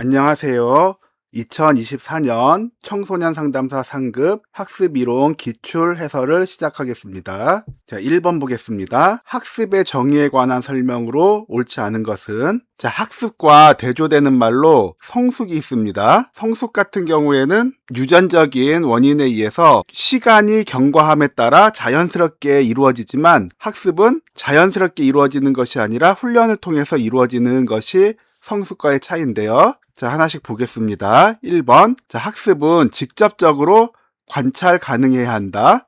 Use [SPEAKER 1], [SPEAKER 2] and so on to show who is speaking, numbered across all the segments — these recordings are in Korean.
[SPEAKER 1] 안녕하세요. 2024년 청소년 상담사 상급 학습이론 기출 해설을 시작하겠습니다. 자, 1번 보겠습니다. 학습의 정의에 관한 설명으로 옳지 않은 것은, 자, 학습과 대조되는 말로 성숙이 있습니다. 성숙 같은 경우에는 유전적인 원인에 의해서 시간이 경과함에 따라 자연스럽게 이루어지지만, 학습은 자연스럽게 이루어지는 것이 아니라 훈련을 통해서 이루어지는 것이 성숙과의 차이인데요. 자, 하나씩 보겠습니다. 1번. 자, 학습은 직접적으로 관찰 가능해야 한다.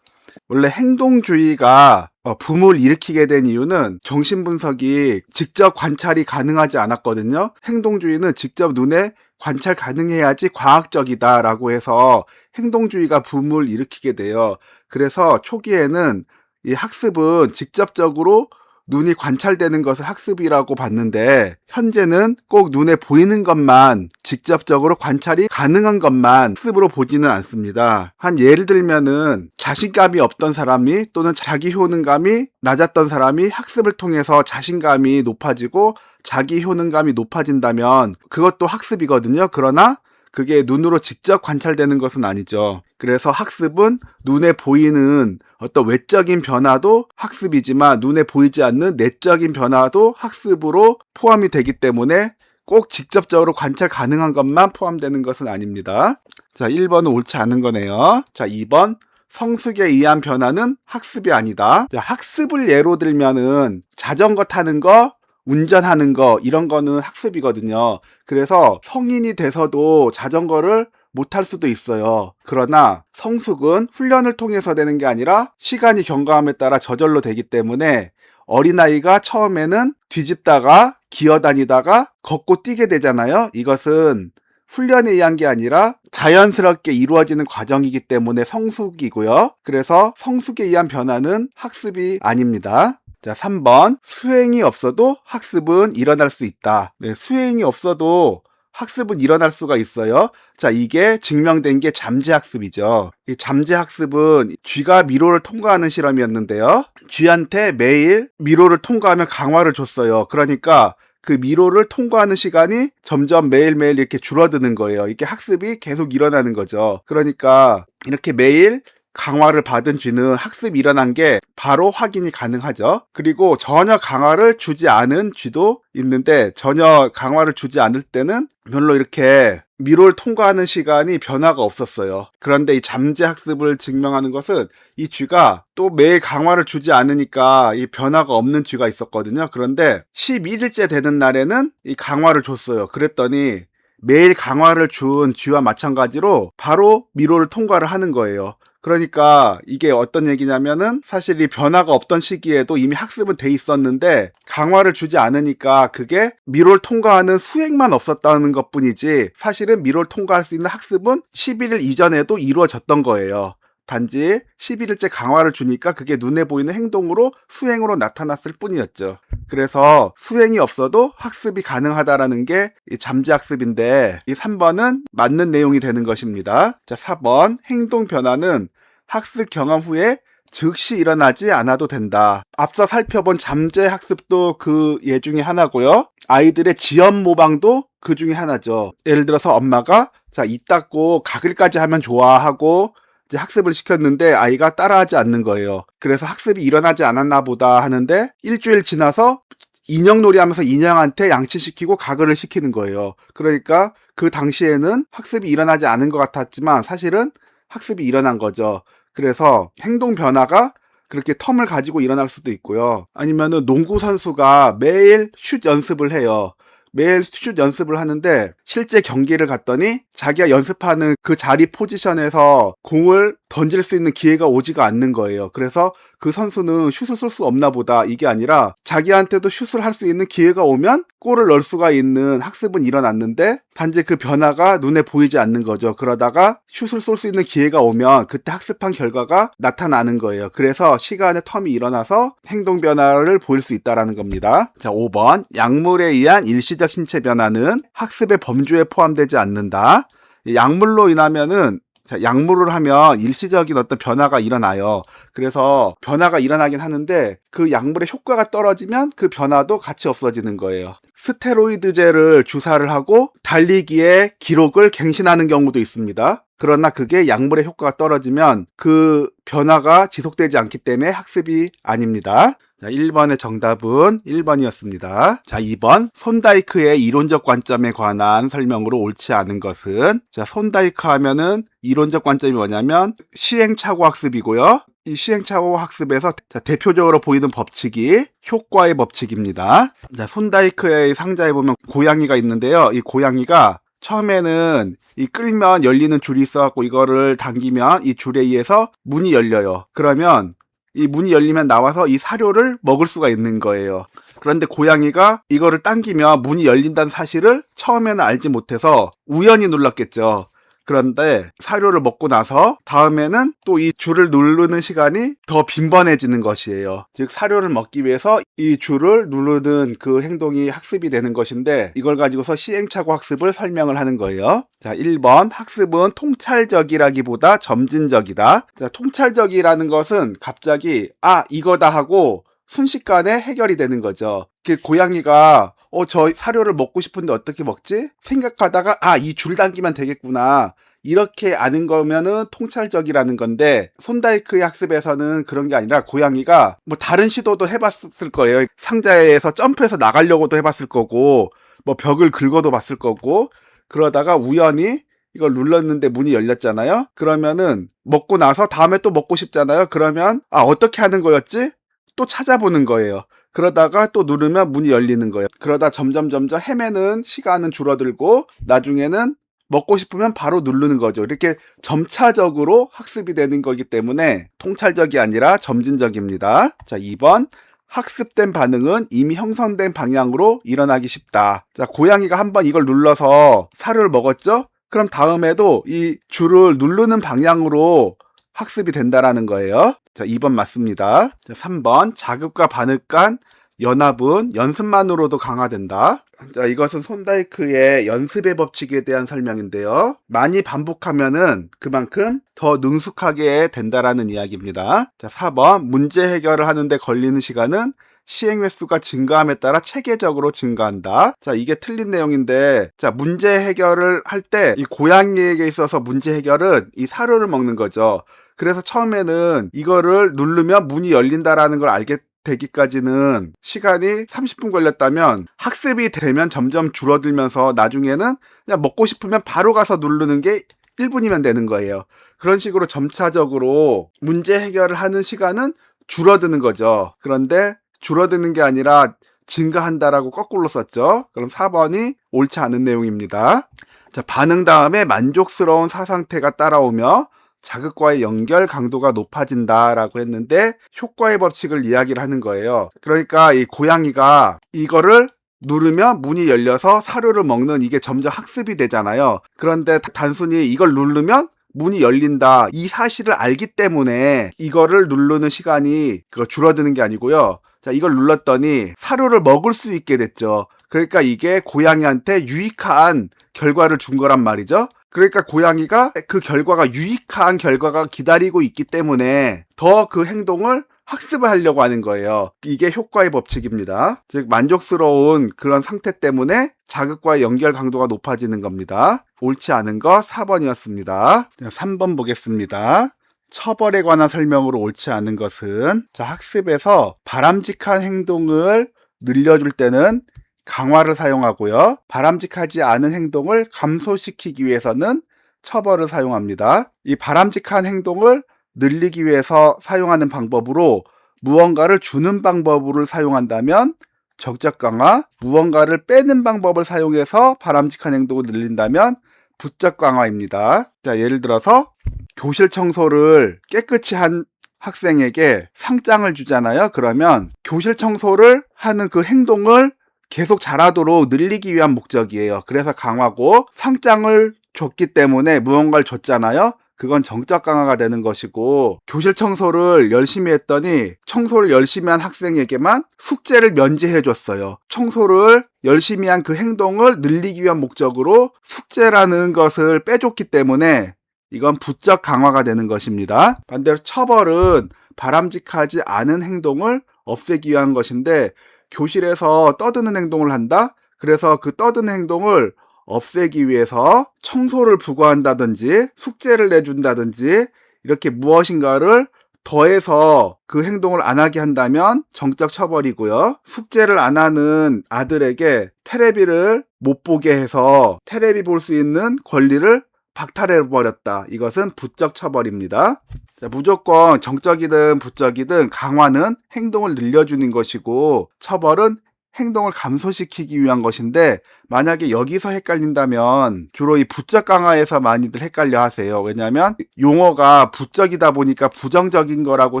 [SPEAKER 1] 원래 행동주의가 붐을 일으키게 된 이유는 정신분석이 직접 관찰이 가능하지 않았거든요. 행동주의는 직접 눈에 관찰 가능해야지 과학적이다라고 해서 행동주의가 붐을 일으키게 돼요. 그래서 초기에는 이 학습은 직접적으로 눈이 관찰되는 것을 학습이라고 봤는데, 현재는 꼭 눈에 보이는 것만, 직접적으로 관찰이 가능한 것만 학습으로 보지는 않습니다. 한 예를 들면은 자신감이 없던 사람이 또는 자기 효능감이 낮았던 사람이 학습을 통해서 자신감이 높아지고 자기 효능감이 높아진다면 그것도 학습이거든요. 그러나 그게 눈으로 직접 관찰되는 것은 아니죠. 그래서 학습은 눈에 보이는 어떤 외적인 변화도 학습이지만 눈에 보이지 않는 내적인 변화도 학습으로 포함이 되기 때문에 꼭 직접적으로 관찰 가능한 것만 포함되는 것은 아닙니다. 자, 1번은 옳지 않은 거네요. 자, 2번. 성숙에 의한 변화는 학습이 아니다. 자, 학습을 예로 들면은 자전거 타는 거, 운전하는 거, 이런 거는 학습이거든요. 그래서 성인이 돼서도 자전거를 못할 수도 있어요. 그러나 성숙은 훈련을 통해서 되는 게 아니라 시간이 경과함에 따라 저절로 되기 때문에, 어린아이가 처음에는 뒤집다가 기어다니다가 걷고 뛰게 되잖아요. 이것은 훈련에 의한 게 아니라 자연스럽게 이루어지는 과정이기 때문에 성숙이고요. 그래서 성숙에 의한 변화는 학습이 아닙니다. 자, 3번. 수행이 없어도 학습은 일어날 수 있다. 네, 수행이 없어도 학습은 일어날 수가 있어요. 자, 이게 증명된 게 잠재학습이죠. 이 잠재학습은 쥐가 미로를 통과하는 실험이었는데요. 쥐한테 매일 미로를 통과하면 강화를 줬어요. 그러니까 그 미로를 통과하는 시간이 점점 매일매일 이렇게 줄어드는 거예요. 이게 학습이 계속 일어나는 거죠. 그러니까 이렇게 매일 강화를 받은 쥐는 학습이 일어난 게 바로 확인이 가능하죠. 그리고 전혀 강화를 주지 않은 쥐도 있는데, 전혀 강화를 주지 않을 때는 별로 이렇게 미로를 통과하는 시간이 변화가 없었어요. 그런데 이 잠재학습을 증명하는 것은 이 쥐가 또 매일 강화를 주지 않으니까 이 변화가 없는 쥐가 있었거든요. 그런데 11일째 되는 날에는 이 강화를 줬어요. 그랬더니 매일 강화를 준 쥐와 마찬가지로 바로 미로를 통과를 하는 거예요. 그러니까 이게 어떤 얘기냐면은, 사실 이 변화가 없던 시기에도 이미 학습은 돼 있었는데 강화를 주지 않으니까 그게 미로를 통과하는 수행만 없었다는 것 뿐이지, 사실은 미로를 통과할 수 있는 학습은 11일 이전에도 이루어졌던 거예요. 단지 11일째 강화를 주니까 그게 눈에 보이는 행동으로, 수행으로 나타났을 뿐이었죠. 그래서 수행이 없어도 학습이 가능하다라는 게 이 잠재학습인데, 이 3번은 맞는 내용이 되는 것입니다. 자, 4번. 행동 변화는 학습 경험 후에 즉시 일어나지 않아도 된다. 앞서 살펴본 잠재학습도 그 예 중에 하나고요. 아이들의 지연 모방도 그 중에 하나죠. 예를 들어서 엄마가 자, 입 닦고 가글까지 하면 좋아하고 이제 학습을 시켰는데 아이가 따라하지 않는 거예요. 그래서 학습이 일어나지 않았나 보다 하는데, 일주일 지나서 인형놀이 하면서 인형한테 양치시키고 가글을 시키는 거예요. 그러니까 그 당시에는 학습이 일어나지 않은 것 같았지만 사실은 학습이 일어난 거죠. 그래서 행동 변화가 그렇게 텀을 가지고 일어날 수도 있고요. 아니면은 농구 선수가 매일 슛 연습을 해요. 매일 슛 연습을 하는데 실제 경기를 갔더니 자기가 연습하는 그 자리 포지션에서 공을 던질 수 있는 기회가 오지가 않는 거예요. 그래서 그 선수는 슛을 쏠 수 없나 보다, 이게 아니라 자기한테도 슛을 할 수 있는 기회가 오면 골을 넣을 수가 있는 학습은 일어났는데, 단지 그 변화가 눈에 보이지 않는 거죠. 그러다가 슛을 쏠 수 있는 기회가 오면 그때 학습한 결과가 나타나는 거예요. 그래서 시간의 텀이 일어나서 행동 변화를 보일 수 있다는 겁니다. 자, 5번. 약물에 의한 일시적 신체 변화는 학습의 범주에 포함되지 않는다. 약물로 인하면은 자, 약물을 하면 일시적인 어떤 변화가 일어나요. 그래서 변화가 일어나긴 하는데 그 약물의 효과가 떨어지면 그 변화도 같이 없어지는 거예요. 스테로이드제를 주사를 하고 달리기의 기록을 갱신하는 경우도 있습니다. 그러나 그게 약물의 효과가 떨어지면 그 변화가 지속되지 않기 때문에 학습이 아닙니다. 자, 1번의 정답은 1번이었습니다. 자, 2번. 손다이크의 이론적 관점에 관한 설명으로 옳지 않은 것은? 자, 손다이크 하면은 이론적 관점이 뭐냐면 시행착오 학습이고요. 이 시행착오 학습에서 대표적으로 보이는 법칙이 효과의 법칙입니다. 자, 손다이크의 상자에 보면 고양이가 있는데요. 이 고양이가 처음에는 이 끌면 열리는 줄이 있어갖고 이거를 당기면 이 줄에 의해서 문이 열려요. 그러면 이 문이 열리면 나와서 이 사료를 먹을 수가 있는 거예요. 그런데 고양이가 이거를 당기면 문이 열린다는 사실을 처음에는 알지 못해서 우연히 눌렀겠죠. 그런데 사료를 먹고 나서 다음에는 또 이 줄을 누르는 시간이 더 빈번해지는 것이에요. 즉 사료를 먹기 위해서 이 줄을 누르는 그 행동이 학습이 되는 것인데 이걸 가지고서 시행착오 학습을 설명을 하는 거예요. 자, 1번. 학습은 통찰적이라기보다 점진적이다. 자, 통찰적이라는 것은 갑자기 이거다 하고 순식간에 해결이 되는 거죠. 고양이가 저 사료를 먹고 싶은데 어떻게 먹지? 생각하다가 이 줄 당기면 되겠구나. 이렇게 아는 거면은 통찰적이라는 건데 손다이크의 학습에서는 그런 게 아니라 고양이가 뭐 다른 시도도 해봤을 거예요. 상자에서 점프해서 나가려고도 해봤을 거고 뭐 벽을 긁어도 봤을 거고 그러다가 우연히 이걸 눌렀는데 문이 열렸잖아요. 그러면은 먹고 나서 다음에 또 먹고 싶잖아요. 그러면 어떻게 하는 거였지? 또 찾아보는 거예요. 그러다가 또 누르면 문이 열리는 거예요. 그러다 점점 헤매는 시간은 줄어들고 나중에는 먹고 싶으면 바로 누르는 거죠. 이렇게 점차적으로 학습이 되는 거기 때문에 통찰적이 아니라 점진적입니다. 자, 2번. 학습된 반응은 이미 형성된 방향으로 일어나기 쉽다. 자, 고양이가 한번 이걸 눌러서 사료를 먹었죠? 그럼 다음에도 이 줄을 누르는 방향으로 학습이 된다라는 거예요. 자, 2번 맞습니다. 자, 3번. 자극과 반응 간 연합은 연습만으로도 강화된다. 자, 이것은 손다이크의 연습의 법칙에 대한 설명인데요. 많이 반복하면은 그만큼 더 능숙하게 된다라는 이야기입니다. 자, 4번. 문제 해결을 하는데 걸리는 시간은 시행 횟수가 증가함에 따라 체계적으로 증가한다. 자, 이게 틀린 내용인데, 자, 문제 해결을 할 때 이 고양이에게 있어서 문제 해결은 이 사료를 먹는 거죠. 그래서 처음에는 이거를 누르면 문이 열린다라는 걸 알게 되기까지는 시간이 30분 걸렸다면 학습이 되면 점점 줄어들면서 나중에는 그냥 먹고 싶으면 바로 가서 누르는 게 1분이면 되는 거예요. 그런 식으로 점차적으로 문제 해결을 하는 시간은 줄어드는 거죠. 그런데 줄어드는 게 아니라 증가한다라고 거꾸로 썼죠. 그럼 4번이 옳지 않은 내용입니다. 자, 반응 다음에 만족스러운 사상태가 따라오며 자극과의 연결 강도가 높아진다라고 했는데 효과의 법칙을 이야기를 하는 거예요. 그러니까 이 고양이가 이거를 누르면 문이 열려서 사료를 먹는 이게 점점 학습이 되잖아요. 그런데 단순히 이걸 누르면 문이 열린다 이 사실을 알기 때문에 이거를 누르는 시간이 줄어드는 게 아니고요. 자, 이걸 눌렀더니 사료를 먹을 수 있게 됐죠. 그러니까 이게 고양이한테 유익한 결과를 준 거란 말이죠. 그러니까 고양이가 그 결과가 유익한 결과가 기다리고 있기 때문에 더 그 행동을 학습을 하려고 하는 거예요. 이게 효과의 법칙입니다. 즉 만족스러운 그런 상태 때문에 자극과의 연결 강도가 높아지는 겁니다. 옳지 않은 거 4번이었습니다. 3번 보겠습니다. 처벌에 관한 설명으로 옳지 않은 것은 자, 학습에서 바람직한 행동을 늘려줄 때는 강화를 사용하고요. 바람직하지 않은 행동을 감소시키기 위해서는 처벌을 사용합니다. 이 바람직한 행동을 늘리기 위해서 사용하는 방법으로 무언가를 주는 방법을 사용한다면 적적 강화, 무언가를 빼는 방법을 사용해서 바람직한 행동을 늘린다면 부적 강화입니다. 자, 예를 들어서 교실 청소를 깨끗이 한 학생에게 상장을 주잖아요. 그러면 교실 청소를 하는 그 행동을 계속 잘하도록 늘리기 위한 목적이에요. 그래서 강화고 상장을 줬기 때문에 무언가를 줬잖아요. 그건 정적 강화가 되는 것이고 교실 청소를 열심히 했더니 청소를 열심히 한 학생에게만 숙제를 면제해 줬어요. 청소를 열심히 한 그 행동을 늘리기 위한 목적으로 숙제라는 것을 빼줬기 때문에 이건 부적 강화가 되는 것입니다. 반대로 처벌은 바람직하지 않은 행동을 없애기 위한 것인데, 교실에서 떠드는 행동을 한다? 그래서 그 떠드는 행동을 없애기 위해서 청소를 부과한다든지 숙제를 내준다든지 이렇게 무엇인가를 더해서 그 행동을 안 하게 한다면 정적 처벌이고요. 숙제를 안 하는 아들에게 테레비를 못 보게 해서 테레비 볼 수 있는 권리를 박탈해버렸다. 이것은 부적 처벌입니다. 자, 무조건 정적이든 부적이든 강화는 행동을 늘려주는 것이고 처벌은 행동을 감소시키기 위한 것인데, 만약에 여기서 헷갈린다면 주로 이 부적 강화에서 많이들 헷갈려 하세요. 왜냐하면 용어가 부적이다 보니까 부정적인 거라고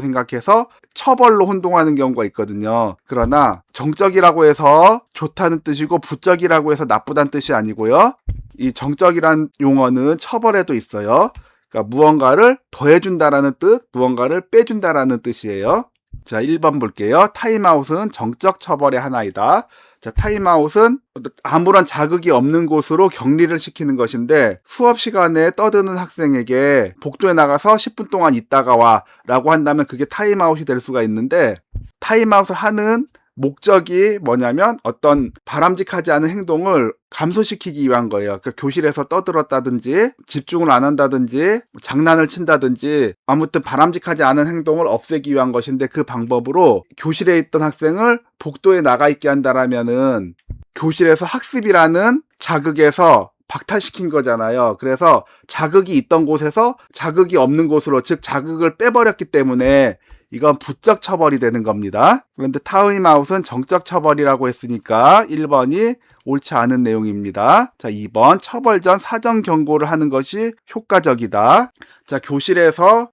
[SPEAKER 1] 생각해서 처벌로 혼동하는 경우가 있거든요. 그러나 정적이라고 해서 좋다는 뜻이고 부적이라고 해서 나쁘다는 뜻이 아니고요. 이 정적이란 용어는 처벌에도 있어요. 그러니까 무언가를 더해준다라는 뜻, 무언가를 빼준다라는 뜻이에요. 자, 1번 볼게요. 타임아웃은 정적 처벌의 하나이다. 자, 타임아웃은 아무런 자극이 없는 곳으로 격리를 시키는 것인데, 수업 시간에 떠드는 학생에게 복도에 나가서 10분 동안 있다가 와 라고 한다면 그게 타임아웃이 될 수가 있는데, 타임아웃을 하는 목적이 뭐냐면 어떤 바람직하지 않은 행동을 감소시키기 위한 거예요. 그러니까 교실에서 떠들었다든지 집중을 안 한다든지 장난을 친다든지 아무튼 바람직하지 않은 행동을 없애기 위한 것인데, 그 방법으로 교실에 있던 학생을 복도에 나가 있게 한다라면은 교실에서 학습이라는 자극에서 박탈시킨 거잖아요. 그래서 자극이 있던 곳에서 자극이 없는 곳으로, 즉 자극을 빼버렸기 때문에 이건 부적 처벌이 되는 겁니다. 그런데 타임아웃은 정적 처벌이라고 했으니까 1번이 옳지 않은 내용입니다. 자, 2번 처벌 전 사전 경고를 하는 것이 효과적이다. 자, 교실에서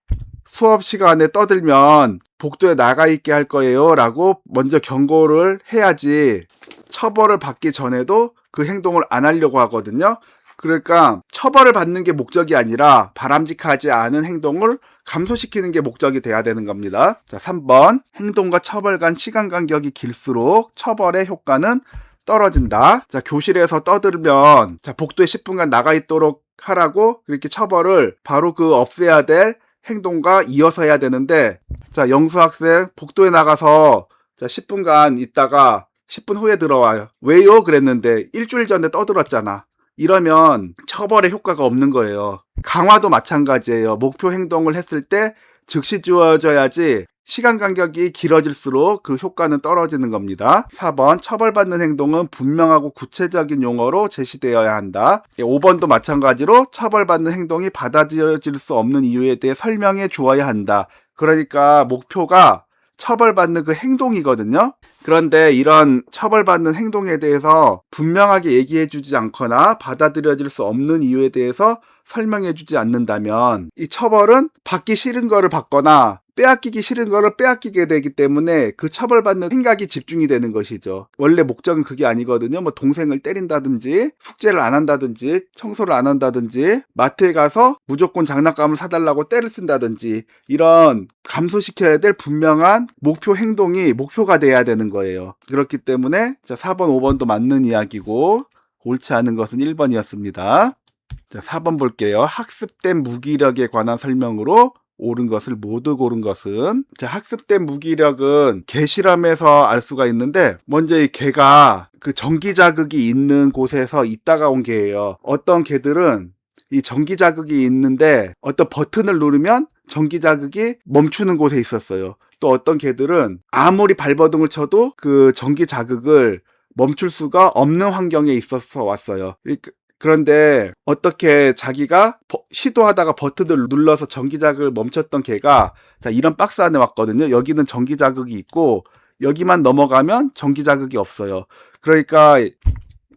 [SPEAKER 1] 수업 시간에 떠들면 복도에 나가 있게 할 거예요 라고 먼저 경고를 해야지 처벌을 받기 전에도 그 행동을 안 하려고 하거든요. 그러니까 처벌을 받는 게 목적이 아니라 바람직하지 않은 행동을 감소시키는 게 목적이 돼야 되는 겁니다. 자, 3번 행동과 처벌 간 시간 간격이 길수록 처벌의 효과는 떨어진다. 자, 교실에서 떠들면 자, 복도에 10분간 나가 있도록 하라고 그렇게 처벌을 바로 그 없애야 될 행동과 이어서 해야 되는데, 자, 영수 학생 복도에 나가서 자, 10분간 있다가 10분 후에 들어와요. 왜요? 그랬는데 일주일 전에 떠들었잖아. 이러면 처벌의 효과가 없는 거예요. 강화도 마찬가지예요. 목표 행동을 했을 때 즉시 주어져야지 시간 간격이 길어질수록 그 효과는 떨어지는 겁니다. 4번 처벌받는 행동은 분명하고 구체적인 용어로 제시되어야 한다. 5번도 마찬가지로 처벌받는 행동이 받아들여질 수 없는 이유에 대해 설명해 주어야 한다. 그러니까 목표가 처벌받는 그 행동이거든요. 그런데 이런 처벌받는 행동에 대해서 분명하게 얘기해주지 않거나 받아들여질 수 없는 이유에 대해서 설명해주지 않는다면 이 처벌은 받기 싫은 거를 받거나 빼앗기기 싫은 거를 빼앗기게 되기 때문에 그 처벌받는 생각이 집중이 되는 것이죠. 원래 목적은 그게 아니거든요. 뭐 동생을 때린다든지 숙제를 안 한다든지 청소를 안 한다든지 마트에 가서 무조건 장난감을 사달라고 떼를 쓴다든지 이런 감소시켜야 될 분명한 목표 행동이 목표가 돼야 되는 거예요. 그렇기 때문에 4번 5번도 맞는 이야기고 옳지 않은 것은 1번이었습니다. 자, 4번 볼게요. 학습된 무기력에 관한 설명으로 옳은 것을 모두 고른 것은, 자, 학습된 무기력은 개 실험에서 알 수가 있는데, 먼저 이 개가 그 전기 자극이 있는 곳에서 있다가 온 개예요. 어떤 개들은 이 전기 자극이 있는데 어떤 버튼을 누르면 전기 자극이 멈추는 곳에 있었어요. 또 어떤 개들은 아무리 발버둥을 쳐도 그 전기 자극을 멈출 수가 없는 환경에 있어서 왔어요. 그런데 어떻게 자기가 시도하다가 버튼을 눌러서 전기자극을 멈췄던 개가 자, 이런 박스 안에 왔거든요. 여기는 전기자극이 있고 여기만 넘어가면 전기자극이 없어요. 그러니까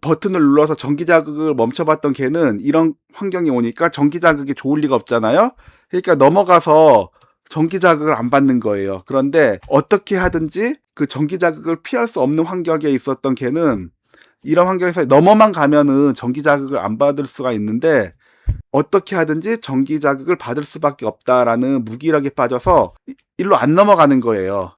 [SPEAKER 1] 버튼을 눌러서 전기자극을 멈춰봤던 개는 이런 환경에 오니까 전기자극이 좋을 리가 없잖아요. 그러니까 넘어가서 전기자극을 안 받는 거예요. 그런데 어떻게 하든지 그 전기자극을 피할 수 없는 환경에 있었던 개는 이런 환경에서 넘어만 가면은 전기자극을 안 받을 수가 있는데 어떻게 하든지 전기자극을 받을 수밖에 없다라는 무기력에 빠져서 일로 안 넘어가는 거예요.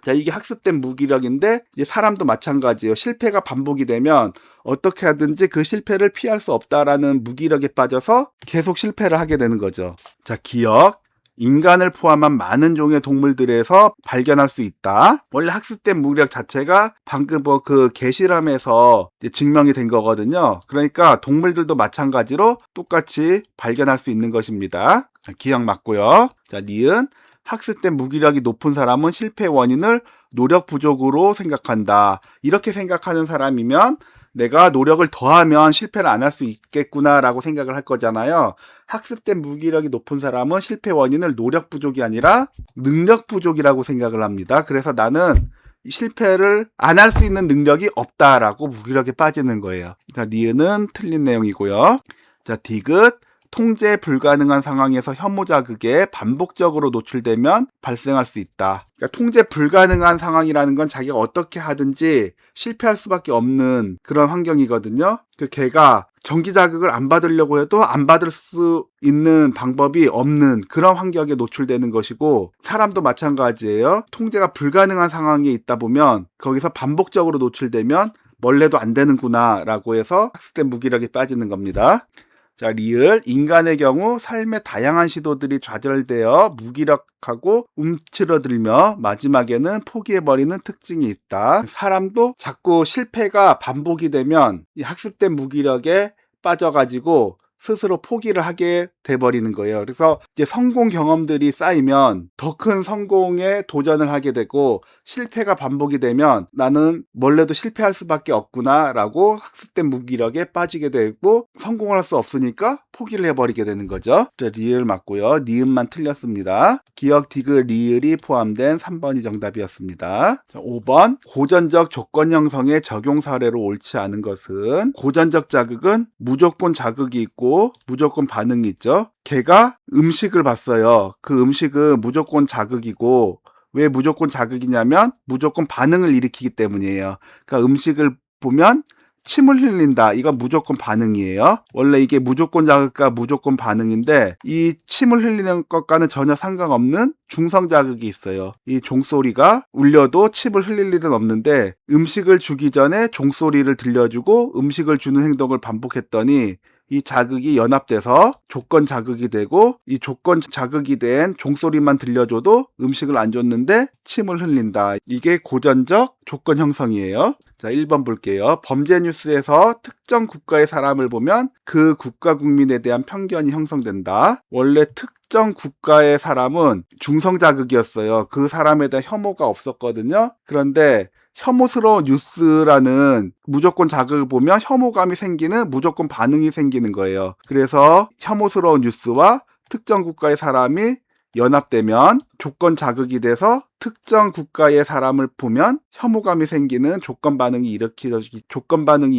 [SPEAKER 1] 자, 이게 학습된 무기력인데 이제 사람도 마찬가지예요. 실패가 반복이 되면 어떻게 하든지 그 실패를 피할 수 없다라는 무기력에 빠져서 계속 실패를 하게 되는 거죠. 자, 기억. 인간을 포함한 많은 종의 동물들에서 발견할 수 있다. 원래 학습된 무기력 자체가 방금 그 개실험에서 증명이 된 거거든요. 그러니까 동물들도 마찬가지로 똑같이 발견할 수 있는 것입니다. 자, 기억 맞고요. 자, 니은. 학습된 무기력이 높은 사람은 실패 원인을 노력 부족으로 생각한다. 이렇게 생각하는 사람이면 내가 노력을 더하면 실패를 안 할 수 있겠구나라고 생각을 할 거잖아요. 학습된 무기력이 높은 사람은 실패 원인을 노력 부족이 아니라 능력 부족이라고 생각을 합니다. 그래서 나는 실패를 안 할 수 있는 능력이 없다라고 무기력에 빠지는 거예요. 자, 니은은 틀린 내용이고요. 자, 디귿. 통제 불가능한 상황에서 혐오 자극에 반복적으로 노출되면 발생할 수 있다. 그러니까 통제 불가능한 상황이라는 건 자기가 어떻게 하든지 실패할 수밖에 없는 그런 환경이거든요. 그 걔가 전기 자극을 안 받으려고 해도 안 받을 수 있는 방법이 없는 그런 환경에 노출되는 것이고, 사람도 마찬가지예요. 통제가 불가능한 상황에 있다 보면 거기서 반복적으로 노출되면 원래도 안 되는구나 라고 해서 학습된 무기력에 빠지는 겁니다. 자, 리을. 인간의 경우 삶의 다양한 시도들이 좌절되어 무기력하고 움츠러들며 마지막에는 포기해버리는 특징이 있다. 사람도 자꾸 실패가 반복이 되면 이 학습된 무기력에 빠져가지고 스스로 포기를 하게 돼버리는 거예요. 그래서 이제 성공 경험들이 쌓이면 더 큰 성공에 도전을 하게 되고, 실패가 반복이 되면 나는 원래도 실패할 수밖에 없구나 라고 학습된 무기력에 빠지게 되고, 성공을 할 수 없으니까 포기를 해버리게 되는 거죠. 리을 맞고요. 니은만 틀렸습니다. 기억, 디귿, 리을이 포함된 3번이 정답이었습니다. 자, 5번. 고전적 조건 형성의 적용 사례로 옳지 않은 것은, 고전적 자극은 무조건 자극이 있고 무조건 반응이 있죠. 걔가 음식을 봤어요. 그 음식은 무조건 자극이고, 왜 무조건 자극이냐면 무조건 반응을 일으키기 때문이에요. 그러니까 음식을 보면 침을 흘린다. 이건 무조건 반응이에요. 원래 이게 무조건 자극과 무조건 반응인데, 이 침을 흘리는 것과는 전혀 상관없는 중성 자극이 있어요. 이 종소리가 울려도 침을 흘릴 일은 없는데, 음식을 주기 전에 종소리를 들려주고 음식을 주는 행동을 반복했더니 이 자극이 연합돼서 조건 자극이 되고, 이 조건 자극이 된 종소리만 들려줘도 음식을 안 줬는데 침을 흘린다. 이게 고전적 조건 형성이에요. 자, 1번 볼게요. 범죄 뉴스에서 특정 국가의 사람을 보면 그 국가 국민에 대한 편견이 형성된다. 원래 특정 국가의 사람은 중성 자극이었어요. 그 사람에 대한 혐오가 없었거든요. 그런데 혐오스러운 뉴스라는 무조건 자극을 보면 혐오감이 생기는 무조건 반응이 생기는 거예요. 그래서 혐오스러운 뉴스와 특정 국가의 사람이 연합되면 조건 자극이 돼서 특정 국가의 사람을 보면 혐오감이 생기는 조건 반응이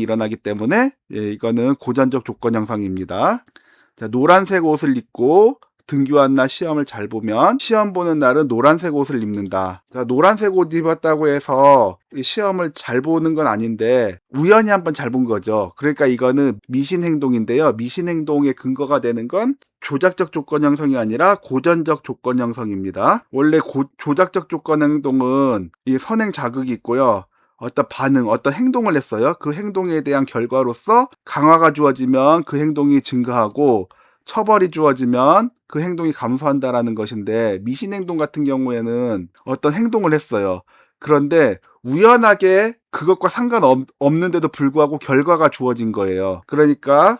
[SPEAKER 1] 일어나기 때문에, 이거는 고전적 조건 형성입니다. 자, 노란색 옷을 입고 등교한 날 시험을 잘 보면 시험 보는 날은 노란색 옷을 입는다. 자, 노란색 옷 입었다고 해서 시험을 잘 보는 건 아닌데 우연히 한번 잘 본 거죠. 그러니까 이거는 미신 행동인데요. 미신 행동의 근거가 되는 건 조작적 조건 형성이 아니라 고전적 조건 형성입니다. 원래 조작적 조건 행동은 이 선행 자극이 있고요. 어떤 반응, 어떤 행동을 했어요. 그 행동에 대한 결과로서 강화가 주어지면 그 행동이 증가하고, 처벌이 주어지면 그 행동이 감소한다라는 것인데, 미신행동 같은 경우에는 어떤 행동을 했어요. 그런데 우연하게 그것과 상관없는데도 불구하고 결과가 주어진 거예요. 그러니까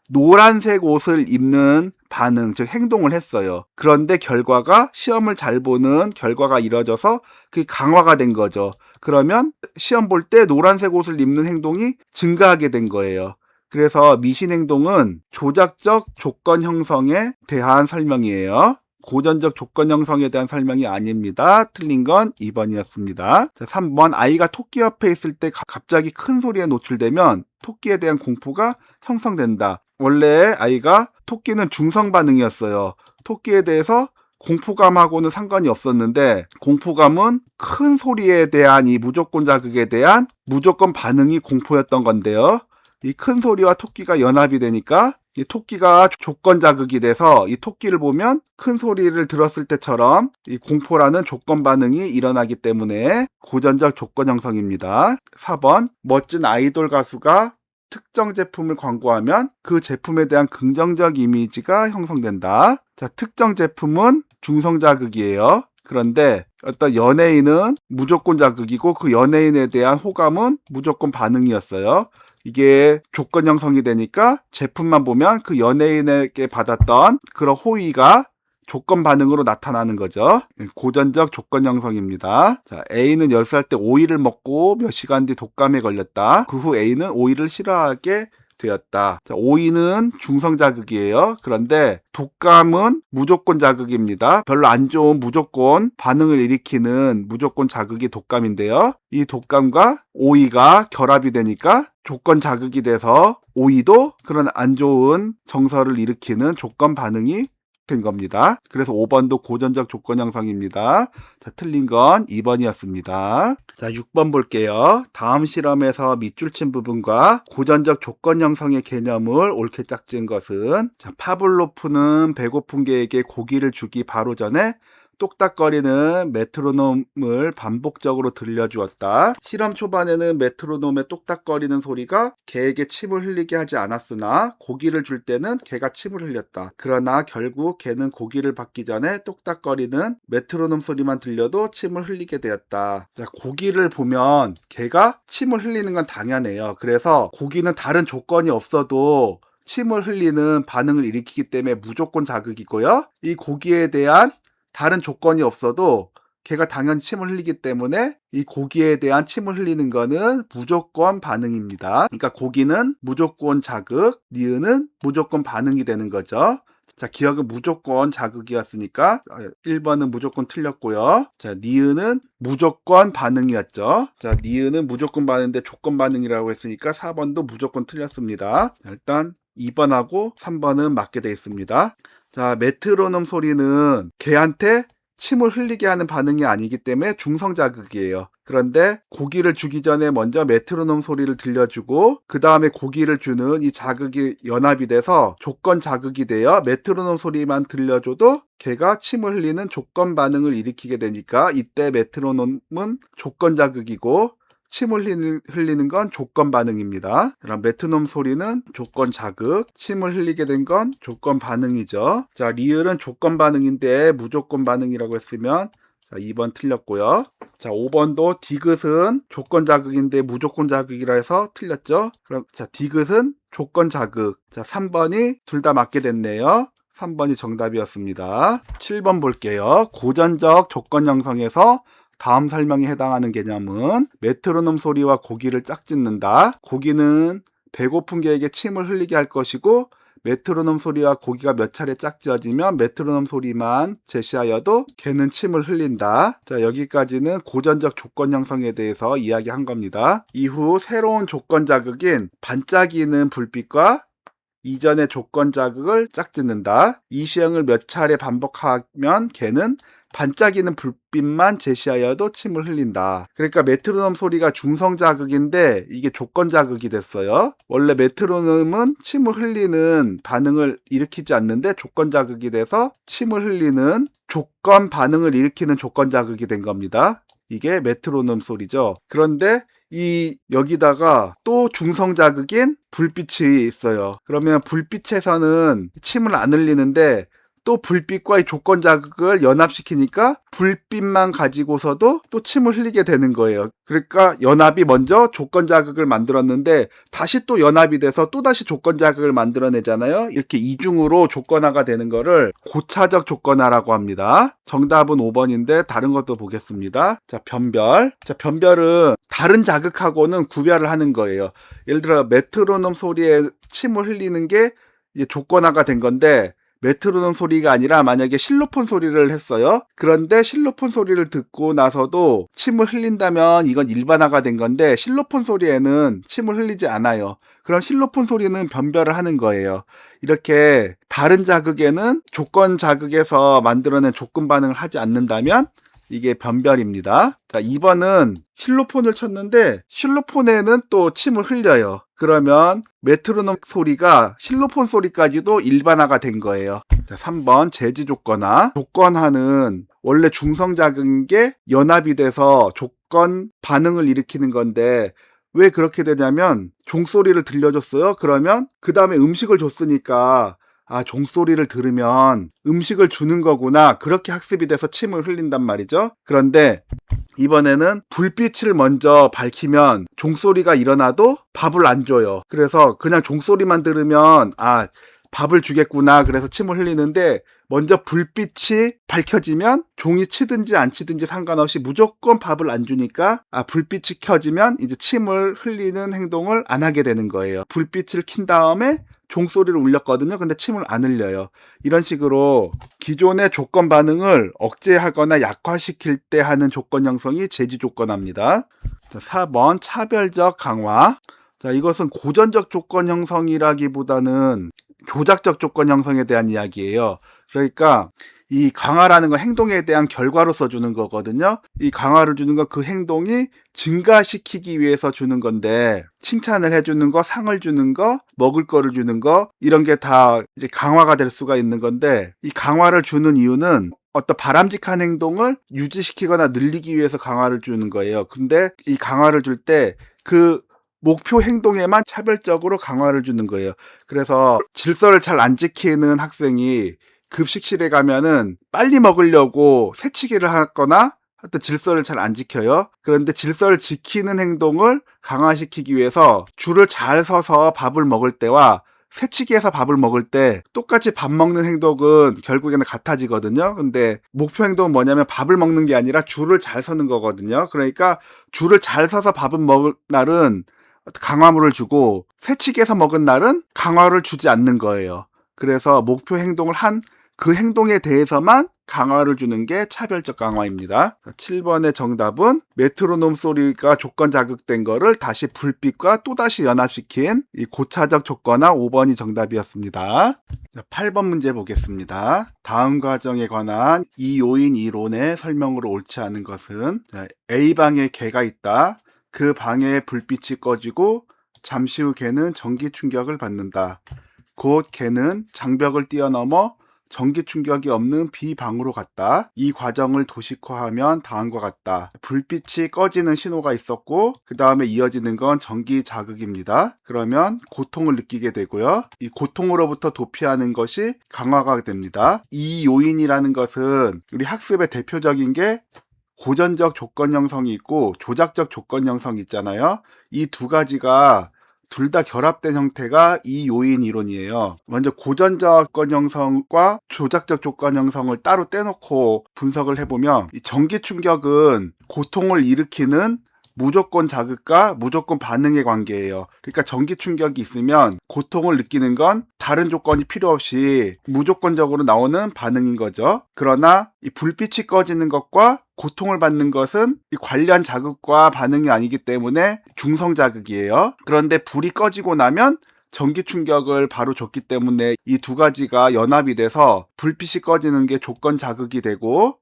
[SPEAKER 1] 노란색 옷을 입는 반응, 즉 행동을 했어요. 그런데 결과가 시험을 잘 보는 결과가 이뤄져서 그게 강화가 된 거죠. 그러면 시험 볼 때 노란색 옷을 입는 행동이 증가하게 된 거예요. 그래서 미신행동은 조작적 조건 형성에 대한 설명이에요. 고전적 조건 형성에 대한 설명이 아닙니다. 틀린 건 2번이었습니다. 자, 3번. 아이가 토끼 옆에 있을 때 갑자기 큰 소리에 노출되면 토끼에 대한 공포가 형성된다. 원래 아이가 토끼는 중성 반응이었어요. 토끼에 대해서 공포감하고는 상관이 없었는데, 공포감은 큰 소리에 대한 이 무조건 자극에 대한 무조건 반응이 공포였던 건데요. 이 큰 소리와 토끼가 연합이 되니까 이 토끼가 조건 자극이 돼서 이 토끼를 보면 큰 소리를 들었을 때처럼 이 공포라는 조건 반응이 일어나기 때문에 고전적 조건 형성입니다. 4번 멋진 아이돌 가수가 특정 제품을 광고하면 그 제품에 대한 긍정적 이미지가 형성된다. 자, 특정 제품은 중성 자극이에요. 그런데 어떤 연예인은 무조건 자극이고 그 연예인에 대한 호감은 무조건 반응이었어요. 이게 조건 형성이 되니까 제품만 보면 그 연예인에게 받았던 그런 호의가 조건 반응으로 나타나는 거죠. 고전적 조건 형성입니다. 자, A는 10살 때 오이를 먹고 몇 시간 뒤 독감에 걸렸다. 그 후 A는 오이를 싫어하게 되었다. 자, 오이는 중성 자극이에요. 그런데 독감은 무조건 자극입니다. 별로 안 좋은 무조건 반응을 일으키는 무조건 자극이 독감인데요. 이 독감과 오이가 결합이 되니까 조건 자극이 돼서 오이도 그런 안 좋은 정서를 일으키는 조건 반응이 된 겁니다. 그래서 5번도 고전적 조건 형성입니다. 자, 틀린 건 2번이었습니다. 자, 6번 볼게요. 다음 실험에서 밑줄 친 부분과 고전적 조건 형성의 개념을 옳게 짝지은 것은, 자, 파블로프는 배고픈 개에게 고기를 주기 바로 전에 똑딱거리는 메트로놈을 반복적으로 들려주었다. 실험 초반에는 메트로놈의 똑딱거리는 소리가 개에게 침을 흘리게 하지 않았으나 고기를 줄 때는 개가 침을 흘렸다. 그러나 결국 개는 고기를 받기 전에 똑딱거리는 메트로놈 소리만 들려도 침을 흘리게 되었다. 자, 고기를 보면 개가 침을 흘리는 건 당연해요. 그래서 고기는 다른 조건이 없어도 침을 흘리는 반응을 일으키기 때문에 무조건 자극이고요. 이 고기에 대한 다른 조건이 없어도 걔가 당연히 침을 흘리기 때문에 이 고기에 대한 침을 흘리는 거는 무조건 반응입니다. 그러니까 고기는 무조건 자극, 니은은 무조건 반응이 되는 거죠. 자, 기억은 무조건 자극이었으니까 1번은 무조건 틀렸고요. 자, 니은은 무조건 반응이었죠. 자, 니은은 무조건 반응인데 조건 반응이라고 했으니까 4번도 무조건 틀렸습니다. 일단 2번하고 3번은 맞게 되어 있습니다. 자, 메트로놈 소리는 개한테 침을 흘리게 하는 반응이 아니기 때문에 중성 자극이에요. 그런데 고기를 주기 전에 먼저 메트로놈 소리를 들려주고 그 다음에 고기를 주는 이 자극이 연합이 돼서 조건 자극이 되어 메트로놈 소리만 들려줘도 개가 침을 흘리는 조건 반응을 일으키게 되니까 이때 메트로놈은 조건 자극이고 침을 흘리는 건 조건 반응입니다. 그럼 메트로놈 소리는 조건 자극, 침을 흘리게 된 건 조건 반응이죠. 자, 리을은 조건 반응인데 무조건 반응이라고 했으면 자, 2번 틀렸고요. 자, 5번도 디귿은 조건 자극인데 무조건 자극이라 해서 틀렸죠. 그럼 자, 디귿은 조건 자극. 자, 3번이 둘 다 맞게 됐네요. 3번이 정답이었습니다. 7번 볼게요. 고전적 조건 형성에서 다음 설명에 해당하는 개념은 메트로놈 소리와 고기를 짝짓는다. 고기는 배고픈 개에게 침을 흘리게 할 것이고 메트로놈 소리와 고기가 몇 차례 짝지어지면 메트로놈 소리만 제시하여도 개는 침을 흘린다. 자, 여기까지는 고전적 조건 형성에 대해서 이야기한 겁니다. 이후 새로운 조건 자극인 반짝이는 불빛과 이전의 조건 자극을 짝짓는다. 이 시행을 몇 차례 반복하면 개는 반짝이는 불빛만 제시하여도 침을 흘린다. 그러니까 메트로놈 소리가 중성 자극인데 이게 조건 자극이 됐어요. 원래 메트로놈은 침을 흘리는 반응을 일으키지 않는데 조건 자극이 돼서 침을 흘리는 조건 반응을 일으키는 조건 자극이 된 겁니다. 이게 메트로놈 소리죠. 그런데 여기다가 또 중성 자극인 불빛이 있어요. 그러면 불빛에서는 침을 안 흘리는데 또 불빛과의 조건 자극을 연합시키니까 불빛만 가지고서도 또 침을 흘리게 되는 거예요. 그러니까 연합이 먼저 조건 자극을 만들었는데 다시 또 연합이 돼서 또다시 조건 자극을 만들어내잖아요. 이렇게 이중으로 조건화가 되는 거를 고차적 조건화라고 합니다. 정답은 5번인데 다른 것도 보겠습니다. 자, 변별. 자, 변별은 다른 자극하고는 구별을 하는 거예요. 예를 들어 메트로놈 소리에 침을 흘리는 게 이제 조건화가 된 건데 메트로놈 소리가 아니라 만약에 실로폰 소리를 했어요. 그런데 실로폰 소리를 듣고 나서도 침을 흘린다면 이건 일반화가 된 건데 실로폰 소리에는 침을 흘리지 않아요. 그럼 실로폰 소리는 변별을 하는 거예요. 이렇게 다른 자극에는 조건 자극에서 만들어낸 조건 반응을 하지 않는다면 이게 변별입니다. 자, 2번은 실로폰을 쳤는데 실로폰에는 또 침을 흘려요. 그러면 메트로놈 소리가 실로폰 소리까지도 일반화가 된 거예요. 자, 3번 제지 조건화. 조건화는 원래 중성자극인 게 연합이 돼서 조건 반응을 일으키는 건데 왜 그렇게 되냐면 종소리를 들려줬어요. 그러면 그 다음에 음식을 줬으니까 아, 종소리를 들으면 음식을 주는 거구나. 그렇게 학습이 돼서 침을 흘린단 말이죠. 그런데 이번에는 불빛을 먼저 밝히면 종소리가 일어나도 밥을 안 줘요. 그래서 그냥 종소리만 들으면 아, 밥을 주겠구나. 그래서 침을 흘리는데 먼저 불빛이 밝혀지면 종이 치든지 안 치든지 상관없이 무조건 밥을 안 주니까 아, 불빛이 켜지면 이제 침을 흘리는 행동을 안 하게 되는 거예요. 불빛을 킨 다음에 종소리를 울렸거든요. 근데 침을 안 흘려요. 이런 식으로 기존의 조건 반응을 억제하거나 약화시킬 때 하는 조건 형성이 제지 조건화입니다. 자, 4번 차별적 강화. 자, 이것은 고전적 조건 형성이라기보다는 조작적 조건 형성에 대한 이야기예요. 그러니까 이 강화라는 건 행동에 대한 결과로 써주는 거거든요. 이 강화를 주는 건 그 행동이 증가시키기 위해서 주는 건데 칭찬을 해주는 거, 상을 주는 거, 먹을 거를 주는 거 이런 게 다 이제 강화가 될 수가 있는 건데 이 강화를 주는 이유는 어떤 바람직한 행동을 유지시키거나 늘리기 위해서 강화를 주는 거예요. 근데 이 강화를 줄 때 그 목표 행동에만 차별적으로 강화를 주는 거예요. 그래서 질서를 잘 안 지키는 학생이 급식실에 가면은 빨리 먹으려고 새치기를 하거나 하여튼 질서를 잘 안 지켜요. 그런데 질서를 지키는 행동을 강화시키기 위해서 줄을 잘 서서 밥을 먹을 때와 새치기해서 밥을 먹을 때 똑같이 밥 먹는 행동은 결국에는 같아지거든요. 근데 목표 행동은 뭐냐면 밥을 먹는 게 아니라 줄을 잘 서는 거거든요. 그러니까 줄을 잘 서서 밥을 먹을 날은 강화물을 주고 새치기해서 먹은 날은 강화를 주지 않는 거예요. 그래서 목표 행동을 한 그 행동에 대해서만 강화를 주는 게 차별적 강화입니다. 7번의 정답은 메트로놈 소리가 조건 자극된 거를 다시 불빛과 또다시 연합시킨 이 고차적 조건화 5번이 정답이었습니다. 8번 문제 보겠습니다. 다음 과정에 관한 이 요인 이론의 설명으로 옳지 않은 것은 A방에 개가 있다. 그 방에 불빛이 꺼지고 잠시 후 개는 전기 충격을 받는다. 곧 개는 장벽을 뛰어넘어 전기 충격이 없는 B방으로 갔다. 이 과정을 도식화하면 다음과 같다. 불빛이 꺼지는 신호가 있었고 그 다음에 이어지는 건 전기 자극입니다. 그러면 고통을 느끼게 되고요. 이 고통으로부터 도피하는 것이 강화가 됩니다. 이 요인이라는 것은 우리 학습의 대표적인 게 고전적 조건 형성이 있고 조작적 조건 형성이 있잖아요. 이 두 가지가 둘 다 결합된 형태가 이 요인 이론이에요. 먼저 고전적 조건 형성과 조작적 조건 형성을 따로 떼놓고 분석을 해보면 이 전기 충격은 고통을 일으키는 무조건 자극과 무조건 반응의 관계예요. 그러니까 전기 충격이 있으면 고통을 느끼는 건 다른 조건이 필요 없이 무조건적으로 나오는 반응인 거죠. 그러나 이 불빛이 꺼지는 것과 고통을 받는 것은 이 관련 자극과 반응이 아니기 때문에 중성 자극이에요. 그런데 불이 꺼지고 나면 전기 충격을 바로 줬기 때문에 이 두 가지가 연합이 돼서 불빛이 꺼지는 게 조건 자극이 되고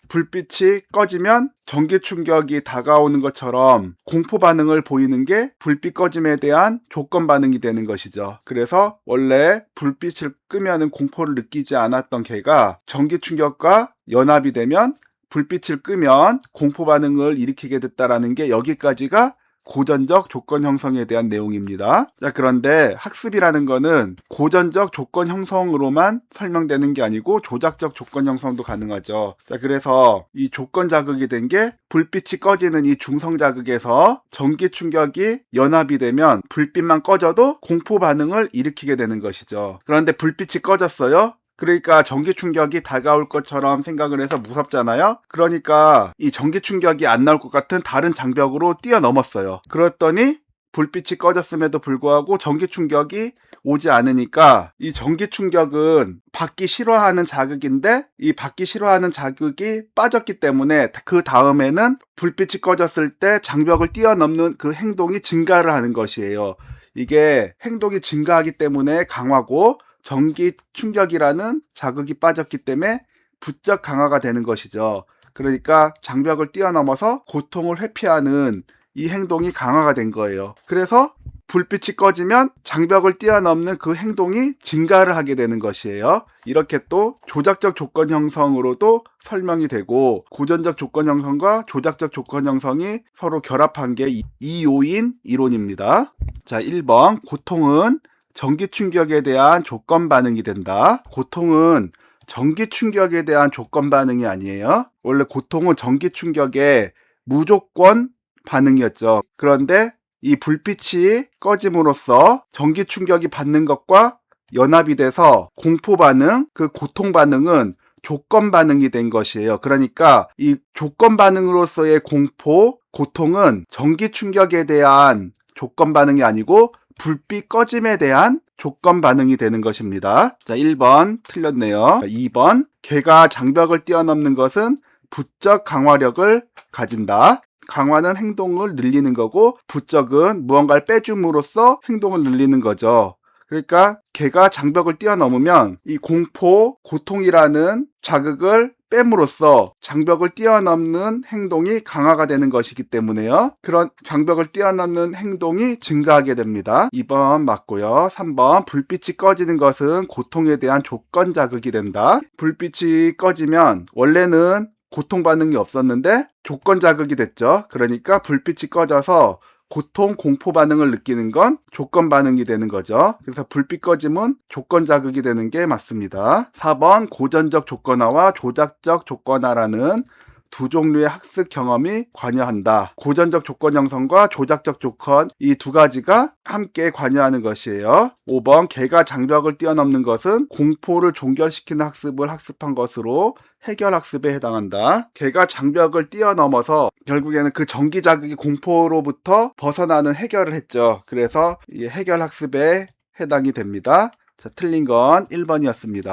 [SPEAKER 1] 불빛이 꺼지면 전기 충격이 다가오는 것처럼 공포 반응을 보이는 게 불빛 꺼짐에 대한 조건 반응이 되는 것이죠. 그래서 원래 불빛을 끄면은 공포를 느끼지 않았던 개가 전기 충격과 연합이 되면 불빛을 끄면 공포 반응을 일으키게 됐다라는 게 여기까지가 고전적 조건 형성에 대한 내용입니다. 자, 그런데 학습이라는 거는 고전적 조건 형성으로만 설명되는 게 아니고 조작적 조건 형성도 가능하죠. 자, 그래서 이 조건 자극이 된 게 불빛이 꺼지는 이 중성 자극에서 전기 충격이 연합이 되면 불빛만 꺼져도 공포 반응을 일으키게 되는 것이죠. 그런데 불빛이 꺼졌어요. 그러니까 전기 충격이 다가올 것처럼 생각을 해서 무섭잖아요. 그러니까 이 전기 충격이 안 나올 것 같은 다른 장벽으로 뛰어넘었어요. 그랬더니 불빛이 꺼졌음에도 불구하고 전기 충격이 오지 않으니까 이 전기 충격은 받기 싫어하는 자극인데 이 받기 싫어하는 자극이 빠졌기 때문에 그 다음에는 불빛이 꺼졌을 때 장벽을 뛰어넘는 그 행동이 증가를 하는 것이에요. 이게 행동이 증가하기 때문에 강화고 전기 충격이라는 자극이 빠졌기 때문에 부쩍 강화가 되는 것이죠. 그러니까 장벽을 뛰어넘어서 고통을 회피하는 이 행동이 강화가 된 거예요. 그래서 불빛이 꺼지면 장벽을 뛰어넘는 그 행동이 증가를 하게 되는 것이에요. 이렇게 또 조작적 조건 형성으로도 설명이 되고, 고전적 조건 형성과 조작적 조건 형성이 서로 결합한 게 이 요인 이론입니다. 자, 1번 고통은 전기 충격에 대한 조건 반응이 된다. 고통은 전기 충격에 대한 조건 반응이 아니에요. 원래 고통은 전기 충격의 무조건 반응이었죠. 그런데 이 불빛이 꺼짐으로써 전기 충격이 받는 것과 연합이 돼서 공포 반응, 그 고통 반응은 조건 반응이 된 것이에요. 그러니까 이 조건 반응으로서의 공포, 고통은 전기 충격에 대한 조건 반응이 아니고 불빛 꺼짐에 대한 조건 반응이 되는 것입니다. 자, 1번 틀렸네요. 자, 2번 개가 장벽을 뛰어넘는 것은 부적 강화력을 가진다. 강화는 행동을 늘리는 거고, 부적은 무언가를 빼줌으로써 행동을 늘리는 거죠. 그러니까 개가 장벽을 뛰어넘으면 이 공포, 고통이라는 자극을 뺨으로써 장벽을 뛰어넘는 행동이 강화가 되는 것이기 때문에요. 그런 장벽을 뛰어넘는 행동이 증가하게 됩니다. 2번 맞고요. 3번 불빛이 꺼지는 것은 고통에 대한 조건 자극이 된다. 불빛이 꺼지면 원래는 고통 반응이 없었는데 조건 자극이 됐죠. 그러니까 불빛이 꺼져서 고통, 공포 반응을 느끼는 건 조건 반응이 되는 거죠. 그래서 불빛 꺼짐은 조건 자극이 되는 게 맞습니다. 4번 고전적 조건화와 조작적 조건화라는 두 종류의 학습 경험이 관여한다. 고전적 조건 형성과 조작적 조건, 이 두 가지가 함께 관여하는 것이에요. 5번 개가 장벽을 뛰어넘는 것은 공포를 종결시키는 학습을 학습한 것으로 해결 학습에 해당한다. 개가 장벽을 뛰어넘어서 결국에는 그 전기 자극이 공포로부터 벗어나는 해결을 했죠. 그래서 이 해결 학습에 해당이 됩니다. 자, 틀린 건 1번이었습니다.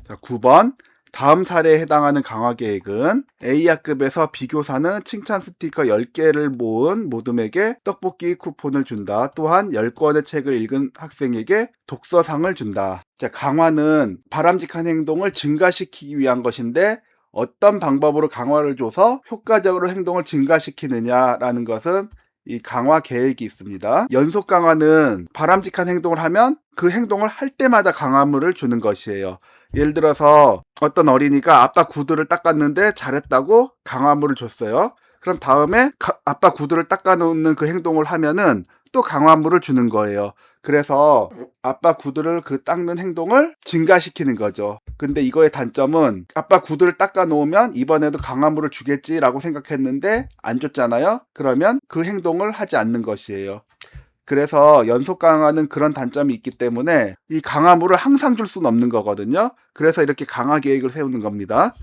[SPEAKER 1] 자, 9번 다음 사례에 해당하는 강화 계획은 A학급에서 비교사는 칭찬 스티커 10개를 모은 모둠에게 떡볶이 쿠폰을 준다. 또한 10권의 책을 읽은 학생에게 독서상을 준다. 자, 강화는 바람직한 행동을 증가시키기 위한 것인데, 어떤 방법으로 강화를 줘서 효과적으로 행동을 증가시키느냐라는 것은 이 강화 계획이 있습니다. 연속 강화는 바람직한 행동을 하면 그 행동을 할 때마다 강화물을 주는 것이에요. 예를 들어서 어떤 어린이가 아빠 구두를 닦았는데 잘했다고 강화물을 줬어요. 그럼 다음에 아빠 구두를 닦아놓는 그 행동을 하면은 또 강화물을 주는 거예요. 그래서 아빠 구두를 닦는 행동을 증가시키는 거죠. 근데 이거의 단점은 아빠 구두를 닦아 놓으면 이번에도 강화물을 주겠지라고 생각했는데 안 줬잖아요. 그러면 그 행동을 하지 않는 것이에요. 그래서 연속 강화는 그런 단점이 있기 때문에 이 강화물을 항상 줄 수는 없는 거거든요. 그래서 이렇게 강화 계획을 세우는 겁니다.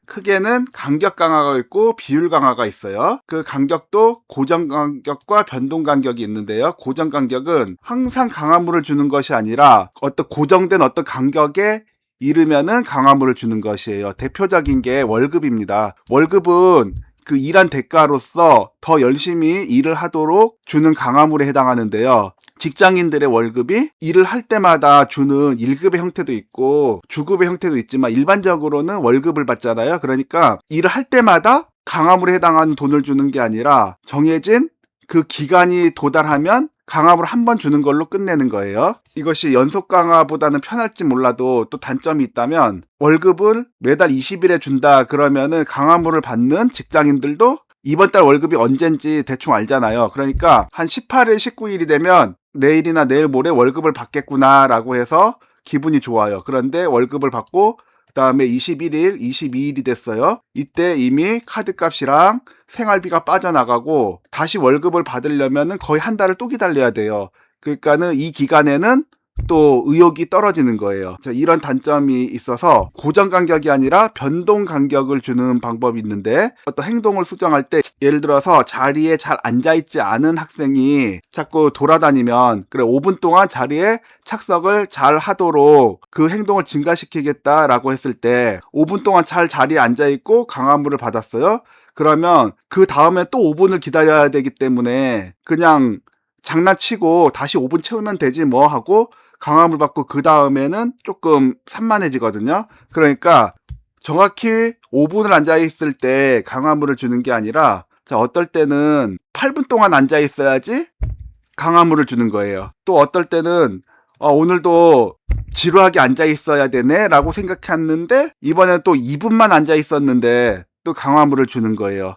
[SPEAKER 1] 크게는 간격 강화가 있고 비율 강화가 있어요. 그 간격도 고정 간격과 변동 간격이 있는데요. 고정 간격은 항상 강화물을 주는 것이 아니라 고정된 어떤 간격에 이르면은 강화물을 주는 것이에요. 대표적인 게 월급입니다. 월급은 그 일한 대가로서 더 열심히 일을 하도록 주는 강화물에 해당하는데요. 직장인들의 월급이 일을 할 때마다 주는 1급의 형태도 있고 주급의 형태도 있지만 일반적으로는 월급을 받잖아요. 그러니까 일을 할 때마다 강화물에 해당하는 돈을 주는 게 아니라 정해진 그 기간이 도달하면 강화물을 한 번 주는 걸로 끝내는 거예요. 이것이 연속 강화보다는 편할지 몰라도 또 단점이 있다면, 월급을 매달 20일에 준다 그러면은 강화물을 받는 직장인들도 이번 달 월급이 언젠지 대충 알잖아요. 그러니까 한 18일, 19일이 되면 내일이나 내일 모레 월급을 받겠구나 라고 해서 기분이 좋아요. 그런데 월급을 받고 그 다음에 21일, 22일이 됐어요. 이때 이미 카드값이랑 생활비가 빠져나가고 다시 월급을 받으려면 거의 한 달을 또 기다려야 돼요. 그러니까는 이 기간에는 또 의욕이 떨어지는 거예요. 자, 이런 단점이 있어서 고정 간격이 아니라 변동 간격을 주는 방법이 있는데, 어떤 행동을 수정할 때 예를 들어서 자리에 잘 앉아있지 않은 학생이 자꾸 돌아다니면, 그래 5분 동안 자리에 착석을 잘 하도록 그 행동을 증가시키겠다라고 했을 때 5분 동안 잘 자리에 앉아있고 강화물을 받았어요. 그러면 그 다음에 또 5분을 기다려야 되기 때문에 그냥 장난치고 다시 5분 채우면 되지 뭐 하고 강화물 받고 그 다음에는 조금 산만해지거든요. 그러니까 정확히 5분을 앉아있을 때 강화물을 주는 게 아니라, 자, 어떨 때는 8분 동안 앉아있어야지 강화물을 주는 거예요. 또 어떨 때는 오늘도 지루하게 앉아있어야 되네 라고 생각했는데 이번에 또 2분만 앉아있었는데 또 강화물을 주는 거예요.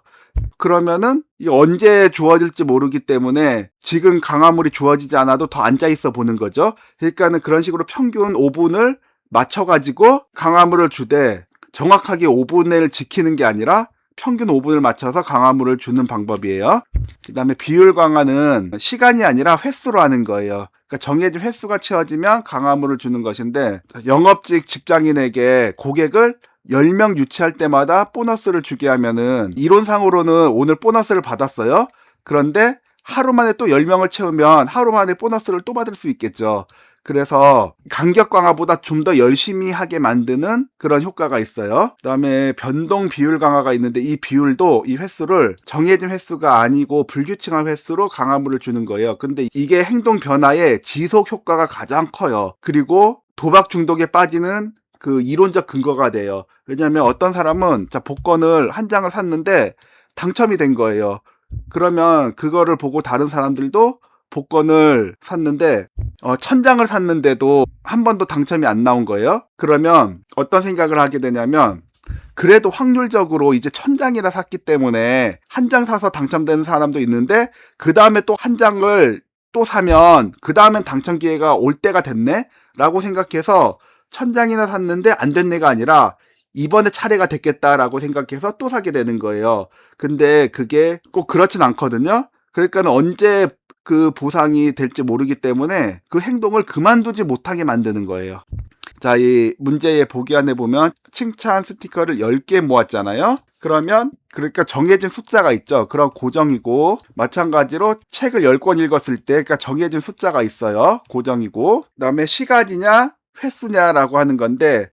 [SPEAKER 1] 그러면은 이게 언제 주어질지 모르기 때문에 지금 강화물이 주어지지 않아도 더 앉아있어 보는 거죠. 그러니까는 그런 식으로 평균 5분을 맞춰가지고 강화물을 주되 정확하게 5분을 지키는 게 아니라 평균 5분을 맞춰서 강화물을 주는 방법이에요. 그 다음에 비율 강화는 시간이 아니라 횟수로 하는 거예요. 그러니까 정해진 횟수가 채워지면 강화물을 주는 것인데, 영업직 직장인에게 고객을 10명 유치할 때마다 보너스를 주게 하면은 이론상으로는 오늘 보너스를 받았어요. 그런데 하루 만에 또 10명을 채우면 하루 만에 보너스를 또 받을 수 있겠죠. 그래서 간격 강화보다 좀 더 열심히 하게 만드는 그런 효과가 있어요. 그 다음에 변동 비율 강화가 있는데 이 비율도 이 횟수를 정해진 횟수가 아니고 불규칙한 횟수로 강화물을 주는 거예요. 근데 이게 행동 변화의 지속 효과가 가장 커요. 그리고 도박 중독에 빠지는 그 이론적 근거가 돼요. 왜냐하면 어떤 사람은 자 복권을 한 장을 샀는데 당첨이 된 거예요. 그러면 그거를 보고 다른 사람들도 복권을 샀는데 1000장을 샀는데도 한 번도 당첨이 안 나온 거예요. 그러면 어떤 생각을 하게 되냐면, 그래도 확률적으로 이제 1000장이나 샀기 때문에 한 장 사서 당첨되는 사람도 있는데 그 다음에 또 한 장을 또 사면 그 다음엔 당첨 기회가 올 때가 됐네 라고 생각해서 1000장이나 샀는데 안 된 애가 아니라 이번에 차례가 됐겠다라고 생각해서 또 사게 되는 거예요. 근데 그게 꼭 그렇진 않거든요. 그러니까 언제 그 보상이 될지 모르기 때문에 그 행동을 그만두지 못하게 만드는 거예요. 자, 이 문제의 보기안에 보면 칭찬 스티커를 10개 모았잖아요. 그러니까 정해진 숫자가 있죠. 그럼 고정이고, 마찬가지로 책을 10권 읽었을 때 그러니까 정해진 숫자가 있어요. 고정이고, 그다음에 시간이냐 횟수냐라고 하는 건데,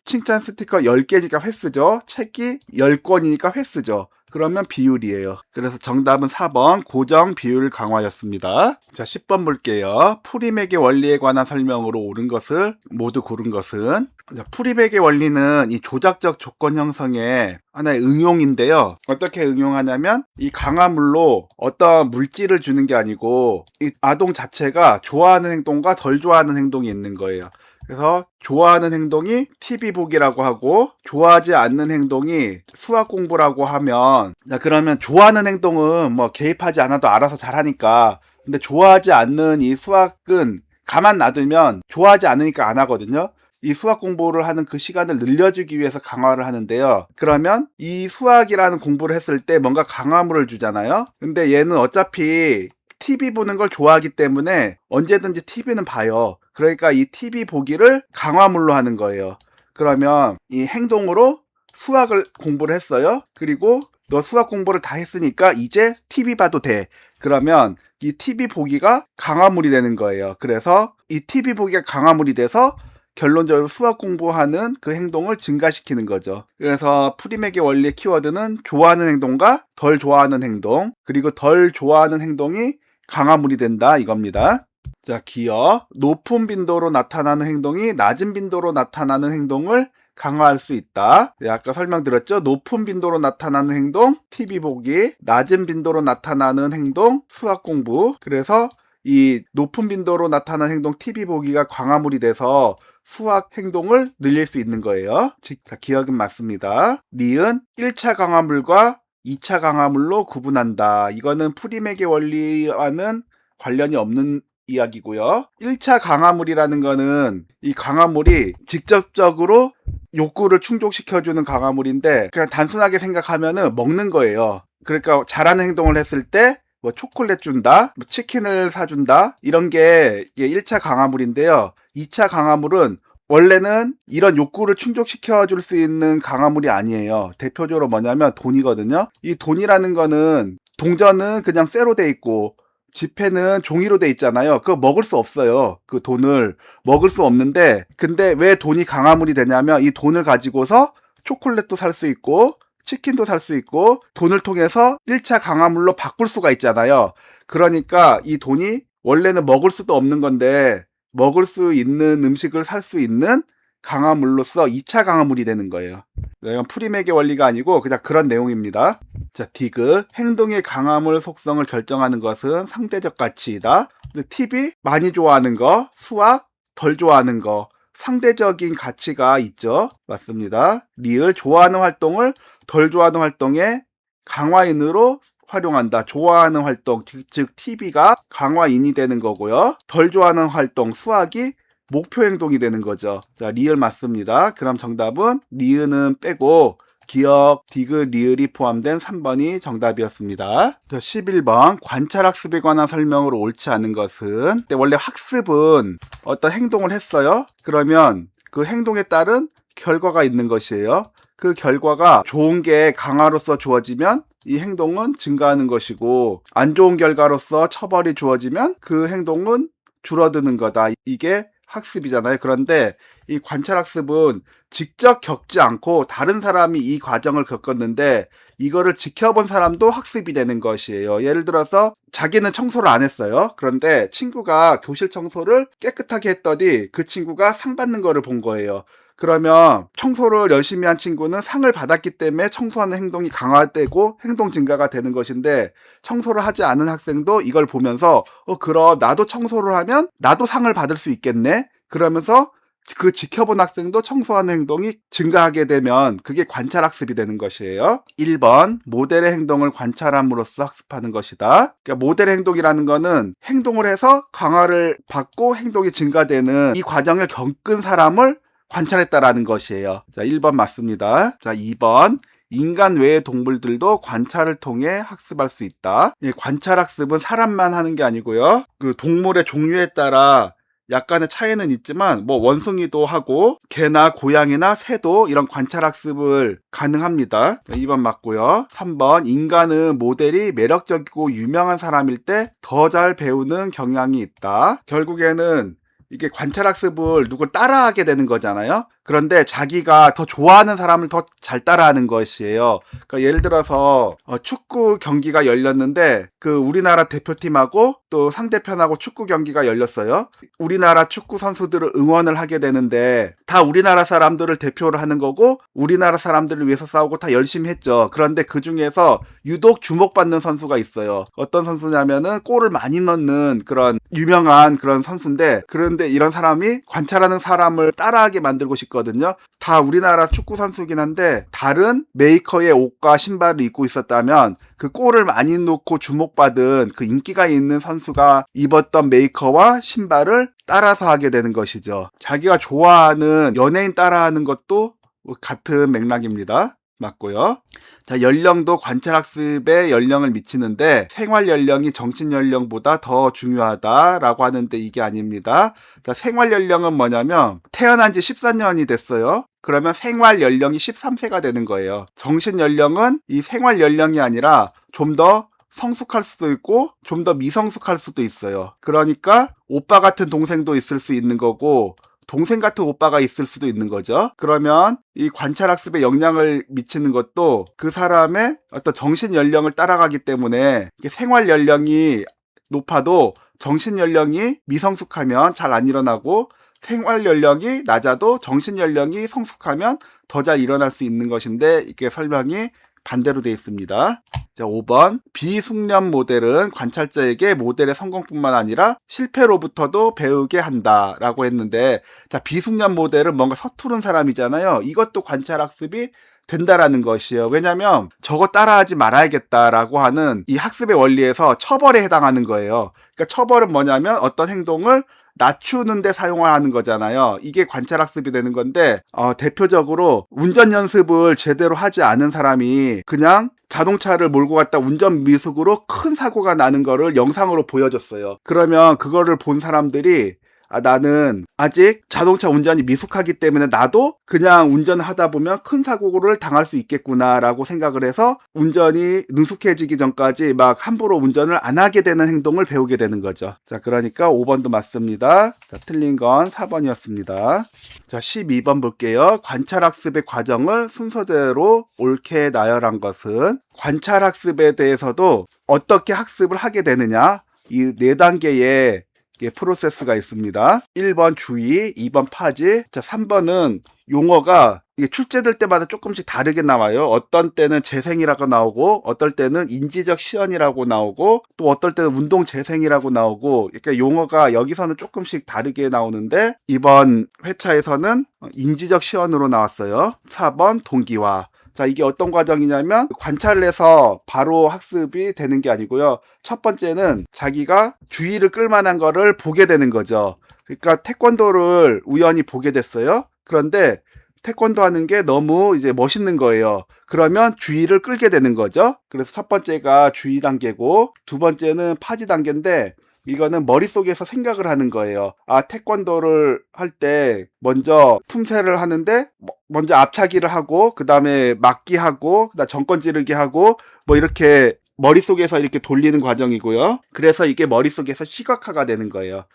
[SPEAKER 1] 칭찬 스티커 10개니까 횟수죠. 책이 10권이니까 횟수죠. 그러면 비율이에요. 그래서 정답은 4번 고정 비율 강화였습니다. 자, 10번 볼게요. 프리맥의 원리에 관한 설명으로 옳은 것을 모두 고른 것은, 자, 프리맥의 원리는 이 조작적 조건 형성의 하나의 응용인데요. 어떻게 응용하냐면 이 강화물로 어떤 물질을 주는 게 아니고 이 아동 자체가 좋아하는 행동과 덜 좋아하는 행동이 있는 거예요. 그래서 좋아하는 행동이 TV 보기라고 하고 좋아하지 않는 행동이 수학 공부라고 하면, 그러면 좋아하는 행동은 뭐 개입하지 않아도 알아서 잘하니까, 근데 좋아하지 않는 이 수학은 가만 놔두면 좋아하지 않으니까 안 하거든요. 이 수학 공부를 하는 그 시간을 늘려주기 위해서 강화를 하는데요. 그러면 이 수학이라는 공부를 했을 때 뭔가 강화물을 주잖아요. 근데 얘는 어차피 TV 보는 걸 좋아하기 때문에 언제든지 TV는 봐요. 그러니까 이 TV 보기를 강화물로 하는 거예요. 그러면 이 행동으로 수학을 공부를 했어요. 그리고 너 수학 공부를 다 했으니까 이제 TV 봐도 돼. 그러면 이 TV 보기가 강화물이 되는 거예요. 그래서 이 TV 보기가 강화물이 돼서 결론적으로 수학 공부하는 그 행동을 증가시키는 거죠. 그래서 프리맥의 원리의 키워드는 좋아하는 행동과 덜 좋아하는 행동, 그리고 덜 좋아하는 행동이 강화물이 된다 이겁니다. 자, 기어. 높은 빈도로 나타나는 행동이 낮은 빈도로 나타나는 행동을 강화할 수 있다. 네, 아까 설명드렸죠. 높은 빈도로 나타나는 행동, TV 보기. 낮은 빈도로 나타나는 행동, 수학 공부. 그래서 이 높은 빈도로 나타나는 행동, TV 보기가 강화물이 돼서 수학 행동을 늘릴 수 있는 거예요. 자, 기억은 맞습니다. 니은 1차 강화물과 2차 강화물로 구분한다. 이거는 프리맥의 원리와는 관련이 없는 이야기고요. 1차 강화물이라는 거는 이 강화물이 직접적으로 욕구를 충족시켜주는 강화물인데, 그냥 단순하게 생각하면은 먹는 거예요. 그러니까 잘하는 행동을 했을 때 뭐 초콜릿 준다, 뭐 치킨을 사준다, 이런 게 1차 강화물인데요. 2차 강화물은 원래는 이런 욕구를 충족시켜 줄 수 있는 강화물이 아니에요. 대표적으로 뭐냐면 돈이거든요. 이 돈이라는 거는, 동전은 그냥 쇠로 돼 있고 지폐는 종이로 돼 있잖아요. 그거 먹을 수 없어요. 그 돈을 먹을 수 없는데, 근데 왜 돈이 강화물이 되냐면 이 돈을 가지고서 초콜릿도 살 수 있고 치킨도 살 수 있고 돈을 통해서 1차 강화물로 바꿀 수가 있잖아요. 그러니까 이 돈이 원래는 먹을 수도 없는 건데 먹을 수 있는 음식을 살 수 있는 강화물로서 2차 강화물이 되는 거예요. 이건 프리맥의 원리가 아니고 그냥 그런 내용입니다. 자, 디귿. 행동의 강화물 속성을 결정하는 것은 상대적 가치이다. 팁이 많이 좋아하는 거, 수학 덜 좋아하는 거, 상대적인 가치가 있죠. 맞습니다. 리을. 좋아하는 활동을 덜 좋아하는 활동에 강화인으로 활용한다. 좋아하는 활동, 즉 TV가 강화인이 되는 거고요. 덜 좋아하는 활동, 수학이 목표 행동이 되는 거죠. 자, 리을 맞습니다. 그럼 정답은 니은은 빼고 기억, 디귿, 리을이 포함된 3번이 정답이었습니다. 자, 11번. 관찰학습에 관한 설명으로 옳지 않은 것은, 원래 학습은 어떤 행동을 했어요. 그러면 그 행동에 따른 결과가 있는 것이에요. 그 결과가 좋은 게 강화로서 주어지면 이 행동은 증가하는 것이고, 안 좋은 결과로서 처벌이 주어지면 그 행동은 줄어드는 거다. 이게 학습이잖아요. 그런데 이 관찰학습은 직접 겪지 않고 다른 사람이 이 과정을 겪었는데 이거를 지켜본 사람도 학습이 되는 것이에요. 예를 들어서 자기는 청소를 안 했어요. 그런데 친구가 교실 청소를 깨끗하게 했더니 그 친구가 상 받는 거를 본 거예요. 그러면 청소를 열심히 한 친구는 상을 받았기 때문에 청소하는 행동이 강화되고 행동 증가가 되는 것인데, 청소를 하지 않은 학생도 이걸 보면서 그럼 나도 청소를 하면 나도 상을 받을 수 있겠네? 그러면서 그 지켜본 학생도 청소하는 행동이 증가하게 되면 그게 관찰학습이 되는 것이에요. 1번. 모델의 행동을 관찰함으로써 학습하는 것이다. 그러니까 모델의 행동이라는 거는 행동을 해서 강화를 받고 행동이 증가되는 이 과정을 겪은 사람을 관찰했다라는 것이에요. 자, 1번 맞습니다. 자, 2번. 인간 외의 동물들도 관찰을 통해 학습할 수 있다. 관찰학습은 사람만 하는 게 아니고요. 그 동물의 종류에 따라 약간의 차이는 있지만 원숭이도 하고 개나 고양이나 새도 이런 관찰학습을 가능합니다. 자, 2번 맞고요. 3번. 인간은 모델이 매력적이고 유명한 사람일 때 더 잘 배우는 경향이 있다. 결국에는 이게 관찰학습을 누굴 따라하게 되는 거잖아요. 그런데 자기가 더 좋아하는 사람을 더 잘 따라하는 것이에요. 그러니까 예를 들어서 축구 경기가 열렸는데 그 우리나라 대표팀하고 또 상대편하고 축구 경기가 열렸어요. 우리나라 축구 선수들을 응원을 하게 되는데 다 우리나라 사람들을 대표를 하는 거고 우리나라 사람들을 위해서 싸우고 다 열심히 했죠. 그런데 그 중에서 유독 주목받는 선수가 있어요. 어떤 선수냐면은 골을 많이 넣는 그런 유명한 그런 선수인데, 그런데 이런 사람이 관찰하는 사람을 따라하게 만들고 싶거든요. 다 우리나라 축구 선수긴 한데 다른 메이커의 옷과 신발을 입고 있었다면 그 골을 많이 넣고 주목받은 그 인기가 있는 선수가 입었던 메이커와 신발을 따라서 하게 되는 것이죠. 자기가 좋아하는 연예인 따라하는 것도 같은 맥락입니다. 맞고요. 자, 연령도 관찰학습에 연령을 미치는데 생활 연령이 정신 연령보다 더 중요하다라고 하는데 이게 아닙니다. 자, 생활 연령은 뭐냐면 태어난 지 14년이 됐어요. 그러면 생활 연령이 13세가 되는 거예요. 정신 연령은 이 생활 연령이 아니라 좀 더 성숙할 수도 있고 좀 더 미성숙할 수도 있어요. 그러니까 오빠 같은 동생도 있을 수 있는 거고 동생 같은 오빠가 있을 수도 있는 거죠. 그러면 이 관찰학습에 영향을 미치는 것도 그 사람의 어떤 정신 연령을 따라가기 때문에 생활 연령이 높아도 정신 연령이 미성숙하면 잘 안 일어나고 생활 연령이 낮아도 정신 연령이 성숙하면 더 잘 일어날 수 있는 것인데 이게 설명이 반대로 되어 있습니다. 자, 5번. 비숙련 모델은 관찰자에게 모델의 성공뿐만 아니라 실패로부터도 배우게 한다라고 했는데, 자, 비숙련 모델은 뭔가 서투른 사람이잖아요. 이것도 관찰학습이 된다라는 것이에요. 왜냐하면 저거 따라하지 말아야겠다라고 하는 이 학습의 원리에서 처벌에 해당하는 거예요. 그러니까 처벌은 뭐냐면 어떤 행동을 낮추는 데 사용하는 거잖아요. 이게 관찰학습이 되는 건데 대표적으로 운전 연습을 제대로 하지 않은 사람이 그냥 자동차를 몰고 갔다 운전 미숙으로 큰 사고가 나는 거를 영상으로 보여줬어요. 그러면 그거를 본 사람들이 나는 아직 자동차 운전이 미숙하기 때문에 나도 그냥 운전하다 보면 큰 사고를 당할 수 있겠구나라고 생각을 해서 운전이 능숙해지기 전까지 막 함부로 운전을 안 하게 되는 행동을 배우게 되는 거죠. 자, 그러니까 5번도 맞습니다. 자, 틀린 건 4번이었습니다. 자, 12번 볼게요. 관찰학습의 과정을 순서대로 옳게 나열한 것은, 관찰학습에 대해서도 어떻게 학습을 하게 되느냐, 이 4단계의 프로세스가 있습니다. 1번 주의, 2번 파지, 자 3번은 용어가 이게 출제될 때마다 조금씩 다르게 나와요. 어떤 때는 재생이라고 나오고 어떨 때는 인지적 시연이라고 나오고 또 어떨 때는 운동 재생이라고 나오고 그러니까 용어가 여기서는 조금씩 다르게 나오는데 이번 회차에서는 인지적 시연으로 나왔어요. 4번 동기화. 자, 이게 어떤 과정이냐면 관찰을 해서 바로 학습이 되는 게 아니고요. 첫 번째는 자기가 주의를 끌만한 거를 보게 되는 거죠. 그러니까 태권도를 우연히 보게 됐어요. 그런데 태권도 하는 게 너무 이제 멋있는 거예요. 그러면 주의를 끌게 되는 거죠. 그래서 첫 번째가 주의 단계고 두 번째는 파지 단계인데 이거는 머릿속에서 생각을 하는 거예요. 아, 태권도를 할 때 먼저 품새를 하는데 먼저 앞차기를 하고 그 다음에 막기 하고 그다음 정권 찌르기 하고 뭐 이렇게 머릿속에서 이렇게 돌리는 과정이고요. 그래서 이게 머릿속에서 시각화가 되는 거예요.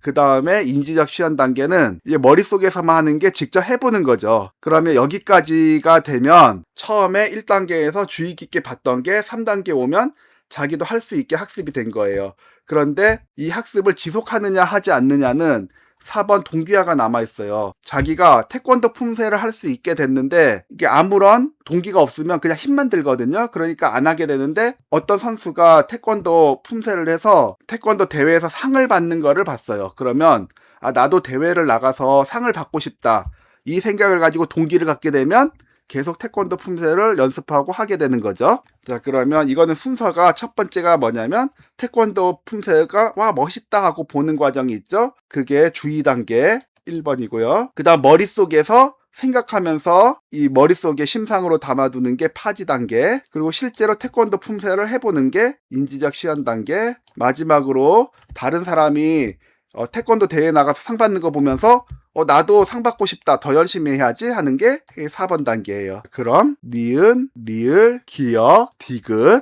[SPEAKER 1] 그 다음에 인지적 시연 단계는 이제 머릿속에서만 하는 게 직접 해보는 거죠. 그러면 여기까지가 되면 처음에 1단계에서 주의 깊게 봤던 게 3단계 오면 자기도 할 수 있게 학습이 된 거예요. 그런데 이 학습을 지속하느냐 하지 않느냐는 4번 동기화가 남아있어요. 자기가 태권도 품새를 할 수 있게 됐는데 이게 아무런 동기가 없으면 그냥 힘만 들거든요. 그러니까 안 하게 되는데 어떤 선수가 태권도 품새를 해서 태권도 대회에서 상을 받는 거를 봤어요. 그러면 아, 나도 대회를 나가서 상을 받고 싶다. 이 생각을 가지고 동기를 갖게 되면 계속 태권도 품새를 연습하고 하게 되는 거죠. 자, 그러면 이거는 순서가 첫 번째가 뭐냐면 태권도 품새가 와 멋있다 하고 보는 과정이 있죠. 그게 주의 단계 1번이고요. 그 다음 머릿속에서 생각하면서 이 머릿속에 심상으로 담아두는 게 파지 단계, 그리고 실제로 태권도 품새를 해보는 게 인지적 시연 단계, 마지막으로 다른 사람이 태권도 대회 나가서 상 받는 거 보면서 나도 상 받고 싶다. 더 열심히 해야지 하는 게 4번 단계예요. 그럼 니은, 리을, 기역, 디귿.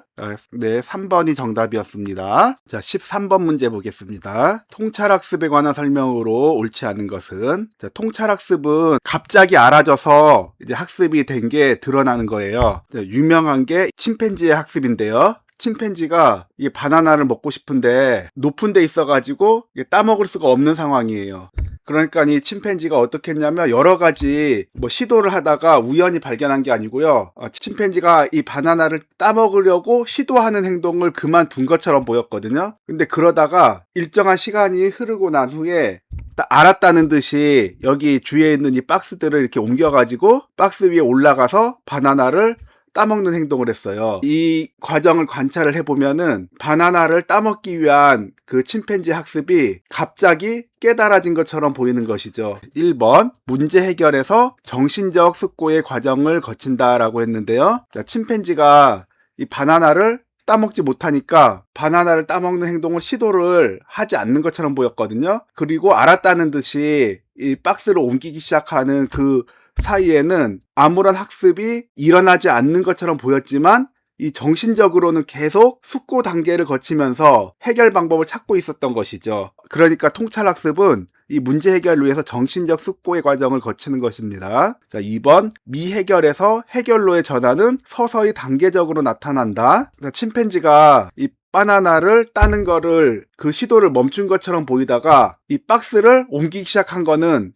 [SPEAKER 1] 네, 3번이 정답이었습니다. 자, 13번 문제 보겠습니다. 통찰학습에 관한 설명으로 옳지 않은 것은 자, 통찰학습은 갑자기 알아져서 이제 학습이 된 게 드러나는 거예요. 자, 유명한 게 침팬지의 학습인데요. 침팬지가 이 바나나를 먹고 싶은데 높은 데 있어가지고 따먹을 수가 없는 상황이에요. 그러니까 이 침팬지가 어떻게 했냐면 여러 가지 시도를 하다가 우연히 발견한 게 아니고요. 침팬지가 이 바나나를 따먹으려고 시도하는 행동을 그만둔 것처럼 보였거든요. 근데 그러다가 일정한 시간이 흐르고 난 후에 알았다는 듯이 여기 주위에 있는 이 박스들을 이렇게 옮겨가지고 박스 위에 올라가서 바나나를 따먹는 행동을 했어요. 이 과정을 관찰을 해보면은 바나나를 따먹기 위한 그 침팬지 학습이 갑자기 깨달아진 것처럼 보이는 것이죠. 1번 문제 해결에서 정신적 숙고의 과정을 거친다라고 했는데요. 자, 침팬지가 이 바나나를 따먹지 못하니까 바나나를 따먹는 행동을 시도를 하지 않는 것처럼 보였거든요. 그리고 알았다는 듯이 이 박스를 옮기기 시작하는 그 사이에는 아무런 학습이 일어나지 않는 것처럼 보였지만 이 정신적으로는 계속 숙고 단계를 거치면서 해결 방법을 찾고 있었던 것이죠. 그러니까 통찰학습은 이 문제 해결을 위해서 정신적 숙고의 과정을 거치는 것입니다. 자, 2번 미해결에서 해결로의 전환은 서서히 단계적으로 나타난다. 자, 침팬지가 이 바나나를 따는 거를 그 시도를 멈춘 것처럼 보이다가 이 박스를 옮기기 시작한 거는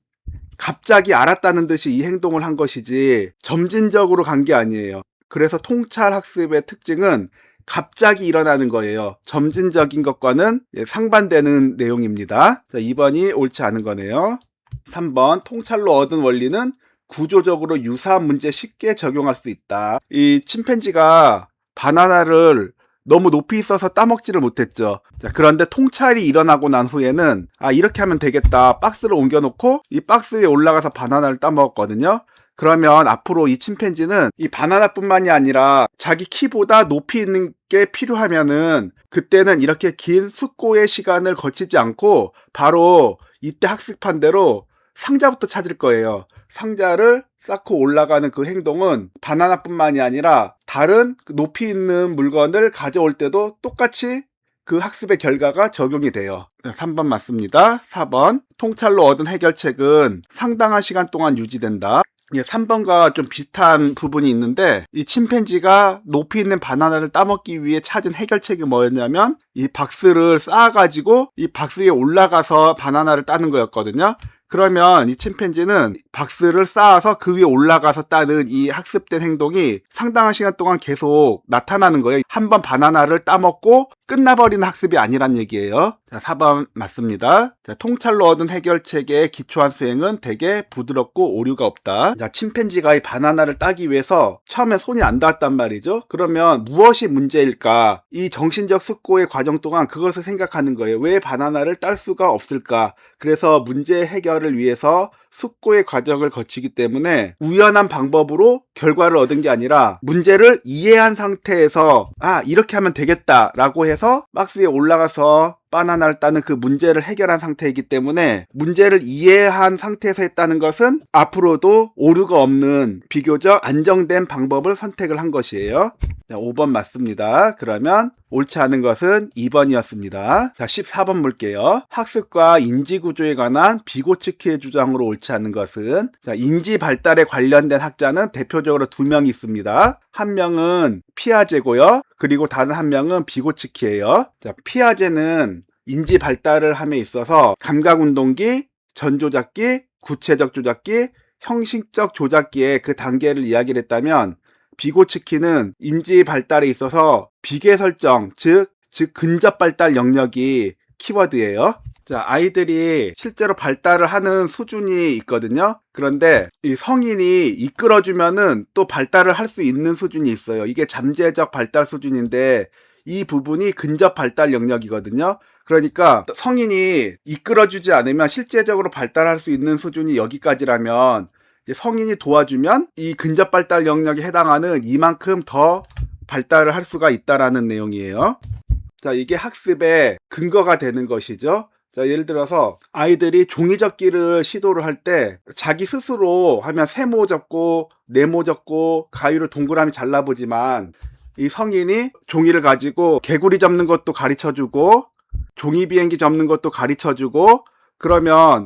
[SPEAKER 1] 갑자기 알았다는 듯이 이 행동을 한 것이지 점진적으로 간 게 아니에요. 그래서 통찰학습의 특징은 갑자기 일어나는 거예요. 점진적인 것과는 상반되는 내용입니다. 자, 2번이 옳지 않은 거네요. 3번 통찰로 얻은 원리는 구조적으로 유사한 문제에 쉽게 적용할 수 있다. 이 침팬지가 바나나를 너무 높이 있어서 따먹지를 못했죠. 자, 그런데 통찰이 일어나고 난 후에는 이렇게 하면 되겠다. 박스를 옮겨놓고 이 박스 위에 올라가서 바나나를 따먹었거든요. 그러면 앞으로 이 침팬지는 이 바나나뿐만이 아니라 자기 키보다 높이 있는 게 필요하면은 그때는 이렇게 긴 숙고의 시간을 거치지 않고 바로 이때 학습한 대로 상자부터 찾을 거예요. 상자를 쌓고 올라가는 그 행동은 바나나뿐만이 아니라 다른 높이 있는 물건을 가져올 때도 똑같이 그 학습의 결과가 적용이 돼요. 3번 맞습니다. 4번 통찰로 얻은 해결책은 상당한 시간 동안 유지된다. 예, 3번과 좀 비슷한 부분이 있는데 이 침팬지가 높이 있는 바나나를 따먹기 위해 찾은 해결책이 뭐였냐면 이 박스를 쌓아가지고 이 박스 위에 올라가서 바나나를 따는 거였거든요. 그러면 이 침팬지는 박스를 쌓아서 그 위에 올라가서 따는 이 학습된 행동이 상당한 시간 동안 계속 나타나는 거예요. 한번 바나나를 따먹고 끝나버리는 학습이 아니란 얘기예요. 자, 4번 맞습니다. 자, 통찰로 얻은 해결책의 기초한 수행은 되게 부드럽고 오류가 없다. 자, 침팬지가 이 바나나를 따기 위해서 처음에 손이 안 닿았단 말이죠. 그러면 무엇이 문제일까? 이 정신적 숙고의 과정 동안 그것을 생각하는 거예요. 왜 바나나를 딸 수가 없을까? 그래서 문제 해결을 위해서 숙고의 과정을 거치기 때문에 우연한 방법으로 결과를 얻은 게 아니라 문제를 이해한 상태에서 이렇게 하면 되겠다라고 해서 박스 위에 올라가서 바나나를 따는 그 문제를 해결한 상태이기 때문에 문제를 이해한 상태에서 했다는 것은 앞으로도 오류가 없는 비교적 안정된 방법을 선택을 한 것이에요. 자, 5번 맞습니다. 그러면 옳지 않은 것은 2번이었습니다. 자, 14번 볼게요. 학습과 인지구조에 관한 비고츠키의 주장으로 옳지 않은 것은, 자, 인지 발달에 관련된 학자는 대표적으로 2명 있습니다. 한 명은 피아제고요. 그리고 다른 한 명은 비고츠키예요. 자, 피아제는 인지 발달을 함에 있어서 감각운동기, 전조작기, 구체적 조작기, 형식적 조작기의 그 단계를 이야기를 했다면 비고츠키는 인지 발달에 있어서 비계 설정, 즉 근접 발달 영역이 키워드예요. 자, 아이들이 실제로 발달을 하는 수준이 있거든요. 그런데 이 성인이 이끌어주면은 또 발달을 할 수 있는 수준이 있어요. 이게 잠재적 발달 수준인데 이 부분이 근접 발달 영역이거든요. 그러니까 성인이 이끌어주지 않으면 실제적으로 발달할 수 있는 수준이 여기까지라면 성인이 도와주면 이 근접 발달 영역에 해당하는 이만큼 더 발달을 할 수가 있다라는 내용이에요. 자, 이게 학습의 근거가 되는 것이죠. 자, 예를 들어서 아이들이 종이접기를 시도를 할 때 자기 스스로 하면 세모 접고 네모 접고 가위로 동그라미 잘라보지만 이 성인이 종이를 가지고 개구리 접는 것도 가르쳐주고 종이 비행기 접는 것도 가르쳐주고 그러면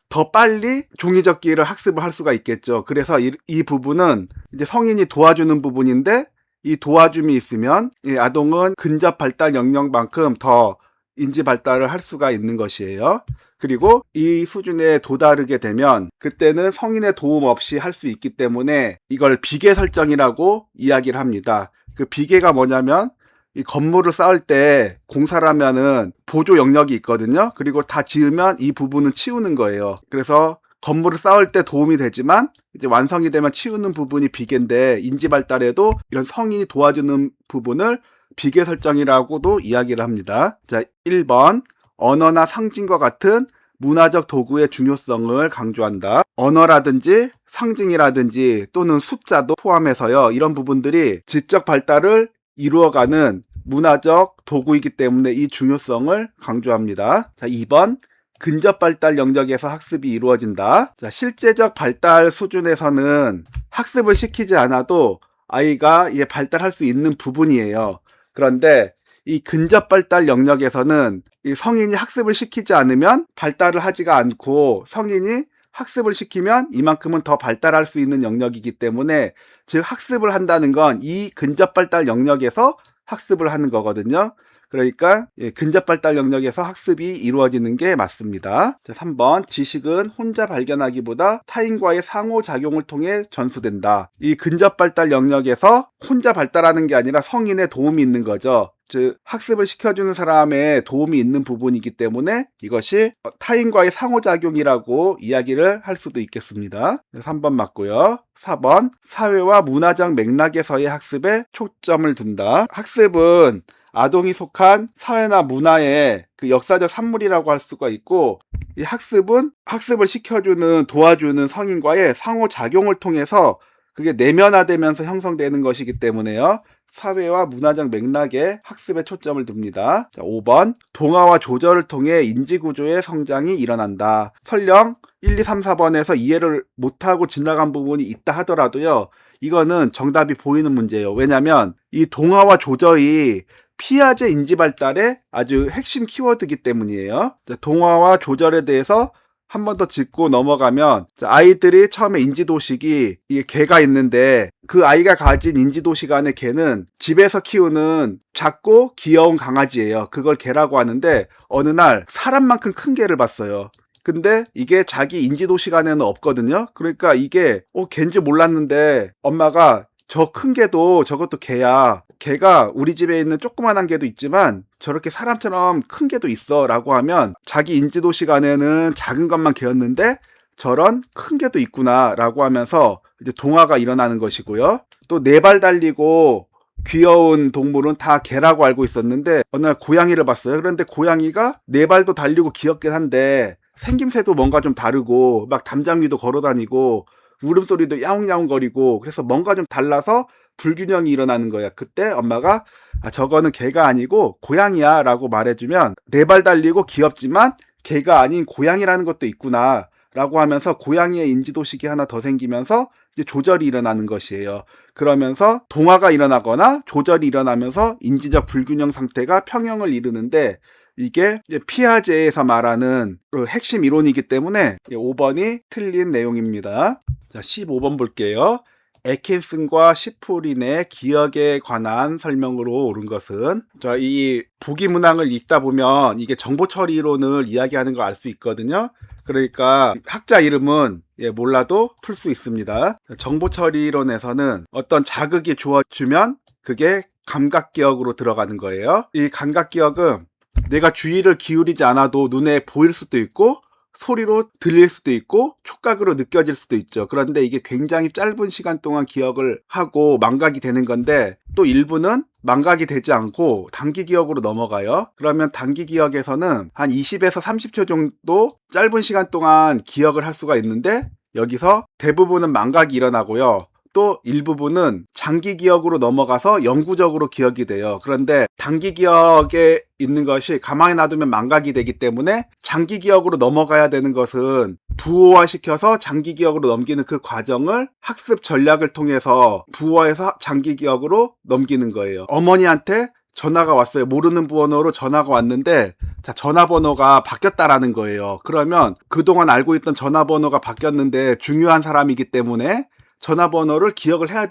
[SPEAKER 1] 더 빨리 종이접기를 학습을 할 수가 있겠죠. 그래서 이 부분은 이제 성인이 도와주는 부분인데 이 도와줌이 있으면 이 아동은 근접 발달 영역만큼 더 인지 발달을 할 수가 있는 것이에요. 그리고 이 수준에 도달하게 되면 그때는 성인의 도움 없이 할 수 있기 때문에 이걸 비계 설정이라고 이야기를 합니다. 그 비계가 뭐냐면 이 건물을 쌓을 때 공사를 하면은 보조 영역이 있거든요. 그리고 다 지으면 이 부분은 치우는 거예요. 그래서 건물을 쌓을 때 도움이 되지만 이제 완성이 되면 치우는 부분이 비계인데 인지 발달에도 이런 성인이 도와주는 부분을 비계 설정이라고도 이야기를 합니다. 자, 1번 언어나 상징과 같은 문화적 도구의 중요성을 강조한다. 언어라든지 상징이라든지 또는 숫자도 포함해서요. 이런 부분들이 지적 발달을 이루어가는 문화적 도구이기 때문에 이 중요성을 강조합니다. 자, 2번 근접 발달 영역에서 학습이 이루어진다. 자, 실제적 발달 수준에서는 학습을 시키지 않아도 아이가 발달할 수 있는 부분이에요. 그런데 이 근접 발달 영역에서는 이 성인이 학습을 시키지 않으면 발달을 하지가 않고 성인이 학습을 시키면 이만큼은 더 발달할 수 있는 영역이기 때문에 즉 학습을 한다는 건 이 근접 발달 영역에서 학습을 하는 거거든요. 그러니까 근접 발달 영역에서 학습이 이루어지는 게 맞습니다. 자, 3번 지식은 혼자 발견하기보다 타인과의 상호작용을 통해 전수된다. 이 근접 발달 영역에서 혼자 발달하는 게 아니라 성인의 도움이 있는 거죠. 즉 학습을 시켜주는 사람의 도움이 있는 부분이기 때문에 이것이 타인과의 상호작용이라고 이야기를 할 수도 있겠습니다. 3번 맞고요. 4번 사회와 문화적 맥락에서의 학습에 초점을 둔다. 학습은 아동이 속한 사회나 문화의 그 역사적 산물이라고 할 수가 있고 이 학습은 학습을 시켜주는 도와주는 성인과의 상호작용을 통해서 그게 내면화되면서 형성되는 것이기 때문에요. 사회와 문화적 맥락에 학습에 초점을 둡니다. 자, 5번 동화와 조절을 통해 인지구조의 성장이 일어난다. 설령 1, 2, 3, 4번에서 이해를 못하고 지나간 부분이 있다 하더라도요. 이거는 정답이 보이는 문제예요. 왜냐하면 이 동화와 조절이 피아제 인지 발달의 아주 핵심 키워드이기 때문이에요. 자, 동화와 조절에 대해서 한 번 더 짚고 넘어가면 아이들이 처음에 인지도식이 이게 개가 있는데 그 아이가 가진 인지도식 안에 개는 집에서 키우는 작고 귀여운 강아지예요. 그걸 개라고 하는데 어느 날 사람만큼 큰 개를 봤어요. 근데 이게 자기 인지도식 안에는 없거든요. 그러니까 이게 개인지 몰랐는데 엄마가 저 큰 개도 저것도 개야. 개가 우리 집에 있는 조그만한 개도 있지만 저렇게 사람처럼 큰 개도 있어 라고 하면 자기 인지도식 안에는 작은 것만 개였는데 저런 큰 개도 있구나 라고 하면서 이제 동화가 일어나는 것이고요. 또 4발 달리고 귀여운 동물은 다 개라고 알고 있었는데 어느 날 고양이를 봤어요. 그런데 고양이가 4발도 달리고 귀엽긴 한데 생김새도 뭔가 좀 다르고 막 담장 위도 걸어다니고 울음소리도 야옹야옹거리고 그래서 뭔가 좀 달라서 불균형이 일어나는 거야. 그때 엄마가 저거는 개가 아니고 고양이야 라고 말해주면 4발 달리고 귀엽지만 개가 아닌 고양이라는 것도 있구나 라고 하면서 고양이의 인지도식이 하나 더 생기면서 이제 조절이 일어나는 것이에요. 그러면서 동화가 일어나거나 조절이 일어나면서 인지적 불균형 상태가 평형을 이루는데 이게 이제 피아제에서 말하는 그 핵심 이론이기 때문에 5번이 틀린 내용입니다. 자, 15번 볼게요. 애킨슨과 시프린의 기억에 관한 설명으로 옳은 것은 이 보기 문항을 읽다 보면 이게 정보 처리 이론을 이야기하는 거 알 수 있거든요. 그러니까 학자 이름은 몰라도 풀 수 있습니다. 정보 처리 이론에서는 어떤 자극이 주어지면 그게 감각 기억으로 들어가는 거예요. 이 감각 기억은 내가 주의를 기울이지 않아도 눈에 보일 수도 있고 소리로 들릴 수도 있고 촉각으로 느껴질 수도 있죠. 그런데 이게 굉장히 짧은 시간 동안 기억을 하고 망각이 되는 건데 또 일부는 망각이 되지 않고 단기 기억으로 넘어가요. 그러면 단기 기억에서는 한 20에서 30초 정도 짧은 시간 동안 기억을 할 수가 있는데 여기서 대부분은 망각이 일어나고요. 또 일부분은 장기 기억으로 넘어가서 영구적으로 기억이 돼요. 그런데 단기 기억에 있는 것이 가만히 놔두면 망각이 되기 때문에 장기 기억으로 넘어가야 되는 것은 부호화시켜서 장기 기억으로 넘기는 그 과정을 학습 전략을 통해서 부호화해서 장기 기억으로 넘기는 거예요. 어머니한테 전화가 왔어요. 모르는 번호로 전화가 왔는데 전화번호가 바뀌었다라는 거예요. 그러면 그동안 알고 있던 전화번호가 바뀌었는데 중요한 사람이기 때문에 전화번호를 기억을 해야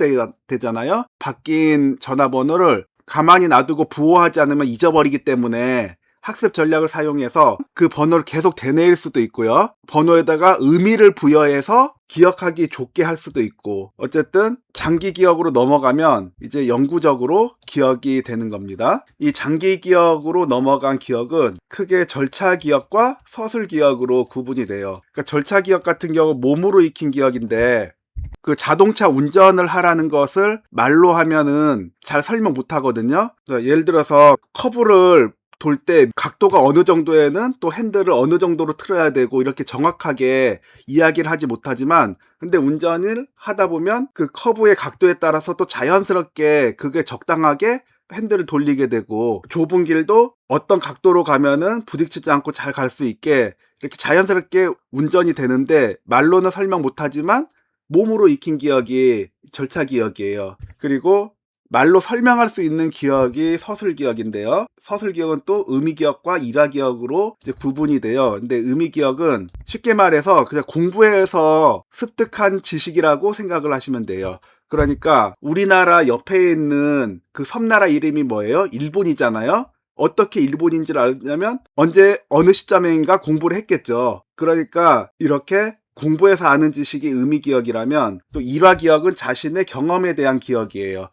[SPEAKER 1] 되잖아요. 바뀐 전화번호를 가만히 놔두고 부호하지 않으면 잊어버리기 때문에 학습 전략을 사용해서 그 번호를 계속 되뇌일 수도 있고요. 번호에다가 의미를 부여해서 기억하기 좋게 할 수도 있고 어쨌든 장기 기억으로 넘어가면 이제 영구적으로 기억이 되는 겁니다. 이 장기 기억으로 넘어간 기억은 크게 절차 기억과 서술 기억으로 구분이 돼요. 그러니까 절차 기억 같은 경우 몸으로 익힌 기억인데 그 자동차 운전을 하라는 것을 말로 하면은 잘 설명 못 하거든요. 예를 들어서 커브를 돌 때 각도가 어느 정도에는 또 핸들을 어느 정도로 틀어야 되고 이렇게 정확하게 이야기를 하지 못하지만 근데 운전을 하다 보면 그 커브의 각도에 따라서 또 자연스럽게 그게 적당하게 핸들을 돌리게 되고 좁은 길도 어떤 각도로 가면은 부딪히지 않고 잘 갈 수 있게 이렇게 자연스럽게 운전이 되는데 말로는 설명 못하지만 몸으로 익힌 기억이 절차 기억이에요. 그리고 말로 설명할 수 있는 기억이 서술 기억인데요. 서술 기억은 또 의미 기억과 일화 기억으로 이제 구분이 돼요. 근데 의미 기억은 쉽게 말해서 그냥 공부해서 습득한 지식이라고 생각을 하시면 돼요. 그러니까 우리나라 옆에 있는 그 섬나라 이름이 뭐예요? 일본이잖아요. 어떻게 일본인지를 알냐면 언제 어느 시점인가 공부를 했겠죠. 그러니까 이렇게 공부해서 아는 지식이 의미 기억이라면 또 일화 기억은 자신의 경험에 대한 기억이에요.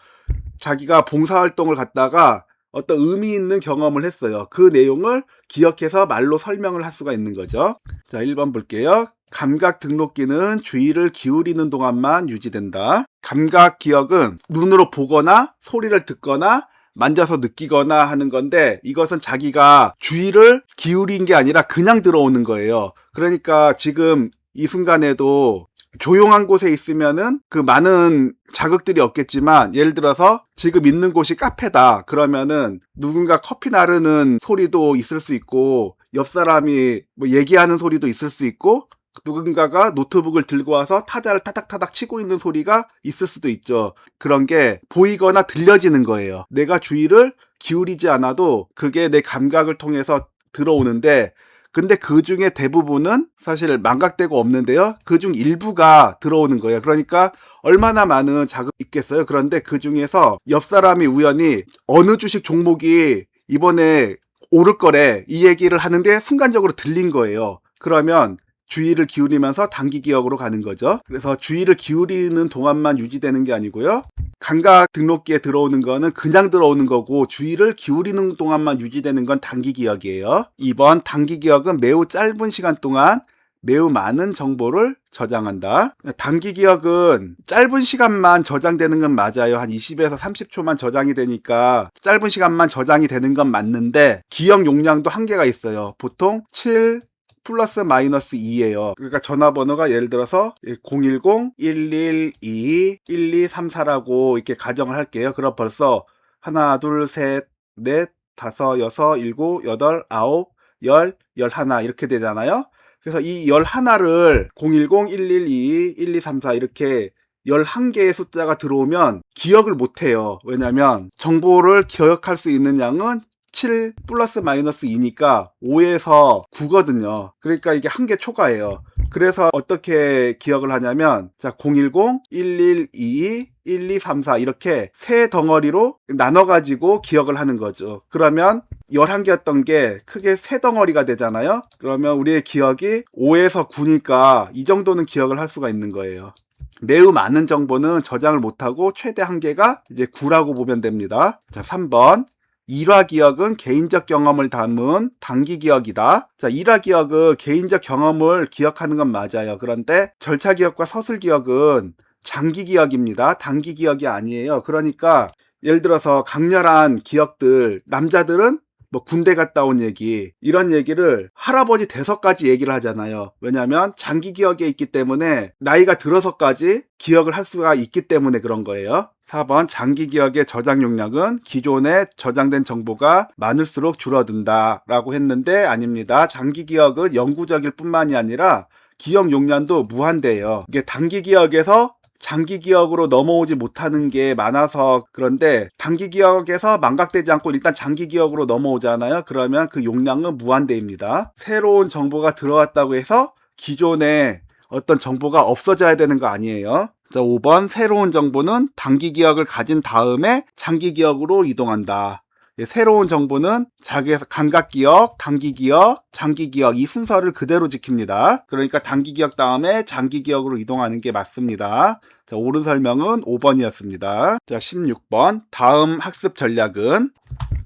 [SPEAKER 1] 자기가 봉사활동을 갔다가 어떤 의미 있는 경험을 했어요. 그 내용을 기억해서 말로 설명을 할 수가 있는 거죠. 자, 1번 볼게요. 감각 등록기는 주의를 기울이는 동안만 유지된다. 감각 기억은 눈으로 보거나 소리를 듣거나 만져서 느끼거나 하는 건데 이것은 자기가 주의를 기울인 게 아니라 그냥 들어오는 거예요. 그러니까 지금 이 순간에도 조용한 곳에 있으면은 그 많은 자극들이 없겠지만 예를 들어서 지금 있는 곳이 카페다 그러면은 누군가 커피 나르는 소리도 있을 수 있고 옆 사람이 뭐 얘기하는 소리도 있을 수 있고 누군가가 노트북을 들고 와서 타자를 타닥타닥 치고 있는 소리가 있을 수도 있죠. 그런 게 보이거나 들려지는 거예요. 내가 주의를 기울이지 않아도 그게 내 감각을 통해서 들어오는데 근데 그 중에 대부분은 사실 망각되고 없는데요. 그 중 일부가 들어오는 거예요. 그러니까 얼마나 많은 자금이 있겠어요. 그런데 그 중에서 옆 사람이 우연히 어느 주식 종목이 이번에 오를 거래 이 얘기를 하는데 순간적으로 들린 거예요. 그러면 주의를 기울이면서 단기 기억으로 가는 거죠. 그래서 주의를 기울이는 동안만 유지되는 게 아니고요. 감각 등록기에 들어오는 거는 그냥 들어오는 거고 주의를 기울이는 동안만 유지되는 건 단기 기억이에요. 2번 단기 기억은 매우 짧은 시간 동안 매우 많은 정보를 저장한다. 단기 기억은 짧은 시간만 저장되는 건 맞아요. 한 20에서 30초만 저장이 되니까 짧은 시간만 저장이 되는 건 맞는데 기억 용량도 한계가 있어요. 보통 7 플러스 마이너스 2예요. 그러니까 전화번호가 예를 들어서 010-112-1234라고 이렇게 가정을 할게요. 그럼 벌써 하나, 둘, 셋, 넷, 다섯, 여섯, 일곱, 여덟, 아홉, 열, 열하나 이렇게 되잖아요. 그래서 이 11를 010-112-1234 이렇게 11개의 숫자가 들어오면 기억을 못해요. 왜냐면 정보를 기억할 수 있는 양은 7 플러스 마이너스 2니까 5에서 9거든요. 그러니까 이게 한개 초과예요. 그래서 어떻게 기억을 하냐면 자 010-1122-1234 이렇게 세 덩어리로 나눠가지고 기억을 하는 거죠. 그러면 11개였던 게 크게 세 덩어리가 되잖아요. 그러면 우리의 기억이 5에서 9니까 이 정도는 기억을 할 수가 있는 거예요. 매우 많은 정보는 저장을 못하고 최대 한계가 이제 9라고 보면 됩니다. 자 3번 일화 기억은 개인적 경험을 담은 단기 기억이다. 자, 일화 기억은 개인적 경험을 기억하는 건 맞아요. 그런데 절차 기억과 서술 기억은 장기 기억입니다. 단기 기억이 아니에요. 그러니까 예를 들어서 강렬한 기억들, 남자들은 뭐 군대 갔다 온 얘기, 이런 얘기를 할아버지 돼서까지 얘기를 하잖아요. 왜냐하면 장기 기억에 있기 때문에 나이가 들어서까지 기억을 할 수가 있기 때문에 그런 거예요. 4번 장기 기억의 저장 용량은 기존에 저장된 정보가 많을수록 줄어든다 라고 했는데 아닙니다. 장기 기억은 영구적일 뿐만이 아니라 기억 용량도 무한대예요. 이게 단기 기억에서 장기 기억으로 넘어오지 못하는 게 많아서 그런데 단기 기억에서 망각되지 않고 일단 장기 기억으로 넘어오잖아요. 그러면 그 용량은 무한대입니다. 새로운 정보가 들어왔다고 해서 기존에 어떤 정보가 없어져야 되는 거 아니에요. 자, 5번 새로운 정보는 단기 기억을 가진 다음에 장기 기억으로 이동한다. 새로운 정보는 자기의 감각 기억, 단기 기억, 장기 기억 이 순서를 그대로 지킵니다. 그러니까 단기 기억 다음에 장기 기억으로 이동하는 게 맞습니다. 자, 옳은 설명은 5번이었습니다. 자, 16번 다음 학습 전략은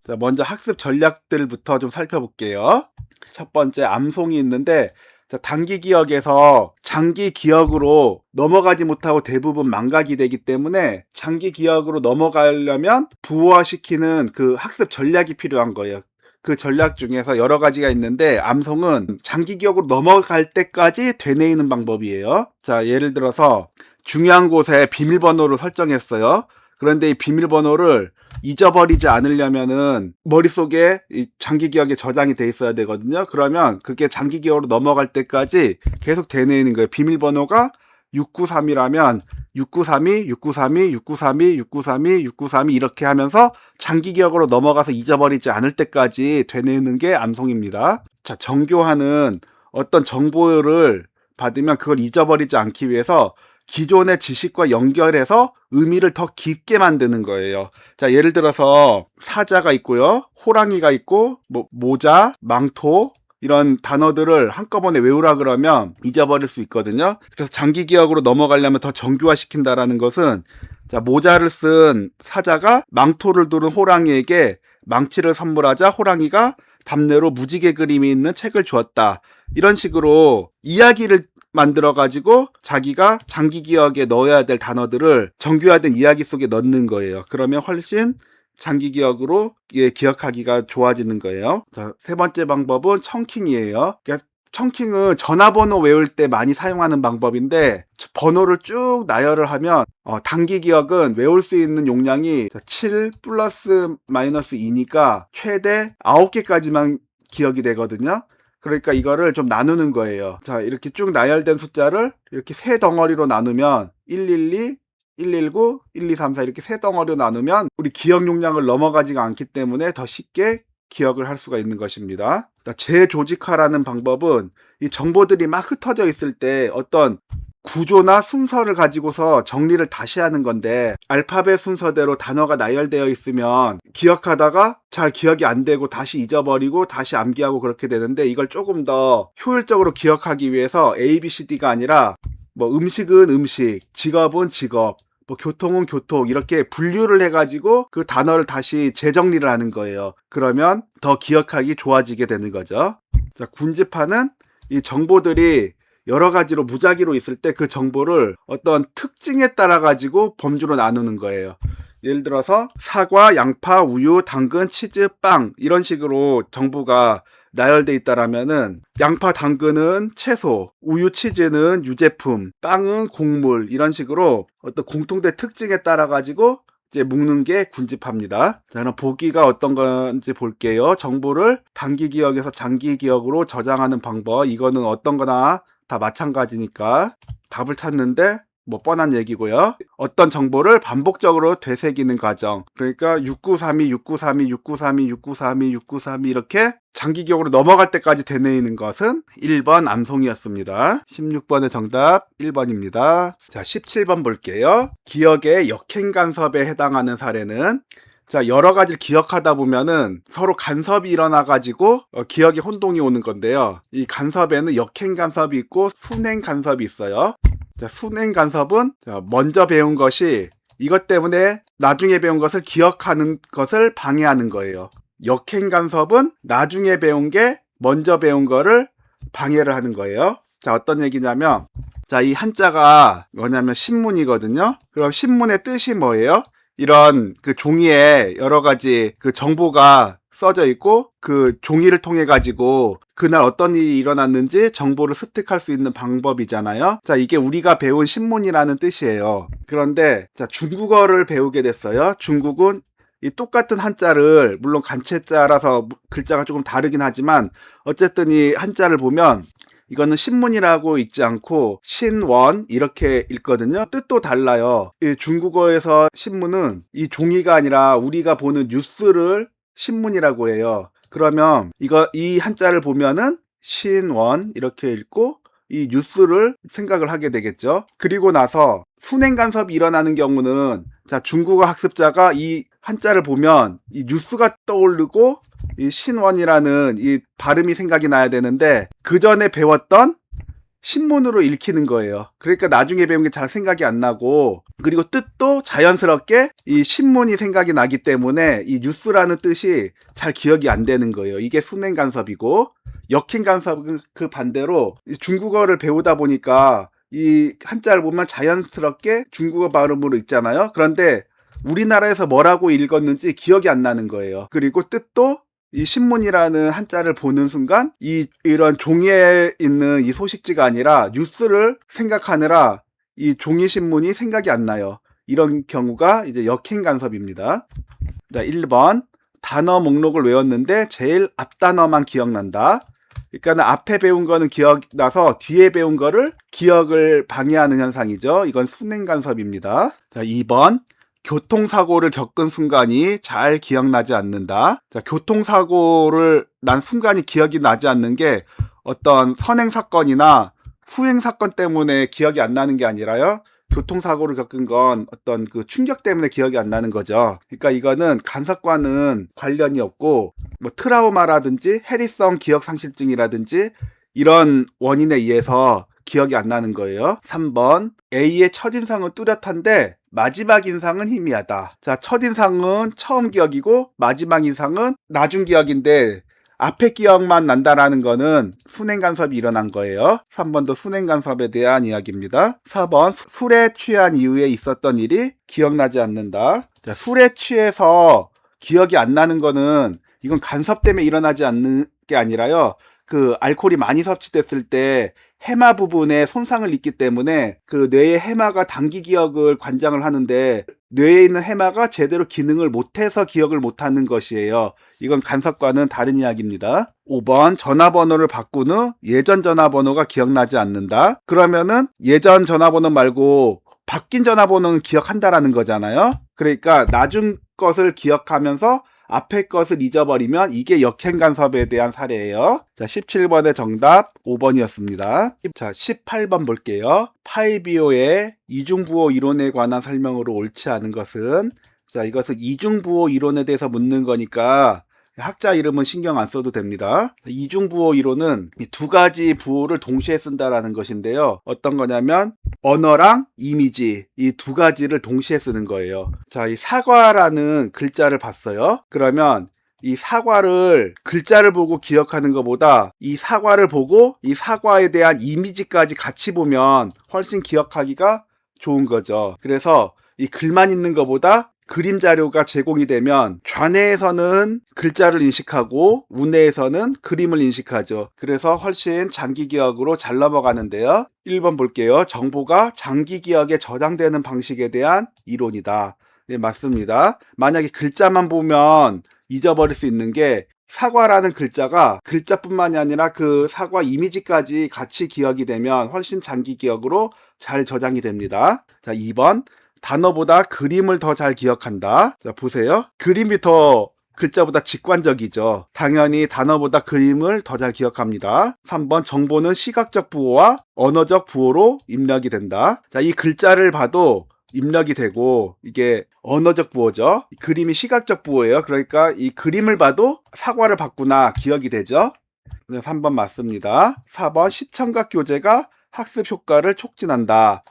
[SPEAKER 1] 자, 먼저 학습 전략들부터 좀 살펴볼게요. 첫 번째 암송이 있는데 자, 단기 기억에서 장기 기억으로 넘어가지 못하고 대부분 망각이 되기 때문에 장기 기억으로 넘어가려면 부호화시키는 그 학습 전략이 필요한 거예요. 그 전략 중에서 여러 가지가 있는데 암송은 장기 기억으로 넘어갈 때까지 되뇌이는 방법이에요. 자, 예를 들어서 중요한 곳에 비밀번호를 설정했어요. 그런데 이 비밀번호를 잊어버리지 않으려면은 머릿속에 이 장기 기억에 저장이 돼 있어야 되거든요. 그러면 그게 장기 기억으로 넘어갈 때까지 계속 되뇌이는 거예요. 비밀번호가 693이라면 6932, 6932, 6932, 6932, 6932 이렇게 하면서 장기 기억으로 넘어가서 잊어버리지 않을 때까지 되뇌이는 게 암송입니다. 자, 정교화는 어떤 정보를 받으면 그걸 잊어버리지 않기 위해서 기존의 지식과 연결해서 의미를 더 깊게 만드는 거예요. 자, 예를 들어서 사자가 있고요. 호랑이가 있고 뭐 모자, 망토 이런 단어들을 한꺼번에 외우라 그러면 잊어버릴 수 있거든요. 그래서 장기 기억으로 넘어가려면 더 정교화시킨다라는 것은 자, 모자를 쓴 사자가 망토를 두른 호랑이에게 망치를 선물하자 호랑이가 답례로 무지개 그림이 있는 책을 주었다. 이런 식으로 이야기를 만들어 가지고 자기가 장기 기억에 넣어야 될 단어들을 정교화된 이야기 속에 넣는 거예요. 그러면 훨씬 장기 기억으로 기억하기가 좋아지는 거예요. 자, 세 번째 방법은 청킹이에요. 그러니까 청킹은 전화번호 외울 때 많이 사용하는 방법인데 번호를 쭉 나열을 하면 단기 기억은 외울 수 있는 용량이 7 플러스 마이너스 2니까 최대 9개까지만 기억이 되거든요. 그러니까 이거를 좀 나누는 거예요. 자, 이렇게 쭉 나열된 숫자를 이렇게 세 덩어리로 나누면 112, 119, 1234 이렇게 세 덩어리로 나누면 우리 기억 용량을 넘어가지가 않기 때문에 더 쉽게 기억을 할 수가 있는 것입니다. 재조직화라는 방법은 이 정보들이 막 흩어져 있을 때 어떤 구조나 순서를 가지고서 정리를 다시 하는 건데, 알파벳 순서대로 단어가 나열되어 있으면 기억하다가 잘 기억이 안 되고 다시 잊어버리고 다시 암기하고 그렇게 되는데, 이걸 조금 더 효율적으로 기억하기 위해서 A, B, C, D가 아니라 뭐 음식은 음식, 직업은 직업, 뭐 교통은 교통, 이렇게 분류를 해가지고 그 단어를 다시 재정리를 하는 거예요. 그러면 더 기억하기 좋아지게 되는 거죠. 자, 군집하는 이 정보들이 여러 가지로 무작위로 있을 때 그 정보를 어떤 특징에 따라 가지고 범주로 나누는 거예요. 예를 들어서 사과, 양파, 우유, 당근, 치즈, 빵, 이런 식으로 정보가 나열돼 있다라면은 양파, 당근은 채소, 우유, 치즈는 유제품, 빵은 곡물, 이런 식으로 어떤 공통된 특징에 따라 가지고 이제 묶는 게 군집합니다. 자, 그럼 보기가 어떤 건지 볼게요. 정보를 단기 기억에서 장기 기억으로 저장하는 방법, 이거는 어떤 거나 다 마찬가지니까 답을 찾는데 뭐 뻔한 얘기고요. 어떤 정보를 반복적으로 되새기는 과정, 그러니까 6932, 6932, 6932, 6932, 6932 이렇게 장기 기억으로 넘어갈 때까지 되뇌이는 것은 1번 암송이었습니다. 16번의 정답 1번입니다. 자, 17번 볼게요. 기억의 역행 간섭에 해당하는 사례는, 자, 여러 가지를 기억하다 보면은 서로 간섭이 일어나가지고 기억에 혼동이 오는 건데요. 이 간섭에는 역행 간섭이 있고 순행 간섭이 있어요. 자, 순행 간섭은 먼저 배운 것이 이것 때문에 나중에 배운 것을 기억하는 것을 방해하는 거예요. 역행 간섭은 나중에 배운 게 먼저 배운 거를 방해를 하는 거예요. 자, 어떤 얘기냐면, 자, 이 한자가 뭐냐면 신문이거든요. 그럼 신문의 뜻이 뭐예요? 이런 그 종이에 여러 가지 그 정보가 써져 있고, 그 종이를 통해 가지고 그날 어떤 일이 일어났는지 정보를 습득할 수 있는 방법이잖아요. 자, 이게 우리가 배운 신문이라는 뜻이에요. 그런데 자, 중국어를 배우게 됐어요. 중국은 이 똑같은 한자를, 물론 간체자라서 글자가 조금 다르긴 하지만 어쨌든 이 한자를 보면 이거는 신문이라고 읽지 않고 신원 이렇게 읽거든요. 뜻도 달라요. 이 중국어에서 신문은 이 종이가 아니라 우리가 보는 뉴스를 신문이라고 해요. 그러면 이 한자를 보면은 신원 이렇게 읽고 이 뉴스를 생각을 하게 되겠죠. 그리고 나서 순행 간섭이 일어나는 경우는, 자, 중국어 학습자가 이 한자를 보면 이 뉴스가 떠오르고 이 신원이라는 이 발음이 생각이 나야 되는데 그 전에 배웠던 신문으로 읽히는 거예요. 그러니까 나중에 배운 게 잘 생각이 안 나고, 그리고 뜻도 자연스럽게 이 신문이 생각이 나기 때문에 이 뉴스라는 뜻이 잘 기억이 안 되는 거예요. 이게 순행 간섭이고, 역행 간섭은 그 반대로 중국어를 배우다 보니까 이 한자를 보면 자연스럽게 중국어 발음으로 읽잖아요. 그런데 우리나라에서 뭐라고 읽었는지 기억이 안 나는 거예요. 그리고 뜻도 이 신문이라는 한자를 보는 순간 이런 종이에 있는 이 소식지가 아니라 뉴스를 생각하느라 이 종이 신문이 생각이 안 나요. 이런 경우가 이제 역행 간섭입니다. 자, 1번 단어 목록을 외웠는데 제일 앞 단어만 기억난다. 그러니까 앞에 배운 거는 기억나서 뒤에 배운 거를 기억을 방해하는 현상이죠. 이건 순행 간섭입니다. 자, 2번 교통사고를 겪은 순간이 잘 기억나지 않는다. 자, 교통사고를 난 순간이 기억이 나지 않는 게 어떤 선행사건이나 후행사건 때문에 기억이 안 나는 게 아니라요. 교통사고를 겪은 건 어떤 그 충격 때문에 기억이 안 나는 거죠. 그러니까 이거는 간섭과는 관련이 없고, 뭐 트라우마라든지 해리성 기억상실증이라든지 이런 원인에 의해서 기억이 안 나는 거예요. 3번 A의 첫인상은 뚜렷한데 마지막 인상은 희미하다. 자, 첫인상은 처음 기억이고 마지막 인상은 나중 기억인데 앞에 기억만 난다라는 거는 순행 간섭이 일어난 거예요. 3번도 순행 간섭에 대한 이야기입니다. 4번 술에 취한 이후에 있었던 일이 기억나지 않는다. 자, 술에 취해서 기억이 안 나는 거는 이건 간섭 때문에 일어나지 않는 게 아니라요. 그 알코올이 많이 섭취됐을 때 해마 부분에 손상을 입기 때문에 그 뇌의 해마가 단기 기억을 관장을 하는데 뇌에 있는 해마가 제대로 기능을 못해서 기억을 못하는 것이에요. 이건 간섭과는 다른 이야기입니다. 5번 전화번호를 바꾼 후 예전 전화번호가 기억나지 않는다. 그러면은 예전 전화번호 말고 바뀐 전화번호는 기억한다라는 거잖아요. 그러니까 나중 것을 기억하면서 앞에 것을 잊어버리면 이게 역행간섭에 대한 사례예요. 자, 17번의 정답 5번이었습니다. 자, 18번 볼게요. 파이비오의 이중부호 이론에 관한 설명으로 옳지 않은 것은, 자, 이것은 이중부호 이론에 대해서 묻는 거니까 학자 이름은 신경 안 써도 됩니다. 이중부호 이론은 이 두 가지 부호를 동시에 쓴다라는 것인데요. 어떤 거냐면 언어랑 이미지, 이 두 가지를 동시에 쓰는 거예요. 자, 이 사과라는 글자를 봤어요. 그러면 이 사과를 글자를 보고 기억하는 것보다 이 사과를 보고 이 사과에 대한 이미지까지 같이 보면 훨씬 기억하기가 좋은 거죠. 그래서 이 글만 있는 것보다 그림 자료가 제공이 되면 좌뇌에서는 글자를 인식하고 우뇌에서는 그림을 인식하죠. 그래서 훨씬 장기 기억으로 잘 넘어가는데요. 1번 볼게요. 정보가 장기 기억에 저장되는 방식에 대한 이론이다. 네, 맞습니다. 만약에 글자만 보면 잊어버릴 수 있는 게 사과라는 글자가 글자뿐만이 아니라 그 사과 이미지까지 같이 기억이 되면 훨씬 장기 기억으로 잘 저장이 됩니다. 자, 2번. 단어보다 그림을 더 잘 기억한다. 자, 보세요. 그림이 더 글자보다 직관적이죠. 당연히 단어보다 그림을 더 잘 기억합니다. 3번. 정보는 시각적 부호와 언어적 부호로 입력이 된다. 자, 이 글자를 봐도 입력이 되고 이게 언어적 부호죠. 그림이 시각적 부호예요. 그러니까 이 그림을 봐도 사과를 봤구나 기억이 되죠. 3번 맞습니다. 4번. 시청각 교재가 학습 효과를 촉진한다.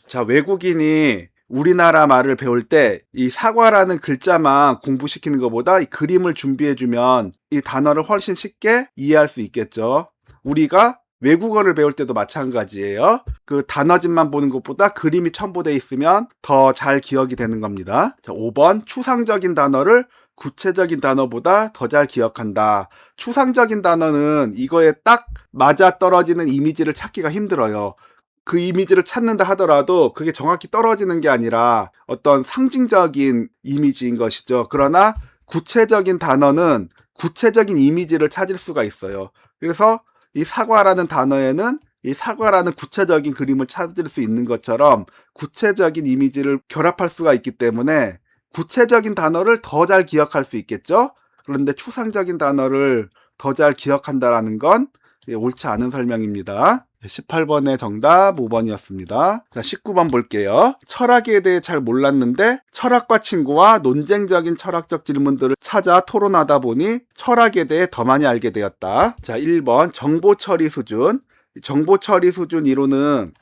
[SPEAKER 1] 자, 외국인이 우리나라 말을 배울 때 이 사과라는 글자만 공부시키는 것보다 이 그림을 준비해주면 이 단어를 훨씬 쉽게 이해할 수 있겠죠. 우리가 외국어를 배울 때도 마찬가지예요. 그 단어집만 보는 것보다 그림이 첨부되어 있으면 더 잘 기억이 되는 겁니다. 자, 5번. 추상적인 단어를 구체적인 단어보다 더 잘 기억한다. 추상적인 단어는 이거에 딱 맞아 떨어지는 이미지를 찾기가 힘들어요. 그 이미지를 찾는다 하더라도 그게 정확히 떨어지는 게 아니라 어떤 상징적인 이미지인 것이죠. 그러나 구체적인 단어는 구체적인 이미지를 찾을 수가 있어요. 그래서 이 사과라는 단어에는 이 사과라는 구체적인 그림을 찾을 수 있는 것처럼 구체적인 이미지를 결합할 수가 있기 때문에 구체적인 단어를 더 잘 기억할 수 있겠죠. 그런데 추상적인 단어를 더 잘 기억한다라는 건 옳지 않은 설명입니다. 18번의 정답 5번이었습니다. 자, 19번 볼게요. 철학에 대해 잘 몰랐는데 철학과 친구와 논쟁적인 철학적 질문들을 찾아 토론하다 보니 철학에 대해 더 많이 알게 되었다. 자, 1번. 정보 처리 수준. 정보 처리 수준 이론은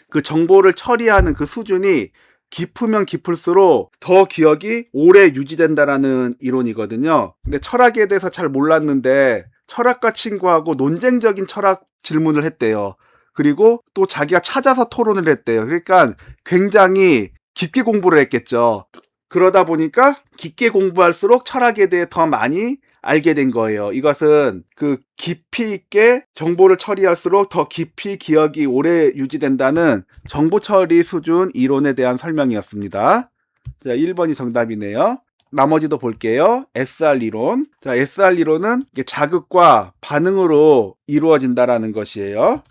[SPEAKER 1] 그 정보를 처리하는 그 수준이 깊으면 깊을수록 더 기억이 오래 유지된다라는 이론이거든요. 근데 철학에 대해서 잘 몰랐는데 철학과 친구하고 논쟁적인 철학 질문을 했대요. 그리고 또 자기가 찾아서 토론을 했대요. 그러니까 굉장히 깊게 공부를 했겠죠. 그러다 보니까 깊게 공부할수록 철학에 대해 더 많이 알게 된 거예요. 이것은 그 깊이 있게 정보를 처리할수록 더 깊이 기억이 오래 유지된다는 정보 처리 수준 이론에 대한 설명이었습니다. 자, 1번이 정답이네요. 나머지도 볼게요. SR 이론. 자, SR 이론은 자극과 반응으로 이루어진다라는 것이에요.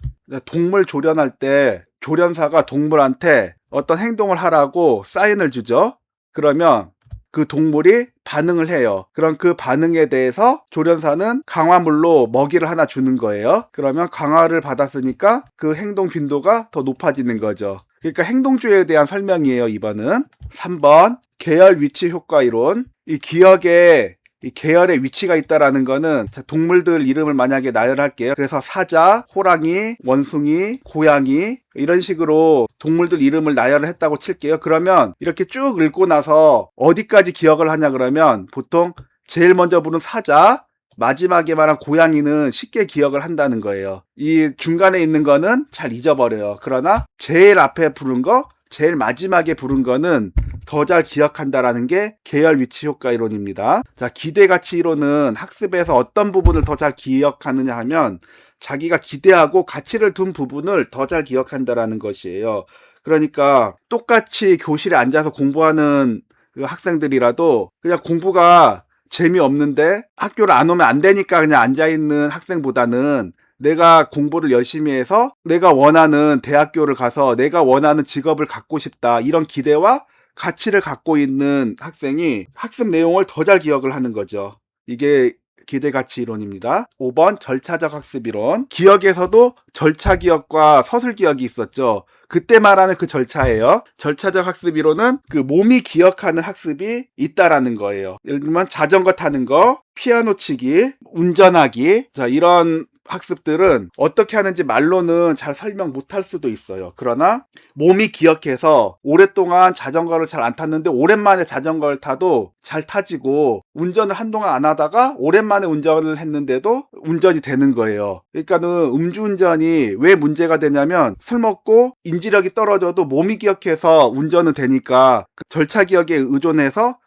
[SPEAKER 1] 동물 조련할 때 조련사가 동물한테 어떤 행동을 하라고 사인을 주죠. 그러면 그 동물이 반응을 해요. 그럼 그 반응에 대해서 조련사는 강화물로 먹이를 하나 주는 거예요. 그러면 강화를 받았으니까 그 행동 빈도가 더 높아지는 거죠. 그러니까 행동주의에 대한 설명이에요, 이번은. 3번. 계열 위치 효과 이론. 이 기억에 이 계열의 위치가 있다라는 거는 동물들 이름을 만약에 나열할게요. 그래서 사자, 호랑이, 원숭이, 고양이 이런 식으로 동물들 이름을 나열을 했다고 칠게요. 그러면 이렇게 쭉 읽고 나서 어디까지 기억을 하냐 그러면 보통 제일 먼저 부른 사자, 마지막에 말한 고양이는 쉽게 기억을 한다는 거예요. 이 중간에 있는 거는 잘 잊어버려요. 그러나 제일 앞에 부른 거, 제일 마지막에 부른 거는 더 잘 기억한다라는 게 계열 위치 효과 이론입니다. 자, 기대 가치 이론은 학습에서 어떤 부분을 더 잘 기억하느냐 하면 자기가 기대하고 가치를 둔 부분을 더 잘 기억한다라는 것이에요. 그러니까 똑같이 교실에 앉아서 공부하는 그 학생들이라도 그냥 공부가 재미없는데 학교를 안 오면 안 되니까 그냥 앉아있는 학생보다는 내가 공부를 열심히 해서 내가 원하는 대학교를 가서 내가 원하는 직업을 갖고 싶다 이런 기대와 가치를 갖고 있는 학생이 학습 내용을 더 잘 기억을 하는 거죠. 이게 기대가치 이론입니다. 5번 절차적 학습 이론. 기억에서도 절차 기억과 서술 기억이 있었죠. 그때 말하는 그 절차예요. 절차적 학습 이론은 그 몸이 기억하는 학습이 있다라는 거예요. 예를 들면 자전거 타는 거, 피아노 치기, 운전하기. 자, 이런 학습들은 어떻게 하는지 말로는 잘 설명 못할 수도 있어요. 그러나 몸이 기억해서 오랫동안 자전거를 잘 안 탔는데 오랜만에 자전거를 타도 잘 타지고, 운전을 한동안 안 하다가 오랜만에 운전을 했는데도 운전이 되는 거예요. 그러니까는 음주운전이 왜 문제가 되냐면, 술 먹고 인지력이 떨어져도 몸이 기억해서 운전은 되니까 그 절차 기억에 의존해서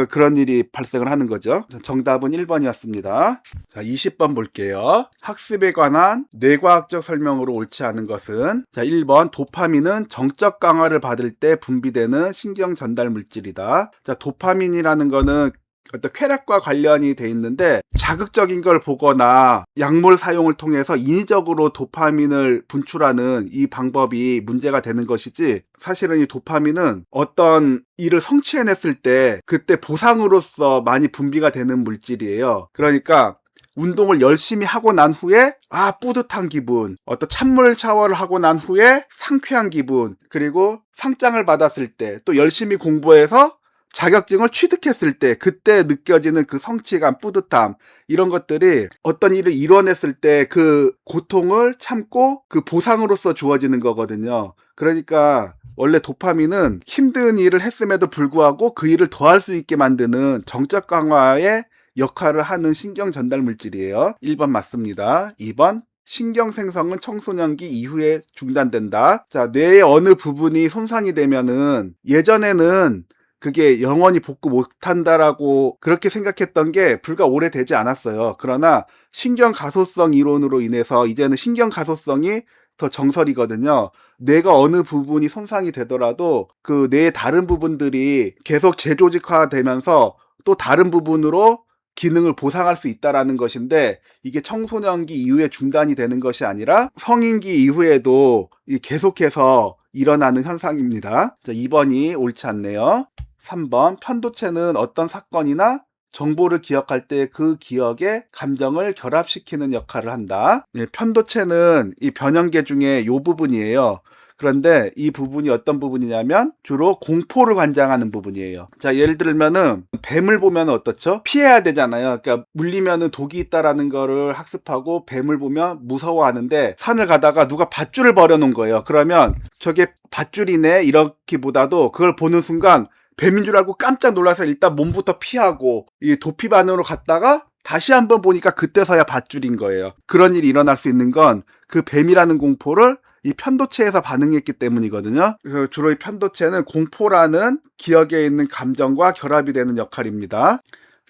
[SPEAKER 1] 그런 일이 발생을 하는 거죠. 정답은 1번이었습니다. 자, 20번 볼게요. 학습에 관한 뇌과학적 설명으로 옳지 않은 것은, 자, 1번 도파민은 정적 강화를 받을 때 분비되는 신경 전달 물질이다. 자, 도파민이라는 거는 어떤 쾌락과 관련이 돼 있는데, 자극적인 걸 보거나 약물 사용을 통해서 인위적으로 도파민을 분출하는 이 방법이 문제가 되는 것이지, 사실은 이 도파민은 어떤 일을 성취해냈을 때 그때 보상으로서 많이 분비가 되는 물질이에요. 그러니까 운동을 열심히 하고 난 후에 뿌듯한 기분, 어떤 찬물 샤워를 하고 난 후에 상쾌한 기분, 그리고 상장을 받았을 때, 또 열심히 공부해서 자격증을 취득했을 때 그때 느껴지는 그 성취감, 뿌듯함, 이런 것들이 어떤 일을 이뤄냈을 때 그 고통을 참고 그 보상으로서 주어지는 거거든요. 그러니까 원래 도파민은 힘든 일을 했음에도 불구하고 그 일을 더 할 수 있게 만드는 정적 강화의 역할을 하는 신경 전달 물질이에요. 1번 맞습니다. 2번 신경 생성은 청소년기 이후에 중단된다. 자, 뇌의 어느 부분이 손상이 되면은, 예전에는 그게 영원히 복구 못한다라고 그렇게 생각했던 게 불과 오래되지 않았어요. 그러나 신경 가소성 이론으로 인해서 이제는 신경 가소성이 더 정설이거든요. 뇌가 어느 부분이 손상이 되더라도 그 뇌의 다른 부분들이 계속 재조직화되면서 또 다른 부분으로 기능을 보상할 수 있다라는 것인데, 이게 청소년기 이후에 중단이 되는 것이 아니라 성인기 이후에도 계속해서 일어나는 현상입니다. 자, 2번이 옳지 않네요. 3번 편도체는 어떤 사건이나 정보를 기억할 때 그 기억에 감정을 결합시키는 역할을 한다. 편도체는 이 변형계 중에 이 부분이에요. 그런데 이 부분이 어떤 부분이냐면 주로 공포를 관장하는 부분이에요. 자, 예를 들면은 뱀을 보면 어떻죠? 피해야 되잖아요. 그러니까 물리면은 독이 있다라는 거를 학습하고, 뱀을 보면 무서워하는데 산을 가다가 누가 밧줄을 버려놓은 거예요. 그러면 저게 밧줄이네 이렇기보다도 그걸 보는 순간 뱀인 줄 알고 깜짝 놀라서 일단 몸부터 피하고 이 도피 반응으로 갔다가 다시 한번 보니까 그때서야 밧줄인 거예요. 그런 일이 일어날 수 있는 건 그 뱀이라는 공포를 이 편도체에서 반응했기 때문이거든요. 그래서 주로 이 편도체는 공포라는 기억에 있는 감정과 결합이 되는 역할입니다.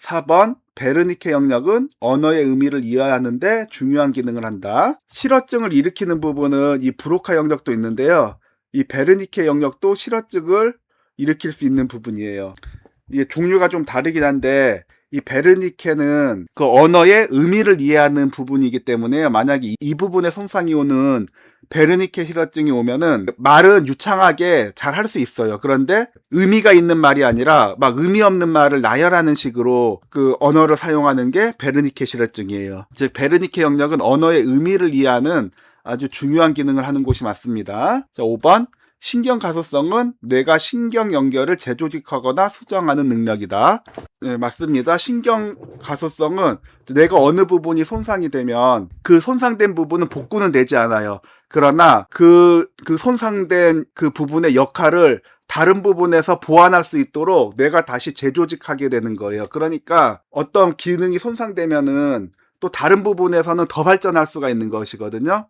[SPEAKER 1] 4번 베르니케 영역은 언어의 의미를 이해하는데 중요한 기능을 한다. 실어증을 일으키는 부분은 이 브로카 영역도 있는데요. 이 베르니케 영역도 실어증을 일으킬 수 있는 부분이에요. 이게 종류가 좀 다르긴 한데, 이 베르니케는 그 언어의 의미를 이해하는 부분이기 때문에, 만약에 이 부분에 손상이 오는 베르니케 실어증이 오면은 말은 유창하게 잘 할 수 있어요. 그런데 의미가 있는 말이 아니라 막 의미 없는 말을 나열하는 식으로 그 언어를 사용하는 게 베르니케 실어증이에요. 즉 베르니케 영역은 언어의 의미를 이해하는 아주 중요한 기능을 하는 곳이 맞습니다. 자, 5번 신경 가소성은 뇌가 신경 연결을 재조직하거나 수정하는 능력이다. 네, 맞습니다. 신경 가소성은 뇌가 어느 부분이 손상이 되면 그 손상된 부분은 복구는 되지 않아요. 그러나 그 손상된 그 부분의 역할을 다른 부분에서 보완할 수 있도록 뇌가 다시 재조직하게 되는 거예요. 그러니까 어떤 기능이 손상되면은 또 다른 부분에서는 더 발전할 수가 있는 것이거든요.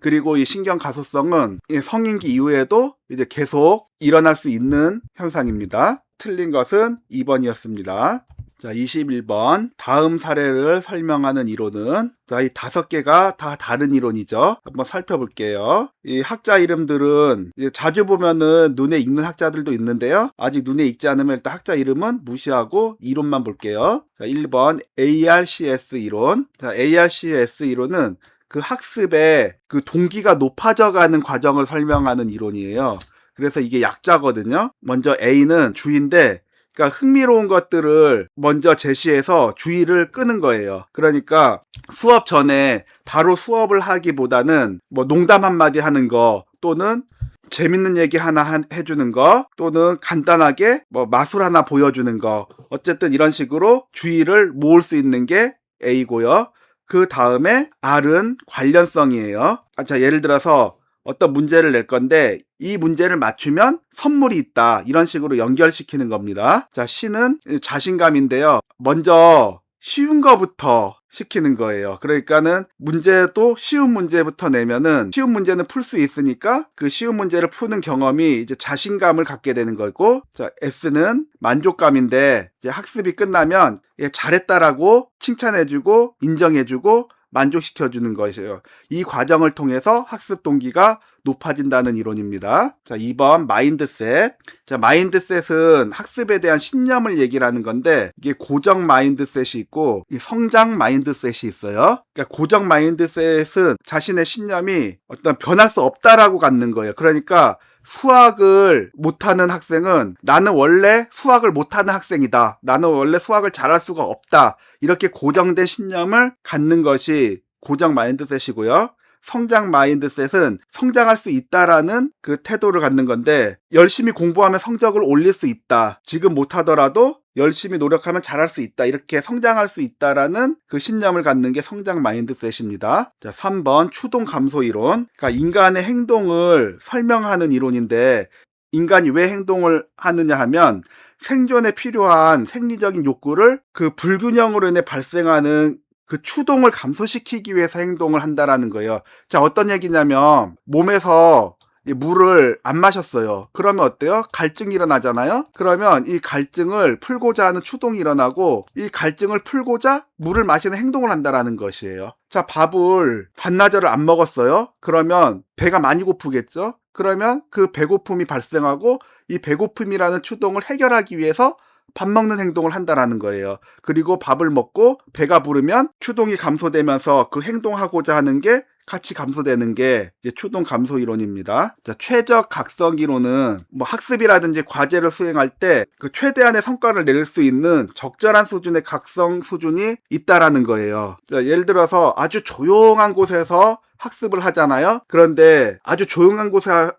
[SPEAKER 1] 그리고 이 신경 가소성은 성인기 이후에도 이제 계속 일어날 수 있는 현상입니다. 틀린 것은 2번이었습니다. 자, 21번. 다음 사례를 설명하는 이론은, 자, 이 5개가 다 다른 이론이죠. 한번 살펴볼게요. 이 학자 이름들은 자주 보면은 눈에 익는 학자들도 있는데요. 아직 눈에 익지 않으면 일단 학자 이름은 무시하고 이론만 볼게요. 자, 1번 ARCS 이론. 자, ARCS 이론은 그 학습의 그 동기가 높아져 가는 과정을 설명하는 이론이에요. 그래서 이게 약자거든요. 먼저 A는 주의인데, 그러니까 흥미로운 것들을 먼저 제시해서 주의를 끄는 거예요. 그러니까 수업 전에 바로 수업을 하기보다는 뭐 농담 한마디 하는 거, 또는 재밌는 얘기 하나 해주는 거, 또는 간단하게 뭐 마술 하나 보여주는 거, 어쨌든 이런 식으로 주의를 모을 수 있는 게 A고요. 그 다음에 R은 관련성이에요. 자, 예를 들어서 어떤 문제를 낼 건데 이 문제를 맞추면 선물이 있다, 이런 식으로 연결시키는 겁니다. 자, C는 자신감인데요. 먼저 쉬운 거부터 시키는 거예요. 그러니까는 문제도 쉬운 문제부터 내면은 쉬운 문제는 풀 수 있으니까 그 쉬운 문제를 푸는 경험이 이제 자신감을 갖게 되는 거고, 자, S는 만족감인데 이제 학습이 끝나면 잘했다라고 칭찬해주고 인정해주고 만족시켜주는 것이에요. 이 과정을 통해서 학습 동기가 높아진다는 이론입니다. 자, 2번 마인드셋. 자, 마인드셋은 학습에 대한 신념을 얘기를 하는 건데, 이게 고정 마인드셋이 있고 성장 마인드셋이 있어요. 그러니까 고정 마인드셋은 자신의 신념이 어떤 변할 수 없다라고 갖는 거예요. 그러니까 수학을 못하는 학생은 나는 원래 수학을 못하는 학생이다, 나는 원래 수학을 잘할 수가 없다, 이렇게 고정된 신념을 갖는 것이 고정 마인드셋이고요. 성장 마인드셋은 성장할 수 있다라는 그 태도를 갖는 건데, 열심히 공부하면 성적을 올릴 수 있다, 지금 못하더라도 열심히 노력하면 잘할 수 있다, 이렇게 성장할 수 있다라는 그 신념을 갖는 게 성장 마인드셋입니다. 자, 3번 추동 감소 이론. 그러니까 인간의 행동을 설명하는 이론인데, 인간이 왜 행동을 하느냐 하면 생존에 필요한 생리적인 욕구를 그 불균형으로 인해 발생하는 그 추동을 감소시키기 위해서 행동을 한다라는 거예요. 자, 어떤 얘기냐면 몸에서 물을 안 마셨어요. 그러면 어때요? 갈증이 일어나잖아요. 그러면 이 갈증을 풀고자 하는 추동이 일어나고, 이 갈증을 풀고자 물을 마시는 행동을 한다라는 것이에요. 자, 밥을 반나절을 안 먹었어요. 그러면 배가 많이 고프겠죠. 그러면 그 배고픔이 발생하고 이 배고픔이라는 추동을 해결하기 위해서 밥 먹는 행동을 한다라는 거예요. 그리고 밥을 먹고 배가 부르면 추동이 감소되면서 그 행동하고자 하는 게 같이 감소되는 게 이제 추동 감소 이론입니다. 자, 최적 각성 이론은 뭐 학습이라든지 과제를 수행할 때 그 최대한의 성과를 낼 수 있는 적절한 수준의 각성 수준이 있다라는 거예요. 자, 예를 들어서 아주 조용한 곳에서 학습을 하잖아요. 그런데 아주 조용한 곳에서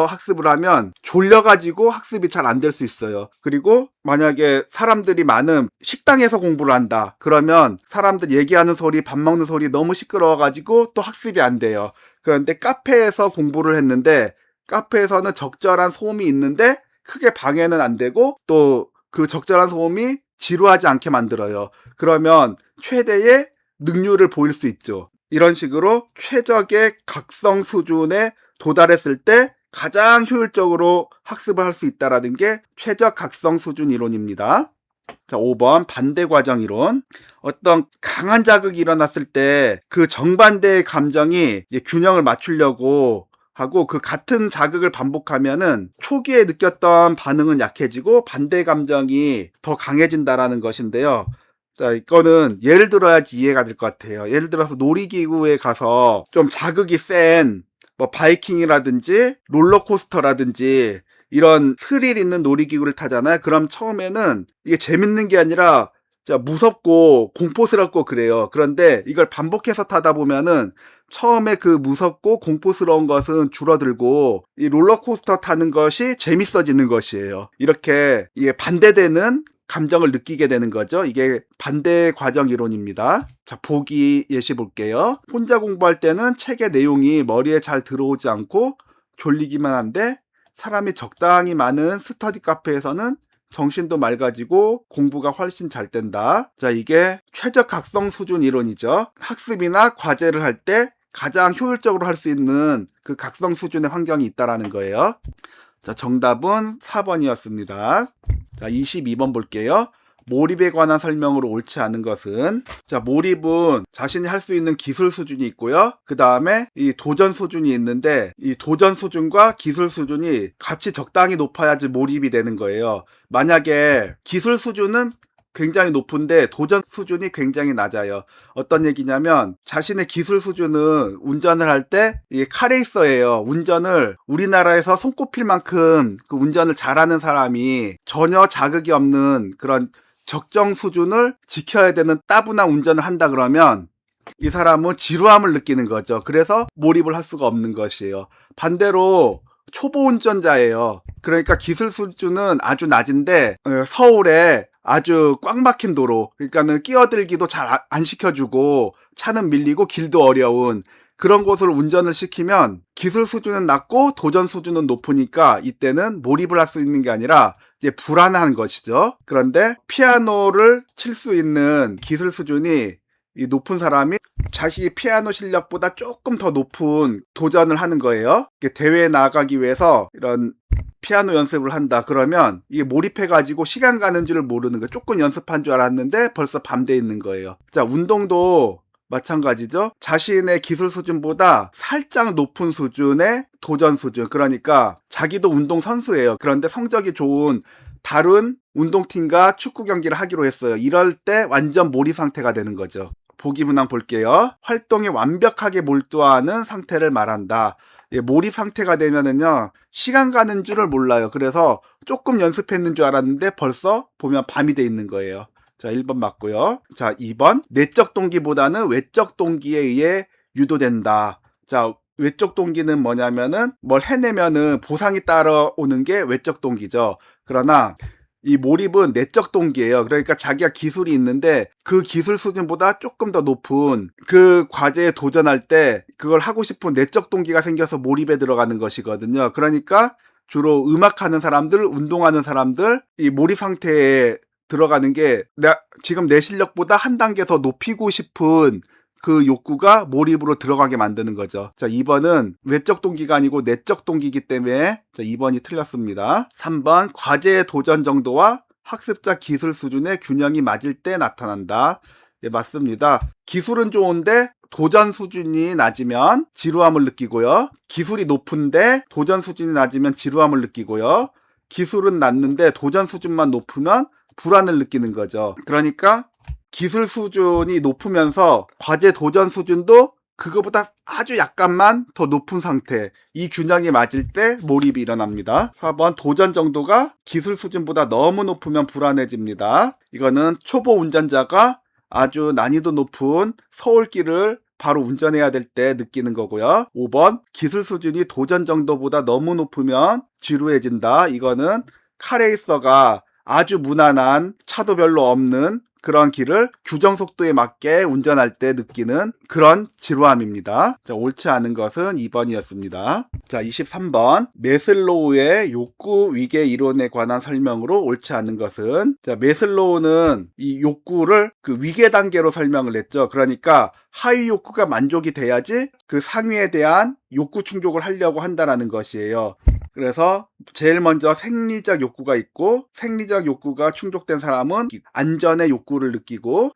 [SPEAKER 1] 학습을 하면 졸려가지고 학습이 잘 안 될 수 있어요. 그리고 만약에 사람들이 많은 식당에서 공부를 한다, 그러면 사람들 얘기하는 소리, 밥 먹는 소리 너무 시끄러워가지고 또 학습이 안 돼요. 그런데 카페에서 공부를 했는데 카페에서는 적절한 소음이 있는데 크게 방해는 안 되고 또 그 적절한 소음이 지루하지 않게 만들어요. 그러면 최대의 능률을 보일 수 있죠. 이런 식으로 최적의 각성 수준에 도달했을 때 가장 효율적으로 학습을 할 수 있다는 게 최적 각성 수준 이론입니다. 자, 5번 반대 과정 이론. 어떤 강한 자극이 일어났을 때 그 정반대의 감정이 균형을 맞추려고 하고, 그 같은 자극을 반복하면은 초기에 느꼈던 반응은 약해지고 반대 감정이 더 강해진다라는 것인데요. 자, 이거는 예를 들어야지 이해가 될 것 같아요. 예를 들어서 놀이기구에 가서 좀 자극이 센 뭐 바이킹이라든지 롤러코스터라든지 이런 스릴 있는 놀이기구를 타잖아요. 그럼 처음에는 이게 재밌는 게 아니라 무섭고 공포스럽고 그래요. 그런데 이걸 반복해서 타다 보면은 처음에 그 무섭고 공포스러운 것은 줄어들고 이 롤러코스터 타는 것이 재밌어지는 것이에요. 이렇게 이게 반대되는 감정을 느끼게 되는 거죠. 이게 반대 과정 이론입니다. 자, 보기 예시 볼게요. 혼자 공부할 때는 책의 내용이 머리에 잘 들어오지 않고 졸리기만 한데, 사람이 적당히 많은 스터디 카페에서는 정신도 맑아지고 공부가 훨씬 잘 된다. 자, 이게 최적 각성 수준 이론이죠. 학습이나 과제를 할 때 가장 효율적으로 할 수 있는 그 각성 수준의 환경이 있다라는 거예요. 자, 정답은 4번이었습니다. 자, 22번 볼게요. 몰입에 관한 설명으로 옳지 않은 것은, 자, 몰입은 자신이 할 수 있는 기술 수준이 있고요. 그 다음에 이 도전 수준이 있는데, 이 도전 수준과 기술 수준이 같이 적당히 높아야지 몰입이 되는 거예요. 만약에 기술 수준은 굉장히 높은데 도전 수준이 굉장히 낮아요. 어떤 얘기냐면 자신의 기술 수준은 운전을 할 때 이게 카레이서예요. 운전을 우리나라에서 손꼽힐 만큼 그 운전을 잘하는 사람이 전혀 자극이 없는 그런 적정 수준을 지켜야 되는 따분한 운전을 한다 그러면 이 사람은 지루함을 느끼는 거죠. 그래서 몰입을 할 수가 없는 것이에요. 반대로 초보 운전자예요. 그러니까 기술 수준은 아주 낮은데 서울에 아주 꽉 막힌 도로, 그러니까는 끼어들기도 잘 안 시켜주고 차는 밀리고 길도 어려운 그런 곳을 운전을 시키면 기술 수준은 낮고 도전 수준은 높으니까 이때는 몰입을 할 수 있는 게 아니라 이제 불안한 것이죠. 그런데 피아노를 칠 수 있는 기술 수준이 이 높은 사람이 자기 피아노 실력보다 조금 더 높은 도전을 하는 거예요. 대회에 나가기 위해서 이런 피아노 연습을 한다 그러면 이게 몰입해가지고 시간 가는 줄을 모르는 거예요. 조금 연습한 줄 알았는데 벌써 밤 돼 있는 거예요. 자, 운동도 마찬가지죠. 자신의 기술 수준보다 살짝 높은 수준의 도전 수준, 그러니까 자기도 운동 선수예요. 그런데 성적이 좋은 다른 운동팀과 축구 경기를 하기로 했어요. 이럴 때 완전 몰입 상태가 되는 거죠. 보기 문항 볼게요. 활동에 완벽하게 몰두하는 상태를 말한다. 예, 몰입 상태가 되면은요, 시간 가는 줄을 몰라요. 그래서 조금 연습했는 줄 알았는데 벌써 보면 밤이 돼 있는 거예요. 자, 1번 맞고요. 자, 2번. 내적 동기보다는 외적 동기에 의해 유도된다. 자, 외적 동기는 뭐냐면은 뭘 해내면은 보상이 따라오는 게 외적 동기죠. 그러나 이 몰입은 내적 동기예요. 그러니까 자기가 기술이 있는데 그 기술 수준보다 조금 더 높은 그 과제에 도전할 때 그걸 하고 싶은 내적 동기가 생겨서 몰입에 들어가는 것이거든요. 그러니까 주로 음악하는 사람들, 운동하는 사람들, 이 몰입 상태에 들어가는 게 지금 내 실력보다 한 단계 더 높이고 싶은 그 욕구가 몰입으로 들어가게 만드는 거죠. 자, 2번은 외적 동기가 아니고 내적 동기이기 때문에 자, 2번이 틀렸습니다. 3번 과제의 도전 정도와 학습자 기술 수준의 균형이 맞을 때 나타난다. 예, 맞습니다. 기술은 좋은데 도전 수준이 낮으면 지루함을 느끼고요. 기술이 높은데 도전 수준이 낮으면 지루함을 느끼고요. 기술은 낮는데 도전 수준만 높으면 불안을 느끼는 거죠. 그러니까 기술 수준이 높으면서 과제 도전 수준도 그거보다 아주 약간만 더 높은 상태, 이 균형이 맞을 때 몰입이 일어납니다. 4번 도전 정도가 기술 수준보다 너무 높으면 불안해집니다. 이거는 초보 운전자가 아주 난이도 높은 서울길을 바로 운전해야 될 때 느끼는 거고요. 5번 기술 수준이 도전 정도보다 너무 높으면 지루해진다. 이거는 카레이서가 아주 무난한 차도 별로 없는 그런 길을 규정 속도에 맞게 운전할 때 느끼는 그런 지루함입니다. 자, 옳지 않은 것은 2번이었습니다. 자, 23번. 메슬로우의 욕구 위계 이론에 관한 설명으로 옳지 않은 것은, 자, 메슬로우는 이 욕구를 그 위계 단계로 설명을 했죠. 그러니까 하위 욕구가 만족이 돼야지 그 상위에 대한 욕구 충족을 하려고 한다는 것이에요. 그래서 제일 먼저 생리적 욕구가 있고, 생리적 욕구가 충족된 사람은 안전의 욕구를 느끼고,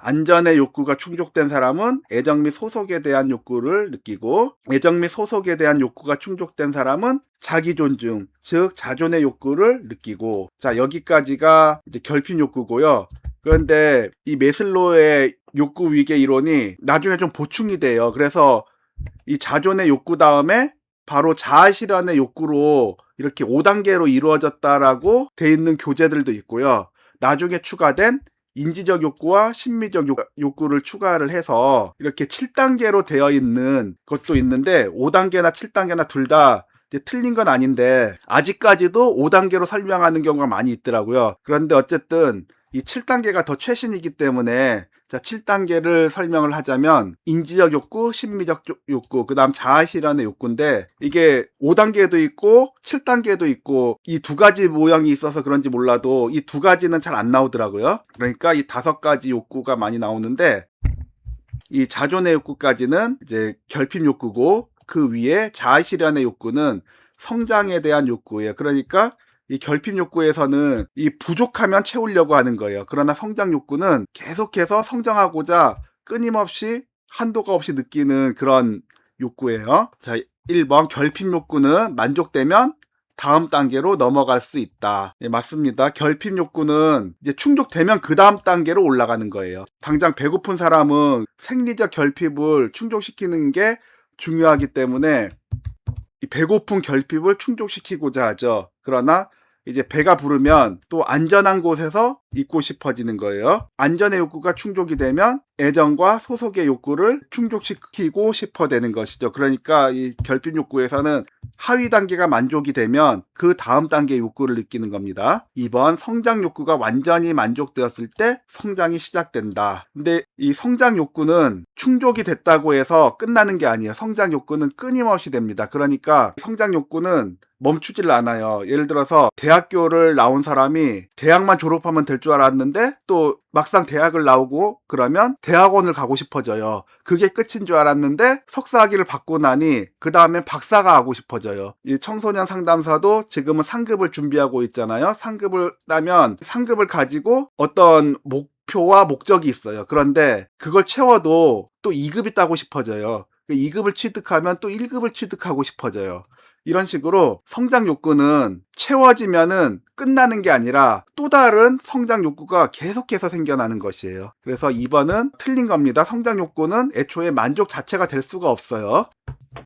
[SPEAKER 1] 안전의 욕구가 충족된 사람은 애정 및 소속에 대한 욕구를 느끼고, 애정 및 소속에 대한 욕구가 충족된 사람은 자기 존중, 즉 자존의 욕구를 느끼고. 자, 여기까지가 이제 결핍 욕구고요. 그런데 이 메슬로우의 욕구 위계 이론이 나중에 좀 보충이 돼요. 그래서 이 자존의 욕구 다음에 바로 자아 실현의 욕구로 이렇게 5단계로 이루어졌다라고 돼 있는 교재들도 있고요. 나중에 추가된 인지적 욕구와 심미적 욕구를 추가를 해서 이렇게 7단계로 되어 있는 것도 있는데 5단계나 7단계나 둘 다 틀린 건 아닌데 아직까지도 5단계로 설명하는 경우가 많이 있더라고요. 그런데 어쨌든 이 7단계가 더 최신이기 때문에 자, 7단계를 설명을 하자면 인지적 욕구, 심미적 욕구, 그 다음 자아 실현의 욕구인데 이게 5단계도 있고 7단계도 있고 이 두 가지 모양이 있어서 그런지 몰라도 이 두 가지는 잘 안 나오더라고요. 그러니까 이 5가지 욕구가 많이 나오는데 이 자존의 욕구까지는 이제 결핍 욕구고 그 위에 자아 실현의 욕구는 성장에 대한 욕구예요. 그러니까 이 결핍 욕구에서는 이 부족하면 채우려고 하는 거예요. 그러나 성장 욕구는 계속해서 성장하고자 끊임없이 한도가 없이 느끼는 그런 욕구예요. 자, 1번 결핍 욕구는 만족되면 다음 단계로 넘어갈 수 있다. 예, 맞습니다. 결핍 욕구는 이제 충족되면 그 다음 단계로 올라가는 거예요. 당장 배고픈 사람은 생리적 결핍을 충족시키는 게 중요하기 때문에 이 배고픈 결핍을 충족시키고자 하죠. 그러나 이제 배가 부르면 또 안전한 곳에서 있고 싶어지는 거예요. 안전의 욕구가 충족이 되면 애정과 소속의 욕구를 충족시키고 싶어 되는 것이죠. 그러니까 이 결핍 욕구에서는 하위 단계가 만족이 되면 그 다음 단계 욕구를 느끼는 겁니다. 2번 성장 욕구가 완전히 만족되었을 때 성장이 시작된다. 근데 이 성장 욕구는 충족이 됐다고 해서 끝나는 게 아니에요. 성장 욕구는 끊임없이 됩니다. 그러니까 성장 욕구는 멈추질 않아요. 예를 들어서 대학교를 나온 사람이 대학만 졸업하면 될 줄 알았는데 또 막상 대학을 나오고 그러면 대학원을 가고 싶어져요. 그게 끝인 줄 알았는데 석사학위를 받고 나니 그 다음엔 박사가 하고 싶어져요. 이 청소년 상담사도 지금은 상급을 준비하고 있잖아요. 상급을 따면 상급을 가지고 어떤 목표와 목적이 있어요. 그런데 그걸 채워도 또 2급이 따고 싶어져요. 2급을 취득하면 또 1급을 취득하고 싶어져요. 이런 식으로 성장 욕구는 채워지면은 끝나는 게 아니라 또 다른 성장 욕구가 계속해서 생겨나는 것이에요. 그래서 2번은 틀린 겁니다. 성장 욕구는 애초에 만족 자체가 될 수가 없어요.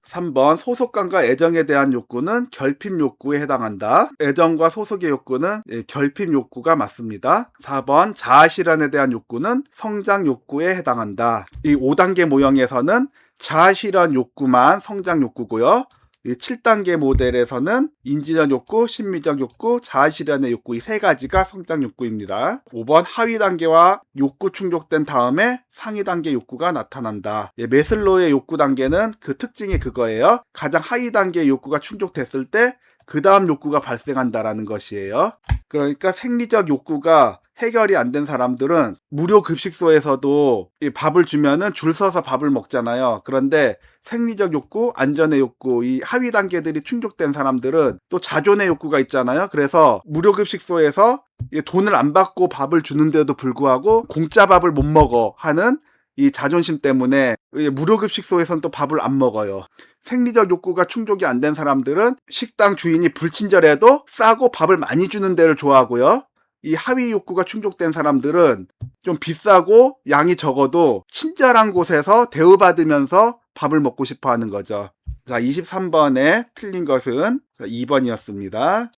[SPEAKER 1] 3번 소속감과 애정에 대한 욕구는 결핍 욕구에 해당한다. 애정과 소속의 욕구는 결핍 욕구가 맞습니다. 4번 자아 실현에 대한 욕구는 성장 욕구에 해당한다. 이 5단계 모형에서는 자아 실현 욕구만 성장 욕구고요. 이 7단계 모델에서는 인지적 욕구, 심미적 욕구, 자아 실현의 욕구 이 세 가지가 성장 욕구입니다. 5번 하위 단계와 욕구 충족된 다음에 상위 단계 욕구가 나타난다. 메슬로우의 욕구 단계는 그 특징이 그거예요. 가장 하위 단계의 욕구가 충족됐을 때 그 다음 욕구가 발생한다라는 것이에요. 그러니까 생리적 욕구가 해결이 안 된 사람들은 무료 급식소에서도 밥을 주면은 줄 서서 밥을 먹잖아요. 그런데 생리적 욕구, 안전의 욕구, 이 하위 단계들이 충족된 사람들은 또 자존의 욕구가 있잖아요. 그래서 무료 급식소에서 돈을 안 받고 밥을 주는데도 불구하고 공짜 밥을 못 먹어 하는 이 자존심 때문에 무료 급식소에서는 또 밥을 안 먹어요. 생리적 욕구가 충족이 안 된 사람들은 식당 주인이 불친절해도 싸고 밥을 많이 주는 데를 좋아하고요. 이 하위 욕구가 충족된 사람들은 좀 비싸고 양이 적어도 친절한 곳에서 대우받으면서 밥을 먹고 싶어 하는 거죠. 자, 23번에 틀린 것은 2번이었습니다.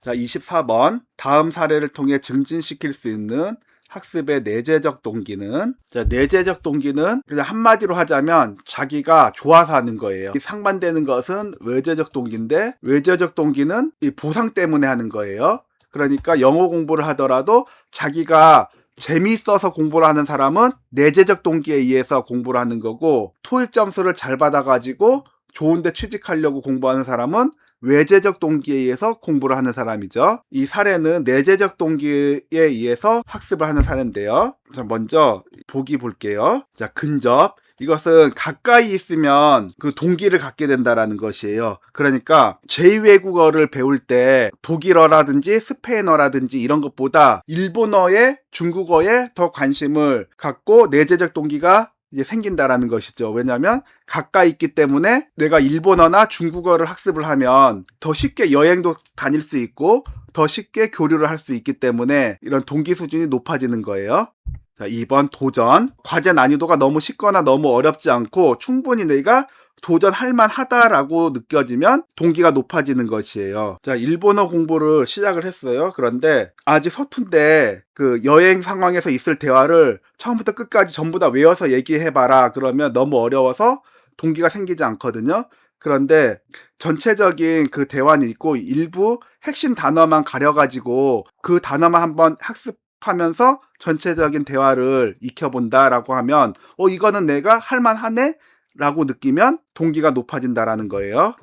[SPEAKER 1] 자, 24번. 다음 사례를 통해 증진시킬 수 있는 학습의 내재적 동기는, 자, 내재적 동기는 그냥 한마디로 하자면 자기가 좋아서 하는 거예요. 상반되는 것은 외재적 동기인데, 외재적 동기는 이 보상 때문에 하는 거예요. 그러니까 영어 공부를 하더라도 자기가 재미있어서 공부를 하는 사람은 내재적 동기에 의해서 공부를 하는 거고, 토익 점수를 잘 받아가지고 좋은데 취직하려고 공부하는 사람은 외재적 동기에 의해서 공부를 하는 사람이죠. 이 사례는 내재적 동기에 의해서 학습을 하는 사례인데요. 자, 먼저 보기 볼게요. 자, 근접. 이것은 가까이 있으면 그 동기를 갖게 된다라는 것이에요. 그러니까 제2외국어를 배울 때 독일어라든지 스페인어라든지 이런 것보다 일본어에, 중국어에 더 관심을 갖고 내재적 동기가 이제 생긴다라는 것이죠. 왜냐하면 가까이 있기 때문에 내가 일본어나 중국어를 학습을 하면 더 쉽게 여행도 다닐 수 있고 더 쉽게 교류를 할 수 있기 때문에 이런 동기 수준이 높아지는 거예요. 자, 2번 도전. 과제 난이도가 너무 쉽거나 너무 어렵지 않고 충분히 내가 도전할 만하다라고 느껴지면 동기가 높아지는 것이에요. 자, 일본어 공부를 시작을 했어요. 그런데 아직 서툰데 그 여행 상황에서 있을 대화를 처음부터 끝까지 전부 다 외워서 얘기해봐라 그러면 너무 어려워서 동기가 생기지 않거든요. 그런데 전체적인 그 대화는 있고 일부 핵심 단어만 가려가지고 그 단어만 한번 학습하면서 전체적인 대화를 익혀본다라고 하면 이거는 내가 할만하네? 라고 느끼면 동기가 높아진다라는 거예요.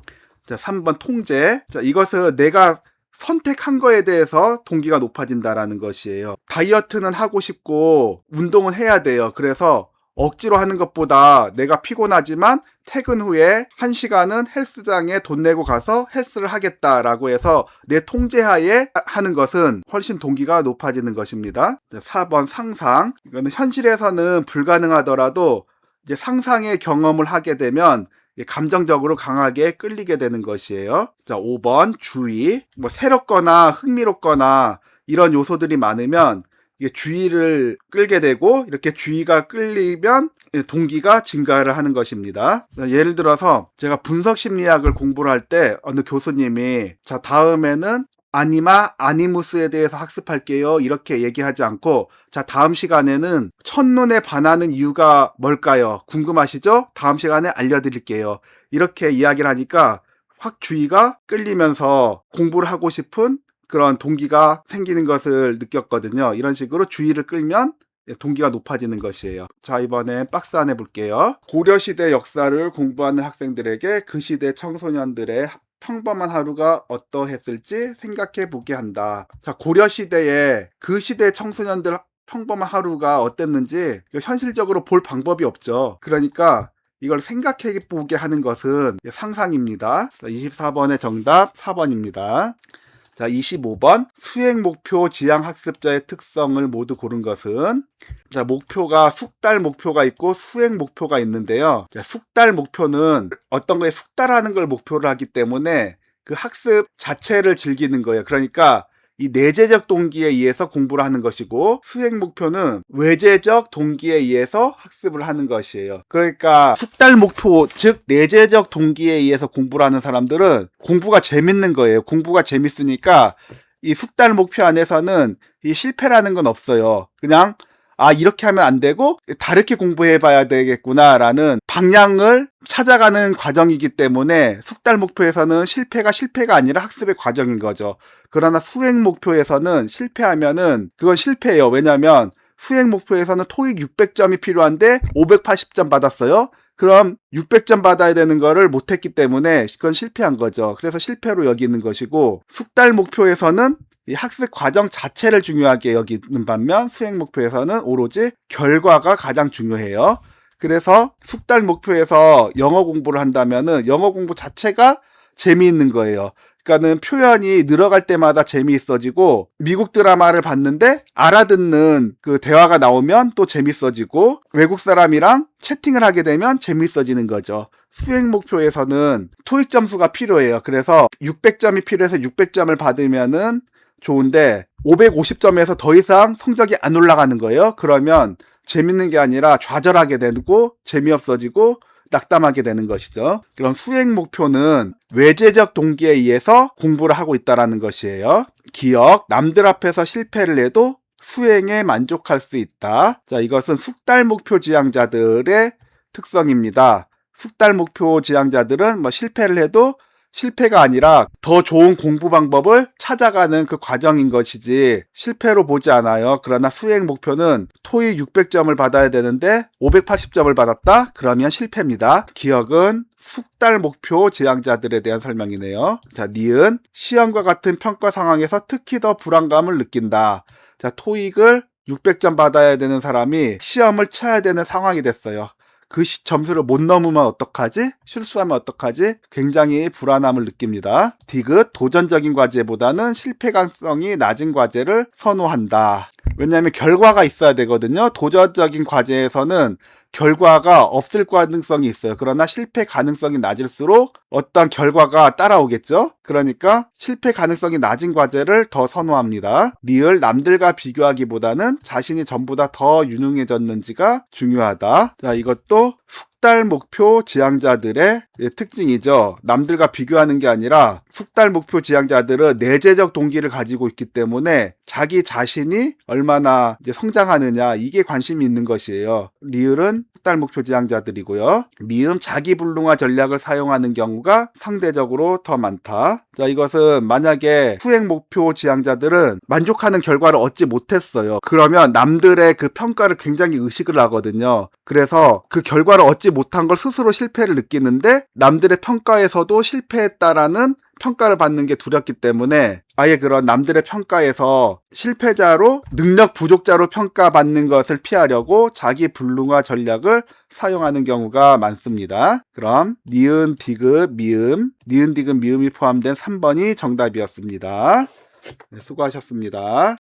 [SPEAKER 1] 자, 3번 통제. 자, 이것은 내가 선택한 거에 대해서 동기가 높아진다라는 것이에요. 다이어트는 하고 싶고 운동은 해야 돼요. 그래서 억지로 하는 것보다 내가 피곤하지만 퇴근 후에 1시간은 헬스장에 돈 내고 가서 헬스를 하겠다라고 해서 내 통제하에 하는 것은 훨씬 동기가 높아지는 것입니다. 4번 상상. 이거는 현실에서는 불가능하더라도 이제 상상의 경험을 하게 되면 감정적으로 강하게 끌리게 되는 것이에요. 자, 5번 주의. 새롭거나 흥미롭거나 이런 요소들이 많으면 이게 주의를 끌게 되고, 이렇게 주의가 끌리면 동기가 증가를 하는 것입니다. 예를 들어서 제가 분석 심리학을 공부를 할 때 어느 교수님이 자, 다음에는 아니무스에 대해서 학습할게요, 이렇게 얘기하지 않고, 자, 다음 시간에는 첫눈에 반하는 이유가 뭘까요? 궁금하시죠? 다음 시간에 알려드릴게요, 이렇게 이야기를 하니까 확 주의가 끌리면서 공부를 하고 싶은 그런 동기가 생기는 것을 느꼈거든요. 이런 식으로 주의를 끌면 동기가 높아지는 것이에요. 자, 이번엔 박스 안에 볼게요. 고려시대 역사를 공부하는 학생들에게 그 시대 청소년들의 평범한 하루가 어떠했을지 생각해 보게 한다. 자, 고려시대에 그 시대 청소년들 평범한 하루가 어땠는지 현실적으로 볼 방법이 없죠. 그러니까 이걸 생각해 보게 하는 것은 상상입니다. 24번의 정답 4번입니다. 자, 25번 수행 목표 지향 학습자의 특성을 모두 고른 것은, 자, 목표가 숙달 목표가 있고 수행 목표가 있는데요. 자, 숙달 목표는 어떤 거에 숙달하는 걸 목표로 하기 때문에 그 학습 자체를 즐기는 거예요. 그러니까 이 내재적 동기에 의해서 공부를 하는 것이고, 수행 목표는 외재적 동기에 의해서 학습을 하는 것이에요. 그러니까 숙달 목표, 즉 내재적 동기에 의해서 공부를 하는 사람들은 공부가 재밌는 거예요. 공부가 재밌으니까 이 숙달 목표 안에서는 이 실패라는 건 없어요. 그냥 이렇게 하면 안 되고 다르게 공부해 봐야 되겠구나 라는 방향을 찾아가는 과정이기 때문에, 숙달 목표에서는 실패가 아니라 학습의 과정인 거죠. 그러나 수행 목표에서는 실패하면은 그건 실패예요. 왜냐면 수행 목표에서는 토익 600점이 필요한데 580점 받았어요. 그럼 600점 받아야 되는 거를 못했기 때문에 그건 실패한 거죠. 그래서 실패로 여기는 것이고, 숙달 목표에서는 이 학습 과정 자체를 중요하게 여기는 반면, 수행 목표에서는 오로지 결과가 가장 중요해요. 그래서 숙달 목표에서 영어 공부를 한다면은 영어 공부 자체가 재미있는 거예요. 그러니까는 표현이 늘어갈 때마다 재미있어지고, 미국 드라마를 봤는데 알아듣는 그 대화가 나오면 또 재밌어지고, 외국 사람이랑 채팅을 하게 되면 재밌어지는 거죠. 수행 목표에서는 토익 점수가 필요해요. 그래서 600점이 필요해서 600점을 받으면은 좋은데 550점에서 더 이상 성적이 안 올라가는 거예요. 그러면 재밌는 게 아니라 좌절하게 되고 재미없어지고 낙담하게 되는 것이죠. 그럼 수행 목표는 외재적 동기에 의해서 공부를 하고 있다는 것이에요. 기억, 남들 앞에서 실패를 해도 수행에 만족할 수 있다. 자, 이것은 숙달 목표 지향자들의 특성입니다. 숙달 목표 지향자들은 실패를 해도 실패가 아니라 더 좋은 공부 방법을 찾아가는 그 과정인 것이지 실패로 보지 않아요. 그러나 수행 목표는 토익 600점을 받아야 되는데 580점을 받았다? 그러면 실패입니다. 기억은 숙달 목표 지향자들에 대한 설명이네요. 자, 니은 시험과 같은 평가 상황에서 특히 더 불안감을 느낀다. 자, 토익을 600점 받아야 되는 사람이 시험을 쳐야 되는 상황이 됐어요. 그 점수를 못 넘으면 어떡하지? 실수하면 어떡하지? 굉장히 불안함을 느낍니다. 디귿, 도전적인 과제보다는 실패 가능성이 낮은 과제를 선호한다. 왜냐하면 결과가 있어야 되거든요. 도전적인 과제에서는 결과가 없을 가능성이 있어요. 그러나 실패 가능성이 낮을수록 어떤 결과가 따라오겠죠. 그러니까 실패 가능성이 낮은 과제를 더 선호합니다. 리을, 남들과 비교하기보다는 자신이 전보다 더 유능해졌는지가 중요하다. 자, 이것도 숙달 목표 지향자들의 특징이죠. 남들과 비교하는 게 아니라 숙달 목표 지향자들은 내재적 동기를 가지고 있기 때문에 자기 자신이 얼마나 성장하느냐, 이게 관심이 있는 것이에요. 리을은 숙달 목표 지향자들이고요. 미음, 자기불능화 전략을 사용하는 경우가 상대적으로 더 많다. 자, 이것은 만약에 수행 목표 지향자들은 만족하는 결과를 얻지 못했어요. 그러면 남들의 그 평가를 굉장히 의식을 하거든요. 그래서 그 결과를 얻지 못한 걸 스스로 실패를 느끼는데 남들의 평가에서도 실패했다라는 평가를 받는 게 두렵기 때문에 아예 그런 남들의 평가에서 실패자로, 능력 부족자로 평가받는 것을 피하려고 자기 불능화 전략을 사용하는 경우가 많습니다. 그럼 니은, 디귿, 미음, 니은, 디귿, 미음이 포함된 3번이 정답이었습니다. 네, 수고하셨습니다.